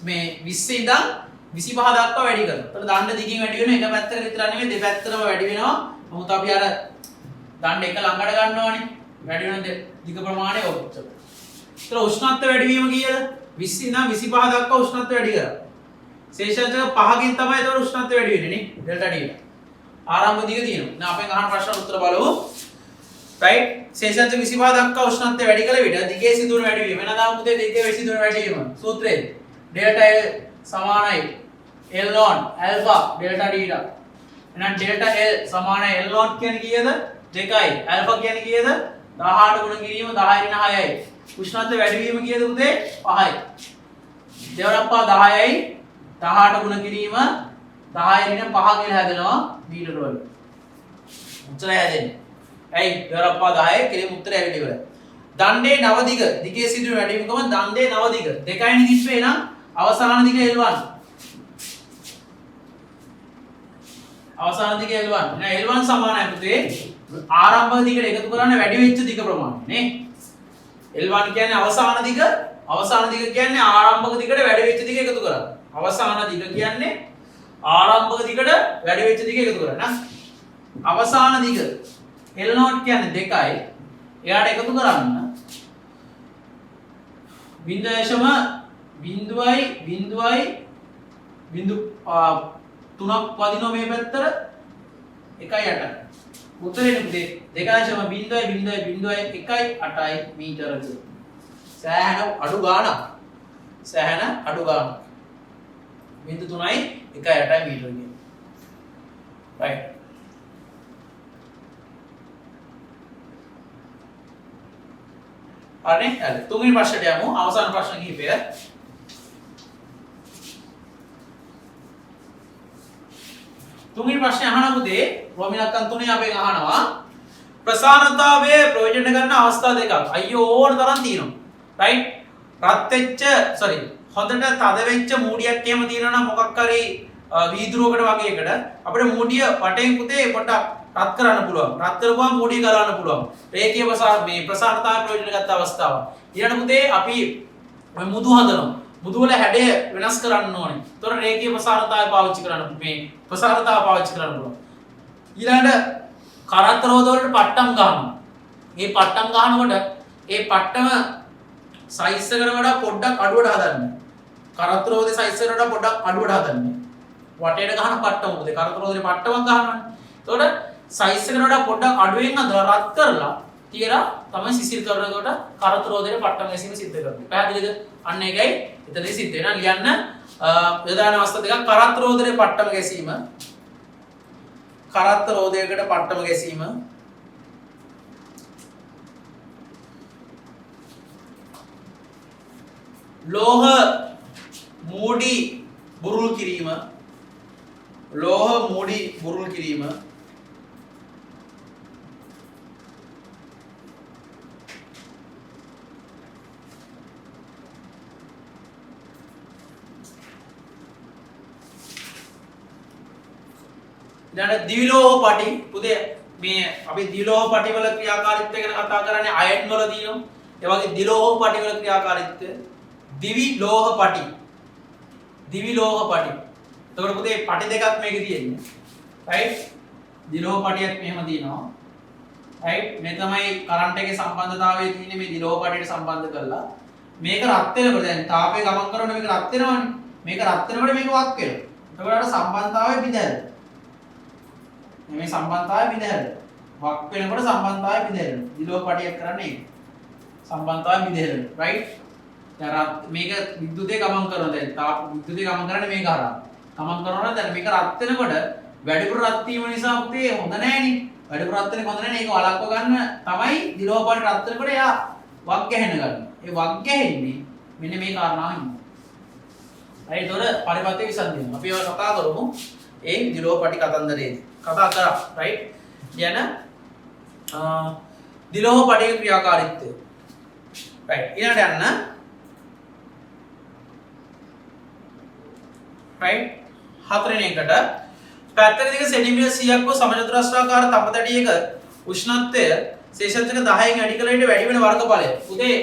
S1: මේ 20 ඉඳන් 25 දක්වා වැඩි කරනවා. ඒතර දණ්ඩ දිගින් වැඩි වෙනවා එක පැත්තකට විතර නෙමෙයි දෙපැත්තටම වැඩි වෙනවා. මොකද අපි අර දණ්ඩ එක ළඟට ගන්නවානේ. වැඩි වෙන දිග ප්‍රමාණය ඔච්චර. ඒතර උෂ්ණත්වය වැඩි වීම කීයද? 20 ඉඳන් 25 දක්වා උෂ්ණත්වය වැඩි කරා. සෙල්සියස් 5කින් තමයි ඒතර උෂ්ණත්වය වැඩි වෙන්නේ නේ. Delta T. ආරම්භ දිග තියෙනවා. දැන් අපෙන් අහන ප්‍රශ්න උත්තර බලමු. right සෙල්සියස් 25 දක්වා උෂ්ණත්වය වැඩි කළ විට දිගේ සිදුවන වැඩි වීම වෙනදාම පුතේ දිගේ සිදුවන වැඩි වීම සූත්‍රය ඩෙල්ටා L සමානයි L on alpha delta theta එහෙනම් delta L සමානයි L on කියන්නේ කීයද 2යි alpha කියන්නේ කීයද 18 ගුණ කිරීම 10/6යි උෂ්ණත්වය වැඩි වීම කීයද පුතේ 5යි දෙවරප්පා 10යි 18 ගුණ කිරීම 10/5 කියලා හැදෙනවා මීටර වල උත්තරය හැදෙන්නේ ඇයි දෙවරප්පා 10යි කෙලෙම උත්තරය ඇවිල්ලා ඉවරයි දණ්ඩේ නව දිග දිගේ සිදුවන වැඩි වීම කොහොමද දණ්ඩේ නව දිග 2යි නිදිස්වේ නම් අවසාන දිග L1 අවසාන දිග L1 එහෙනම් L1 සමානයි පුතේ ආරම්භක දිගට එකතු කරන්න වැඩි වෙච්ච දිග ප්‍රමාණය නේ L1 කියන්නේ අවසාන දිග කියන්නේ ආරම්භක දිගට වැඩි වෙච්ච දිග එකතු කරන්න අවසාන දිග කියන්නේ ආරම්භක දිගට වැඩි වෙච්ච දිග එකතු කරන්න අවසාන දිග L0 කියන්නේ 2යි එයාට එකතු කරන්න බිඳුවයි තුනක් වදිනවා මේ පැත්තට 1.8 උත්තරේ පුතේ 2.0.1.8යි මීටර කියලා. සෑහෙන අඩු ගාණක්. 0.3යි 1.8යි මීටර කියන්නේ. right අනේ හරි තුන්වෙනි ප්‍රශ්නට යමු අවසාන ප්‍රශ්න කිහිපය තුන්වෙනි ප්‍රශ්නේ අහන පුතේ රෝමිලක්කන් 3 අපෙන් අහනවා ප්‍රසාරතාවය ප්‍රයෝජන ගන්න අවස්ථා දෙකක් අයියෝ ඕන තරම් තියෙනවා රයිට් රත් වෙච්ච හොඳට තද වෙච්ච මූඩියක් එහෙම තියෙනවා නම් මොකක් හරි වීදුරුවකට වගේ එකට අපිට මූඩිය වටෙන් පුතේ පොඩ්ඩක් රත් කරන්න පුළුවන් රත් කරපුවාම මූඩිය ගලවන්න පුළුවන් රේඛීය ප්‍රසාරතාවය ප්‍රයෝජන ගන්න අවස්ථාව ඊළඟ පුතේ අපි ඔය මුදු හදනවා මුදු වල හැඩය වෙනස් කරන්න ඕනේ. ඒතොර රේඛීය ප්‍රසාරතාවය පාවිච්චි කරන්න මේ ප්‍රසාරතාව පාවිච්චි කරන්න පුළුවන්. ඊළඟට කරත්ත රෝද වලට පට්ටම් ගන්නවා. මේ පට්ටම් ගන්නකොට ඒ පට්ටම සයිස් එකට වඩා පොඩ්ඩක් අඩුවට හදන්න. කරත්ත රෝදේ සයිස් එකට වඩා පොඩ්ඩක් අඩුවට හදන්න. වටේට ගහන පට්ටම මොකද කරත්ත රෝදේ පට්ටමක් ගහනවනේ. එතකොට සයිස් එකට වඩා පොඩ්ඩක් අඩුවෙන් අදලා රත් කරලා තියලා තමයි සිසිල් කරනකොට කරත්ත රෝදේ පට්ටම ගැසීම සිද්ධ කරන්නේ. පැහැදිලිද? අන්න ඒකයි එතනදී සිද්ධ වෙනවා. ලියන්න ප්‍රධාන අවස්ථා දෙකක් කරත්ත රෝදේ පට්ටම ගැසීම. කරත්ත රෝදයකට පට්ටම ගැසීම. ලෝහ මූඩි බුරුල් කිරීම. ලෝහ මූඩි බුරුල් කිරීම. ඊළඟ දිවිලෝහ පටි පුතේ මේ අපි දිවිලෝහ පටි වල ක්‍රියාකාරීත්වය ගැන කතා කරන්නේ අයන් වල දිනන. ඒ වගේ දිලෝහ පටි වල ක්‍රියාකාරීත්වය දිවිලෝහ පටි. දිවිලෝහ පටි. එතකොට පුතේ පටි දෙකක් මේකේ තියෙන්නේ. රයිට්? දිලෝහ පටියක් මෙහෙම තියෙනවා. රයිට්? මේ තමයි කරන්ට් එකේ සම්බන්ධතාවය තියෙන්නේ මේ දිලෝහ පටියට සම්බන්ධ කරලා. මේක රත් වෙනකොට දැන් තාපය ගමන් කරනකොට මේක රත් වෙනවනේ. මේක රත් වෙනකොට මේක වක් වෙනවා. එතකොට අර සම්බන්ධතාවය බිඳහැරෙනවා. මේ සම්බන්ධතාවය බිඳහැරෙනවා. වක් වෙනකොට සම්බන්ධතාවය බිඳහැරෙනවා. දිලෝහ පටියක් කරන්නේ ඒක. සම්බන්ධතාවය බිඳහැරෙනවා. රයිට්? දැන් මේක විද්‍යුතේ ගමන් කරනවා දැන් තාප විද්‍යුතේ ගමන් කරන්නේ මේක හරහා. ගමන් කරනවා දැන් මේක රත් වෙනකොට වැඩිපුර රත් වීම නිසා පුතේ හොඳ නැහැනේ. වැඩිපුර රත් වෙන එක හොඳ නැහැ. ඒක වළක්ව ගන්න තමයි දිලෝහ පටි රත් වෙනකොට එයා වක් ගැහෙන්න ගන්නවා. ඒ වක් ගැහෙන්නේ මෙන්න මේ කාරණාවෙන්. හරි ඒතකොට පරිපත්‍ය විසන්දිනවා. අපි ඒවා කතා කරමු. ඒ දිලෝහ පටි කතන්දරේදී. කතා කරා රයිට්? යන දිලෝහ පටික ක්‍රියාකාරීත්වය. රයිට්. ඊළඟට යන්න රයිට් හතරවෙනි එකට පැත්තක දිග සෙන්ටිමීටර් 100ක් වූ සමචතුරස්‍රාකාර තපතඩියක උෂ්ණත්වය ශේෂත්වක 10න් වැඩි කළ විට වැඩි වෙන වර්ගඵලය. පුතේ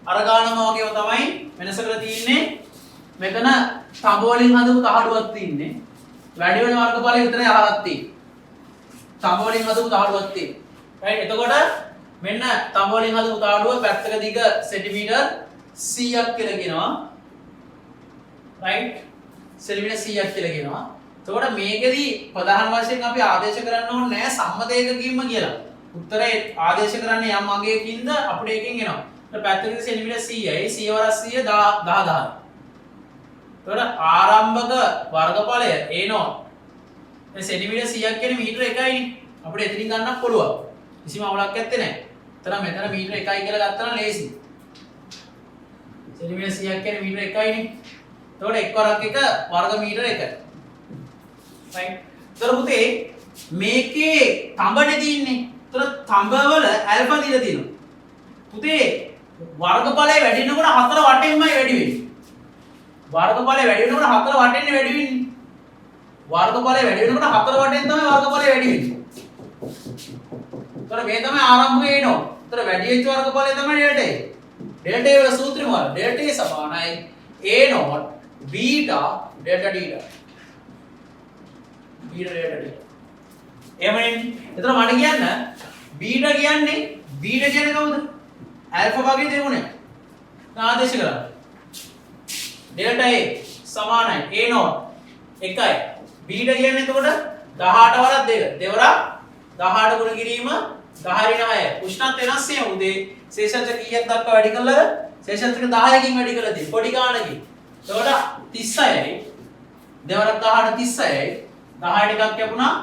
S1: අර ගානම වගේම තමයි වෙනස කරලා තියෙන්නේ. මෙතන තඹ වලින් හදපු තහඩුවක් තියෙන්නේ. වැඩි වෙන වර්ගඵලය විතරයි අහලක් තියෙන්නේ. තඹ වලින් හදපු තහඩුවක් තියෙන්නේ. රයිට් එතකොට මෙන්න තඹ වලින් හදපු තහඩුව පැත්තක දිග සෙන්ටිමීටර් 100ක් කියලා කියනවා. රයිට් සෙන්ටිමීටර් 100ක් කියලා කියනවා. එතකොට මේකෙදි ප්‍රධාන වශයෙන් අපි ආදේශ කරන්න ඕනේ නැහැ සම්මත ඒකකින්ම කියලා. උත්තරේ ආදේශ කරන්නේ යම් අගයකින්ද අපිට එකකින් එනවා. එතකොට පැත්තක සෙන්ටිමීටර් 100යි 100 වරක් 100 10000. එතකොට ආරම්භක වර්ගඵලය A0 මේ සෙන්ටිමීටර් 100ක් කියන්නේ මීටර 1යිනේ. අපිට එතනින් ගන්නත් පුළුවන්. කිසිම අවුලක් නැත්තේ නෑ. එතන මෙතන මීටර 1යි කියලා ගත්තා නම් ලේසි. සෙන්ටිමීටර් 100ක් කියන්නේ මීටර 1යිනේ. එතකොට එක් වරක් එක වර්ග මීටර 1. රයිට්. එතකොට පුතේ මේකේ තඹනේ තියෙන්නේ. එතකොට තඹ වල ඇල්ෆා දීලා තියෙනවා. පුතේ වර්ගඵලය වැඩි වෙනකොට හතර වටෙන්මයි වැඩි වෙන්නේ. වර්ගඵලය වැඩි වෙනකොට හතර වටෙන්නේ වැඩි වෙන්නේ. වර්ගඵලය වැඩි වෙනකොට හතර වටෙන් තමයි වර්ගඵලය වැඩි වෙන්නේ. එතකොට මේ තමයි ආරම්භක එනවා. එතකොට වැඩි වෙච්ච වර්ගඵලය තමයි ඩෙල්ටා A. ඩෙල්ටා A වල සූත්‍රය මොකක්ද? ඩෙල්ටා A සමානයි A0 බීටා ඩෙල්ටා ඩීටා. බීටා ඩෙල්ටා ඩීටා. එහෙමනේ. එතකොට මට කියන්න බීටා කියන්නේ කවුද? ඇල්ෆා වගේ දෙමුනේ. ආදේශ කරා. ඩෙල්ටා A සමානයි A0 1යි. බීටා කියන්නේ එතකොට 18 වරක් 2. දෙවරක් 18 ගුණ කිරීම 10 ඍණ 6. උෂ්ණත්වය වෙනස් වෙන උදේ ශේෂත්ව කීයක් දක්වා වැඩි කළාද? ශේෂත්වක 10කින් වැඩි කළා තියෙන්නේ. පොඩි ගානකින්. එතකොට 36යි. දෙවරක් 18 36යි. 10 ටිකක් කැපුණා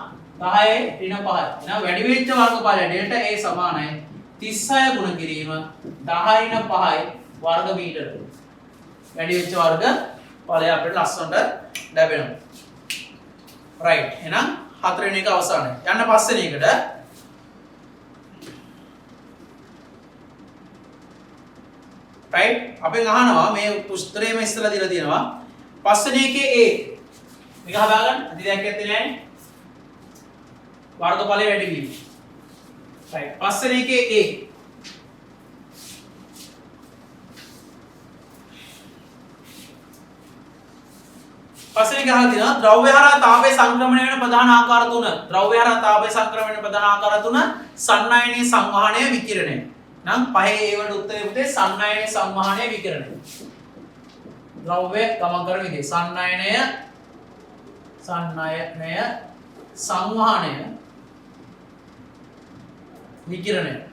S1: 10 ඍණ 5යි. එහෙනම් වැඩි වෙච්ච වර්ගඵලය ඩෙල්ටා A සමානයි 36 ගුණ කිරීම 10 ඍණ 5යි වර්ග මීටර. වැඩි වෙච්ච වර්ග ඵලය අපිට ලස්සනට ලැබෙනවා. රයිට්. එහෙනම් හතරවෙනි එක අවසానයි. යන්න පස්වෙනි එකට. රයිට්. අපෙන් අහනවා මේ උත්තරේම ඉස්සලා දීලා තියෙනවා. පස්වෙනි එකේ A. මේක හදාගන්න. අදිදයක් ඇත්තේ නෑනේ. වර්ගඵලය වැඩි වීම. රයිට්. පස්වෙනි එකේ A. පස්වෙනි එක අහලා තියෙනවා ද්‍රව්‍ය හරහා තාපය සංක්‍රමණය වෙන ප්‍රධාන ආකාර තුන. ද්‍රව්‍ය හරහා තාපය සංක්‍රමණය වෙන ප්‍රධාන ආකාර තුන සන්නයනීය සංවහනය විකිරණය. නම් පහේ ඒ වලට උත්තරේ පුතේ සන්නයනීය සංවහනය විකිරණය. ද්‍රව්‍ය ගමන් කරන විදිහ සන්නයනය සන්නයනය සංවහනය විකිරණය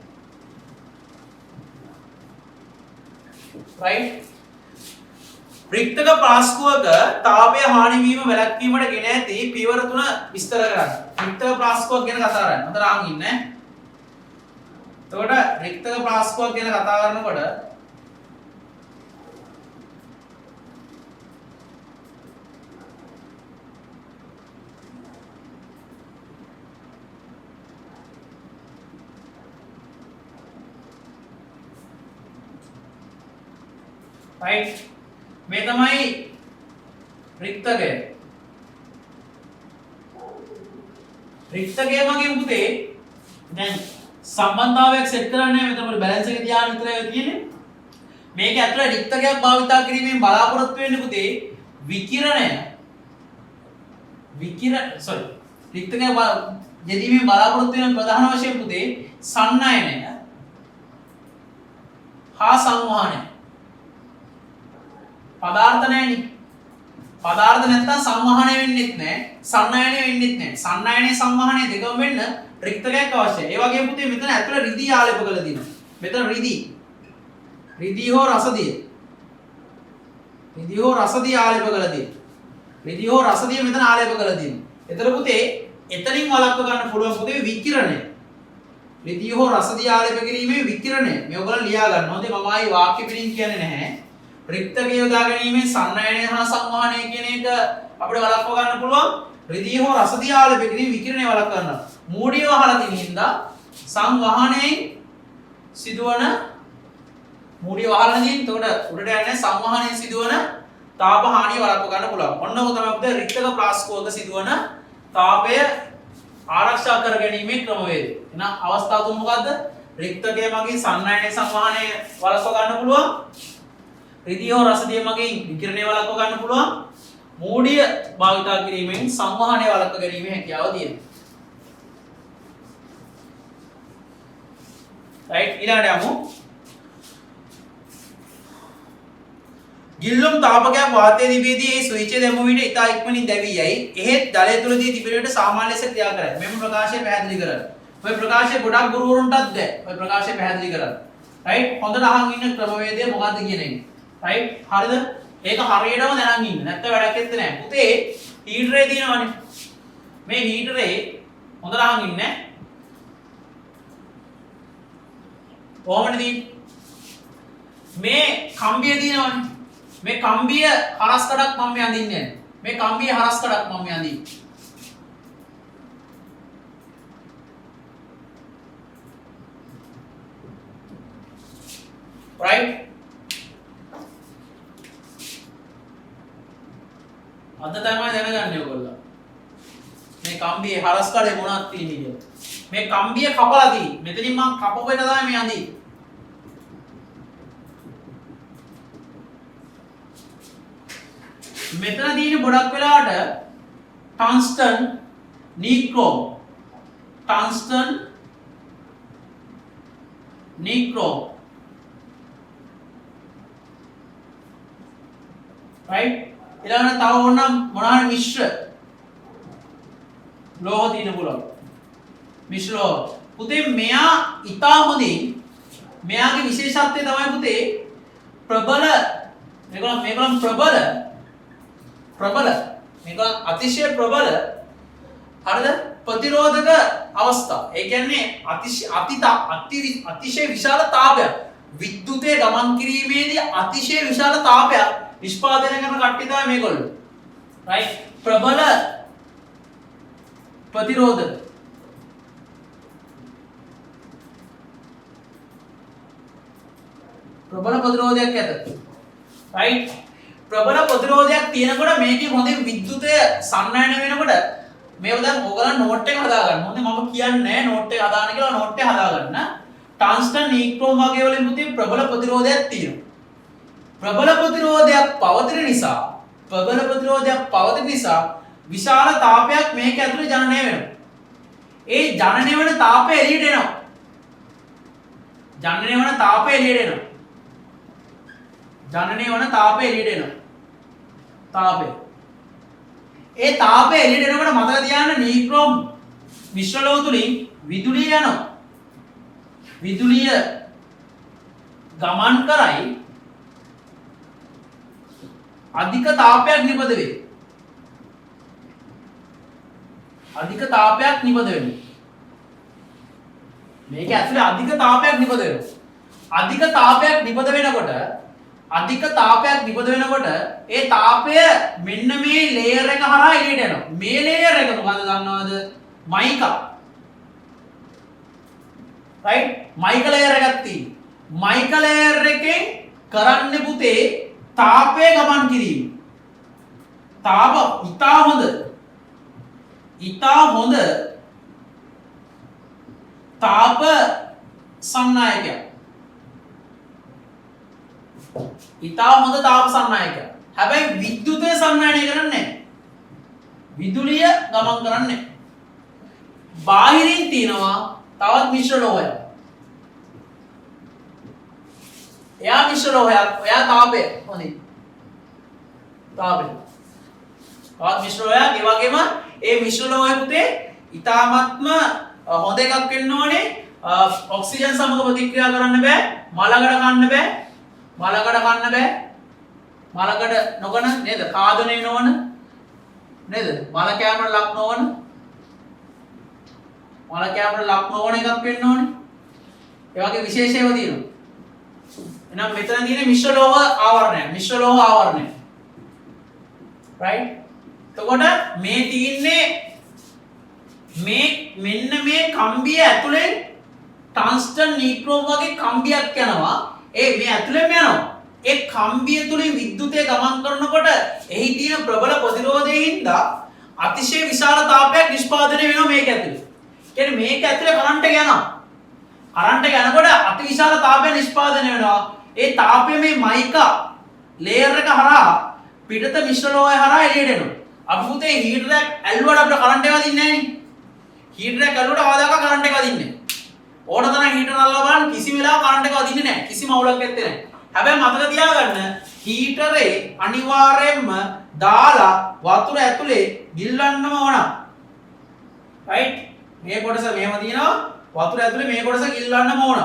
S1: right රික්තක ප්ලාස්කුවක තාපය හානි වීම වැළැක්වීමට ගෙන ඇති පියවර තුන විස්තර කරන්න. රික්තක ප්ලාස්කුවක් ගැන කතා කරන්න. හොඳට අහන් ඉන්න. එතකොට රික්තක ප්ලාස්කුවක් ගැන කතා කරනකොට right මේ තමයි රික්තකය. රික්තකය මගේ පුතේ දැන් සම්බන්ධතාවයක් සෙට් කරන්නේ මෙතන අපේ බැලන්ස් එක තියාගෙන විතරයි තියෙන්නේ. මේක ඇතුළේ රික්තකයක් භාවිතා කිරීමෙන් බලාපොරොත්තු වෙන්නේ පුතේ රික්තකයක් යෙදීමෙන් බලාපොරොත්තු වෙන ප්‍රධාන වශයෙන් පුතේ සන්නයනය හා සංවහනය. පදාර්ථ නැහැනේ. පදාර්ථ නැත්තම් සංවහනය වෙන්නෙත් නැහැ. සන්නයනය වෙන්නෙත් නැහැ. සන්නයනය සංවහනය දෙකම වෙන්න රික්තකයක් අවශ්‍යයි. ඒ වගේම පුතේ මෙතන ඇතුළේ රිදී ආලේප කරලා දිනවා. මෙතන රිදී හෝ රසදිය. රිදී හෝ රසදිය ආලේප කරලා දිනවා. රිදී හෝ රසදිය මෙතන ආලේප කරලා දිනවා. එතන පුතේ එතනින් වළක්ව ගන්න පුළුවන් පුතේ විකිරණය. රිදී හෝ රසදිය ආලේප කිරීමේ විකිරණය. මේ ඔයගොල්ලෝ ලියා ගන්න. හොඳේ මම ආයි වාක්‍ය පිටින් කියන්නේ නැහැ. රික්තකය යොදා ගැනීමෙන් සන්නයනය හා සංවහනය කියන එක අපිට වළක්ව ගන්න පුළුවන්. රිදී හෝ රසදිය ආලේප කිරීම විකිරණය වළක්ව ගන්නවා. මූඩියව අහලා තියෙන හින්දා සංවහනයෙන් සිදුවන මූඩියව අහලා තියෙන. එතකොට උඩට යන්නේ සංවහනයෙන් සිදුවන තාප හානිය වළක්ව ගන්න පුළුවන්. ඔන්න ඔක තමයි අපිට රික්තක ප්ලාස්කුවක සිදුවන තාපය ආරක්ෂා කර ගැනීමේ ක්‍රමවේදය. එහෙනම් අවස්ථාව තුන මොකද්ද? රික්තකය මගින් සන්නයනය සංවහනය වළක්ව ගන්න පුළුවන්. රිදී හෝ රසදිය මගින් විකිරණය වළක්ව ගන්න පුළුවන්. මූඩිය භාවිතා කිරීමෙන් සංවහනය වළක්ව ගැනීමේ හැකියාව තියෙනවා. right ඊළඟට යමු. ගිල්ලුම් තාපකයක් වාතයේ තිබෙදී ඒ ස්විච් එක දැමුව විට ඉතා ඉක්මනින් දැවී යයි. එහෙත් ජලය තුලදී තිබෙන විට සාමාන්‍ය ලෙස ක්‍රියා කරයි. මෙම ප්‍රකාශය පැහැදිලි කරන්න. ඔය ප්‍රකාශය ගොඩක් ගුරුවරුන්ටත් දැ. ඔය ප්‍රකාශය පැහැදිලි කරන්න. right හොඳට අහන් ඉන්න ක්‍රමවේදය මොකද්ද කියන එක. right හරිද? ඒක හරියටම දැනන් ඉන්න. නැත්නම් වැඩක් ඇත්තේ නැහැ. පුතේ හීටරේ තියෙනවනේ. මේ හීටරේ හොඳට අහන් ඉන්න. කොහොමද තියෙන්නේ? මේ කම්බිය තියෙනවනේ. මේ කම්බිය හරස් කඩක් මම මේ අඳින්නේ නැහැ. මේ කම්බිය හරස් කඩක් මම මේ අඳින්නේ. right අද තමයි දැනගන්නේ ඔයගොල්ලෝ. මේ කම්බියේ හරස් කඩේ මොනවද තියෙන්නේ කියලා. මේ කම්බිය කපලා තියෙන්නේ. මෙතනින් මම කපපු එක තමයි මේ අඳින්නේ. මෙතන තියෙන ගොඩක් වෙලාවට ටන්ස්ටන් නික්‍රෝම් right ඊළඟට තව ඕනම් මොනවාරි මිශ්‍ර ලෝහ තියෙන පුළුවන්. මිශ්‍ර ලෝහ. පුතේ මෙයා ඉතා හොඳින් මෙයාගේ විශේෂත්වය තමයි පුතේ ප්‍රබල මේගොල්ලන් ප්‍රබල මේක අතිශය ප්‍රබල හරිද ප්‍රතිරෝධක අවස්ථා. ඒ කියන්නේ අතිශය විශාල තාපයක් විද්‍යුතය ගමන් කිරීමේදී අතිශය විශාල තාපයක් නිෂ්පාදනය කරන කට්ටිය තමයි මේගොල්ලෝ. right ප්‍රබල ප්‍රතිරෝධක ප්‍රබල ප්‍රතිරෝධයක් ඇත. right ප්‍රබල ප්‍රතිරෝධයක් තියෙනකොට මේකේ හොඳින් විද්‍යුතය සන්නයන වෙනකොට මේව දැන් ඕගලන් නෝට් එක හදා ගන්න. හොඳේ මම කියන්නේ නැහැ නෝට් එක හදාන්න කියලා නෝට් එක හදා ගන්න. ටන්ස්ටන් නික්‍රෝම් වගේ වලින් පුතේ ප්‍රබල ප්‍රතිරෝධයක් තියෙනවා. ප්‍රබල ප්‍රතිරෝධයක් පවතින නිසා විශාල තාපයක් මේක ඇතුලේ ජනනය වෙනවා. ඒ ජනනය වෙන තාපය එළියට එනවා. තාපය ඒ තාපය එළියට එනකොට මතක තියාගන්න නීක්‍රෝම් මිශ්‍ර ලෝහ තුලින් විදුලිය යනවා. විදුලිය ගමන් කරයි අධික තාපයක් නිපද වේ. අධික තාපයක් නිපද වෙනවා. මේක ඇතුලේ අධික තාපයක් නිපද වෙනවා. අධික තාපයක් නිපද වෙනකොට ඒ තාපය මෙන්න මේ ලේයර් එක හරහා එළියට එනවා. මේ ලේයර් එක මොකද්ද දන්නවද? මයිකා. රයිට්? මයිකා ලේයර් එකක් තියෙනවා. මයිකා ලේයර් එකෙන් කරන්නේ පුතේ තාපය ගමන් කිරීම. තාප ඉතා හොඳ තාප සංනායකයක්. ඉතා හොඳ තාප සංනායකයක්. හැබැයි විද්‍යුතය සංනායනය කරන්නේ නැහැ. විදුලිය ගමන් කරන්නේ නැහැ. බාහිරින් තියෙනවා තවත් මිශ්‍ර ලෝහයක්. එයා මිශ්‍ර ලෝහයක්. එයා තාපය. හොඳයි. තාපය. තවත් මිශ්‍ර ලෝහයක්. ඒ වගේම ඒ මිශ්‍ර ලෝහය පුතේ ඊ타ත්ම හොඳ එකක් වෙන්න ඕනේ. ඔක්සිජන් සමග ප්‍රතික්‍රියා කරන්න බෑ. මලකඩ කන්න බෑ. මලකඩ නොකන නේද? කාදනය නොවන නේද? මල කෑමට ලක් නොවන එකක් වෙන්න ඕනේ. ඒ වගේ විශේෂ ඒවා තියෙනවා. එහෙනම් මෙතන තියෙන මිශ්‍ර ලෝහ ආවරණය. right? එතකොට මේ තියෙන්නේ මෙන්න මේ කම්බිය ඇතුලෙන් ටන්ස්ටන් නීක්‍රෝම් වගේ කම්බියක් යනවා. මේ ඇතුලෙන්ම යනවා. ඒ කම්බිය තුලින් විද්‍යුතය ගමන් කරනකොට එහි තියෙන ප්‍රබල ප්‍රතිරෝධයෙන් හින්දා අතිශය විශාල තාපයක් නිෂ්පාදනය වෙනවා මේක ඇතුලේ. කියන්නේ මේක ඇතුලේ කරන්ට් එක යනවා. කරන්ට් එක යනකොට අතිවිශාල තාපයක් නිෂ්පාදනය වෙනවා. ඒ තාපය මේ මයිකා ලේයර් එක හරහා පිටත මිශ්‍ර ලෝහය හරහා එළියට එනවා. අපි පුතේ හීටර් එක ඇල්ලුවට අපිට කරන්ට් එක වදින්නේ නැහැ නේ. හීටර් එක ඇල්ලුවට ආදාක කරන්ට් එක වදින්නේ නැහැ. ඕන තරම් හීටර් අල්ලලා බලන්න කිසිම වෙලාවක කරන්ට් එක වදින්නේ නැහැ. කිසිම අවුලක් නැත්තේ නැහැ. හැබැයි මතක තියාගන්න හීටරේ අනිවාර්යයෙන්ම දාලා වතුර ඇතුලේ ගිල්ලන්නම ඕන. රයිට්? මේ කොටස මෙහෙම තියෙනවා. වතුර ඇතුලේ මේ කොටස ගිල්ලන්නම ඕන.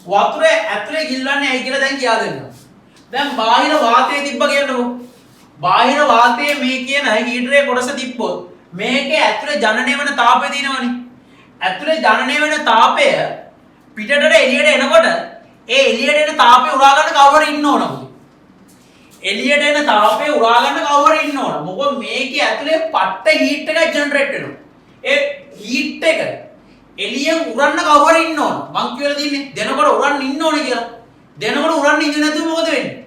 S1: වතුර ඇතුලේ ගිල්ලන්නේ ඇයි කියලා දැන් කියා දෙන්න. දැන් බාහිර වාතය තිබ්බ කියන්නකෝ. බාහිර වාතයේ මේ කියන හීටරේ කොටස තිබ්බොත් මේකේ ඇතුලේ ජනනය වෙන තාපය තියෙනවනේ. ඇතුලේ ජනනය වෙන තාපය පිටතට එළියට එනකොට ඒ එළියට එන තාපය උරා ගන්න කවුරු ඉන්න ඕන මොකද? එළියට එන තාපය උරා ගන්න කවුරු ඉන්න ඕන. මොකද මේකේ ඇතුලේ පට්ට හීට් එකක් ජෙනරේට් වෙනවා. ඒ හීට් එක එළියෙන් උරන්න කවුරු ඉන්න ඕන. මං කියලා තියන්නේ දෙනකොට උරන්න ඉන්න ඕනේ කියලා. දෙනකොට උරන්න ඉඳි නැතුව මොකද වෙන්නේ?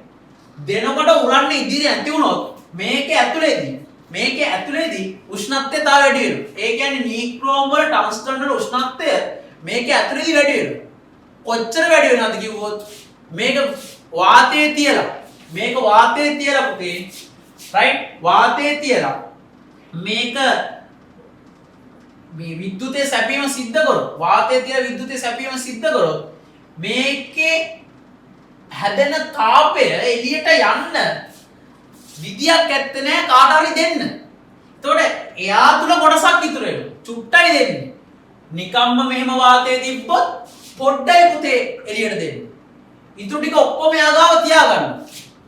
S1: දෙනකොට උරන්න ඉදිරිය නැති වුණොත් මේකේ ඇතුලේදී උෂ්ණත්වය තව වැඩි වෙනවා. ඒ කියන්නේ නීක්‍රෝම් වල ටන්ස්ටන් වල උෂ්ණත්වය මේකේ ඇතුලේදී වැඩි වෙනවා. කොච්චර වැඩි වෙනවද කිව්වොත් මේක වාතයේ තියලා පුතේ රයිට් වාතයේ තියලා මේක මේ විද්‍යුතය සැපීම සිද්ධ කරොත් වාතයේ තියලා විද්‍යුතය සැපීම සිද්ධ කරොත් මේකේ හැදෙන තාපය එළියට යන්න විදියක් ඇත්තේ නැහැ කාට හරි දෙන්න. එතකොට එයා තුල කොටසක් ඉතුරු වෙනවා. චුට්ටයි දෙන්නේ. නිකම්ම මෙහෙම වාතයේ තිබ්බොත් පොඩ්ඩයි පුතේ එළියට දෙන්න. ඉතුරු ටික ඔක්කොම එයා ගාව තියාගන්න.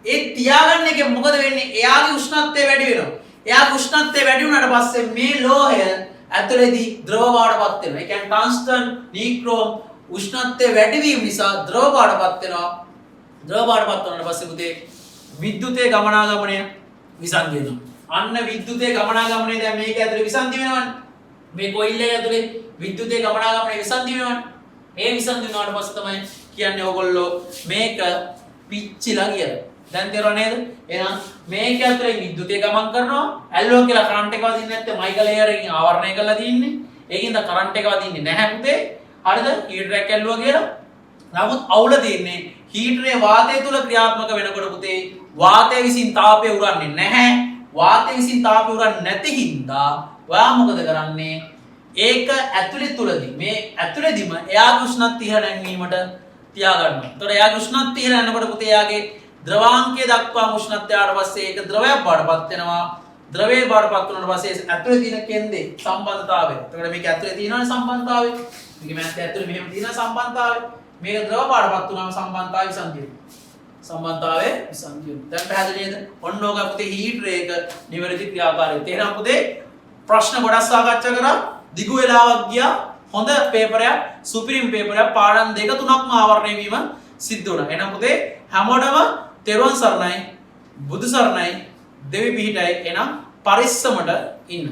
S1: ඒ තියාගන්න එකෙන් මොකද වෙන්නේ? එයාගේ උෂ්ණත්වය වැඩි වෙනවා. එයාගේ උෂ්ණත්වය වැඩි වුණාට පස්සේ මේ ලෝහය ඇතුලේදී ද්‍රව බවටපත් වෙනවා. ඒ කියන්නේ ටන්ස්ටන් නීක්‍රෝම් උෂ්ණත්වය වැඩි වීම නිසා ද්‍රව බවටපත් වෙනවා. ද්‍රව බවටපත් වුණාට පස්සේ පුතේ විද්‍යුතයේ ගමනාගමනය විසන්ධි වෙනවා. අන්න විද්‍යුතයේ ගමනාගමනය දැන් මේක ඇතුලේ විසන්ධි වෙනවනේ. මේ කොයිල් එක ඇතුලේ විද්‍යුතයේ ගමනාගමනය විසන්ධි වෙනවනේ. ඒ විසන්ධි වුණාට පස්සේ තමයි කියන්නේ ඕගොල්ලෝ මේක පිච්චිලා කියලා. දැන් තේරුණා නේද? එහෙනම් මේක ඇතුලේ විද්‍යුතය ගමන් කරනවා. ඇල්ලුවා කියලා කරන්ට් එක වදින්නේ නැත්නම් මයිකා ලේයර් එකකින් ආවරණය කරලා තියෙන්නේ. ඒකින්ද කරන්ට් එක වදින්නේ නැහැ පුතේ. හරිද? හීටර් එකක් ඇල්ලුවා කියලා. නමුත් අවුල තියෙන්නේ හීටරේ වාතය තුල ක්‍රියාත්මක වෙනකොට පුතේ වාතය විසින් තාපය උරන්නේ නැහැ. වාතය විසින් තාපය උරන්නේ නැති හින්දා ඔයා මොකද කරන්නේ? ඒක ඇතුලේ තුලදී මේ ඇතුලේදීම එයාගේ උෂ්ණත්වය ඉහළ නැංවීමට තියාගන්නවා. එතකොට එයාගේ උෂ්ණත්වය ඉහළ යනකොට පුතේ එයාගේ ද්‍රවාංකය දක්වා උෂ්ණත්වයට පස්සේ ඒක ද්‍රවයක් බවටපත් වෙනවා. ද්‍රවයේ බාටපත් වුණාට පස්සේ ඇතුලේ තියෙන කෙන්දේ සම්බන්ධතාවය. එතකොට මේක ඇතුලේ තියෙනවනේ සම්බන්ධතාවය. මේක මෑත් ඇතුලේ මෙහෙම තියෙන සම්බන්ධතාවය. මේක ද්‍රව බාටපත් වුණාම සම්බන්ධතාවය විසන්ධිය. සම්බන්ධතාවය විසන්ධිය. දැන් පැහැදිලි නේද? ඔන්න ඕක පුතේ හීටර් එක නිවැරදි ක්‍රියාකාරී. තේරෙනවද පුතේ? ප්‍රශ්න ගොඩක් සාකච්ඡා කරා. දිගු වෙලාවක් ගියා. හොඳ පේපරයක්, සුපිරිම පේපරයක් පාඩම් 2-3ක්ම ආවරණය වීම සිද්ධ වුණා. එහෙනම් පුතේ හැමෝටම තෙරුවන් සරණයි, බුදු සරණයි, දෙවි පිහිටයි. එහෙනම් පරිස්සමට ඉන්න.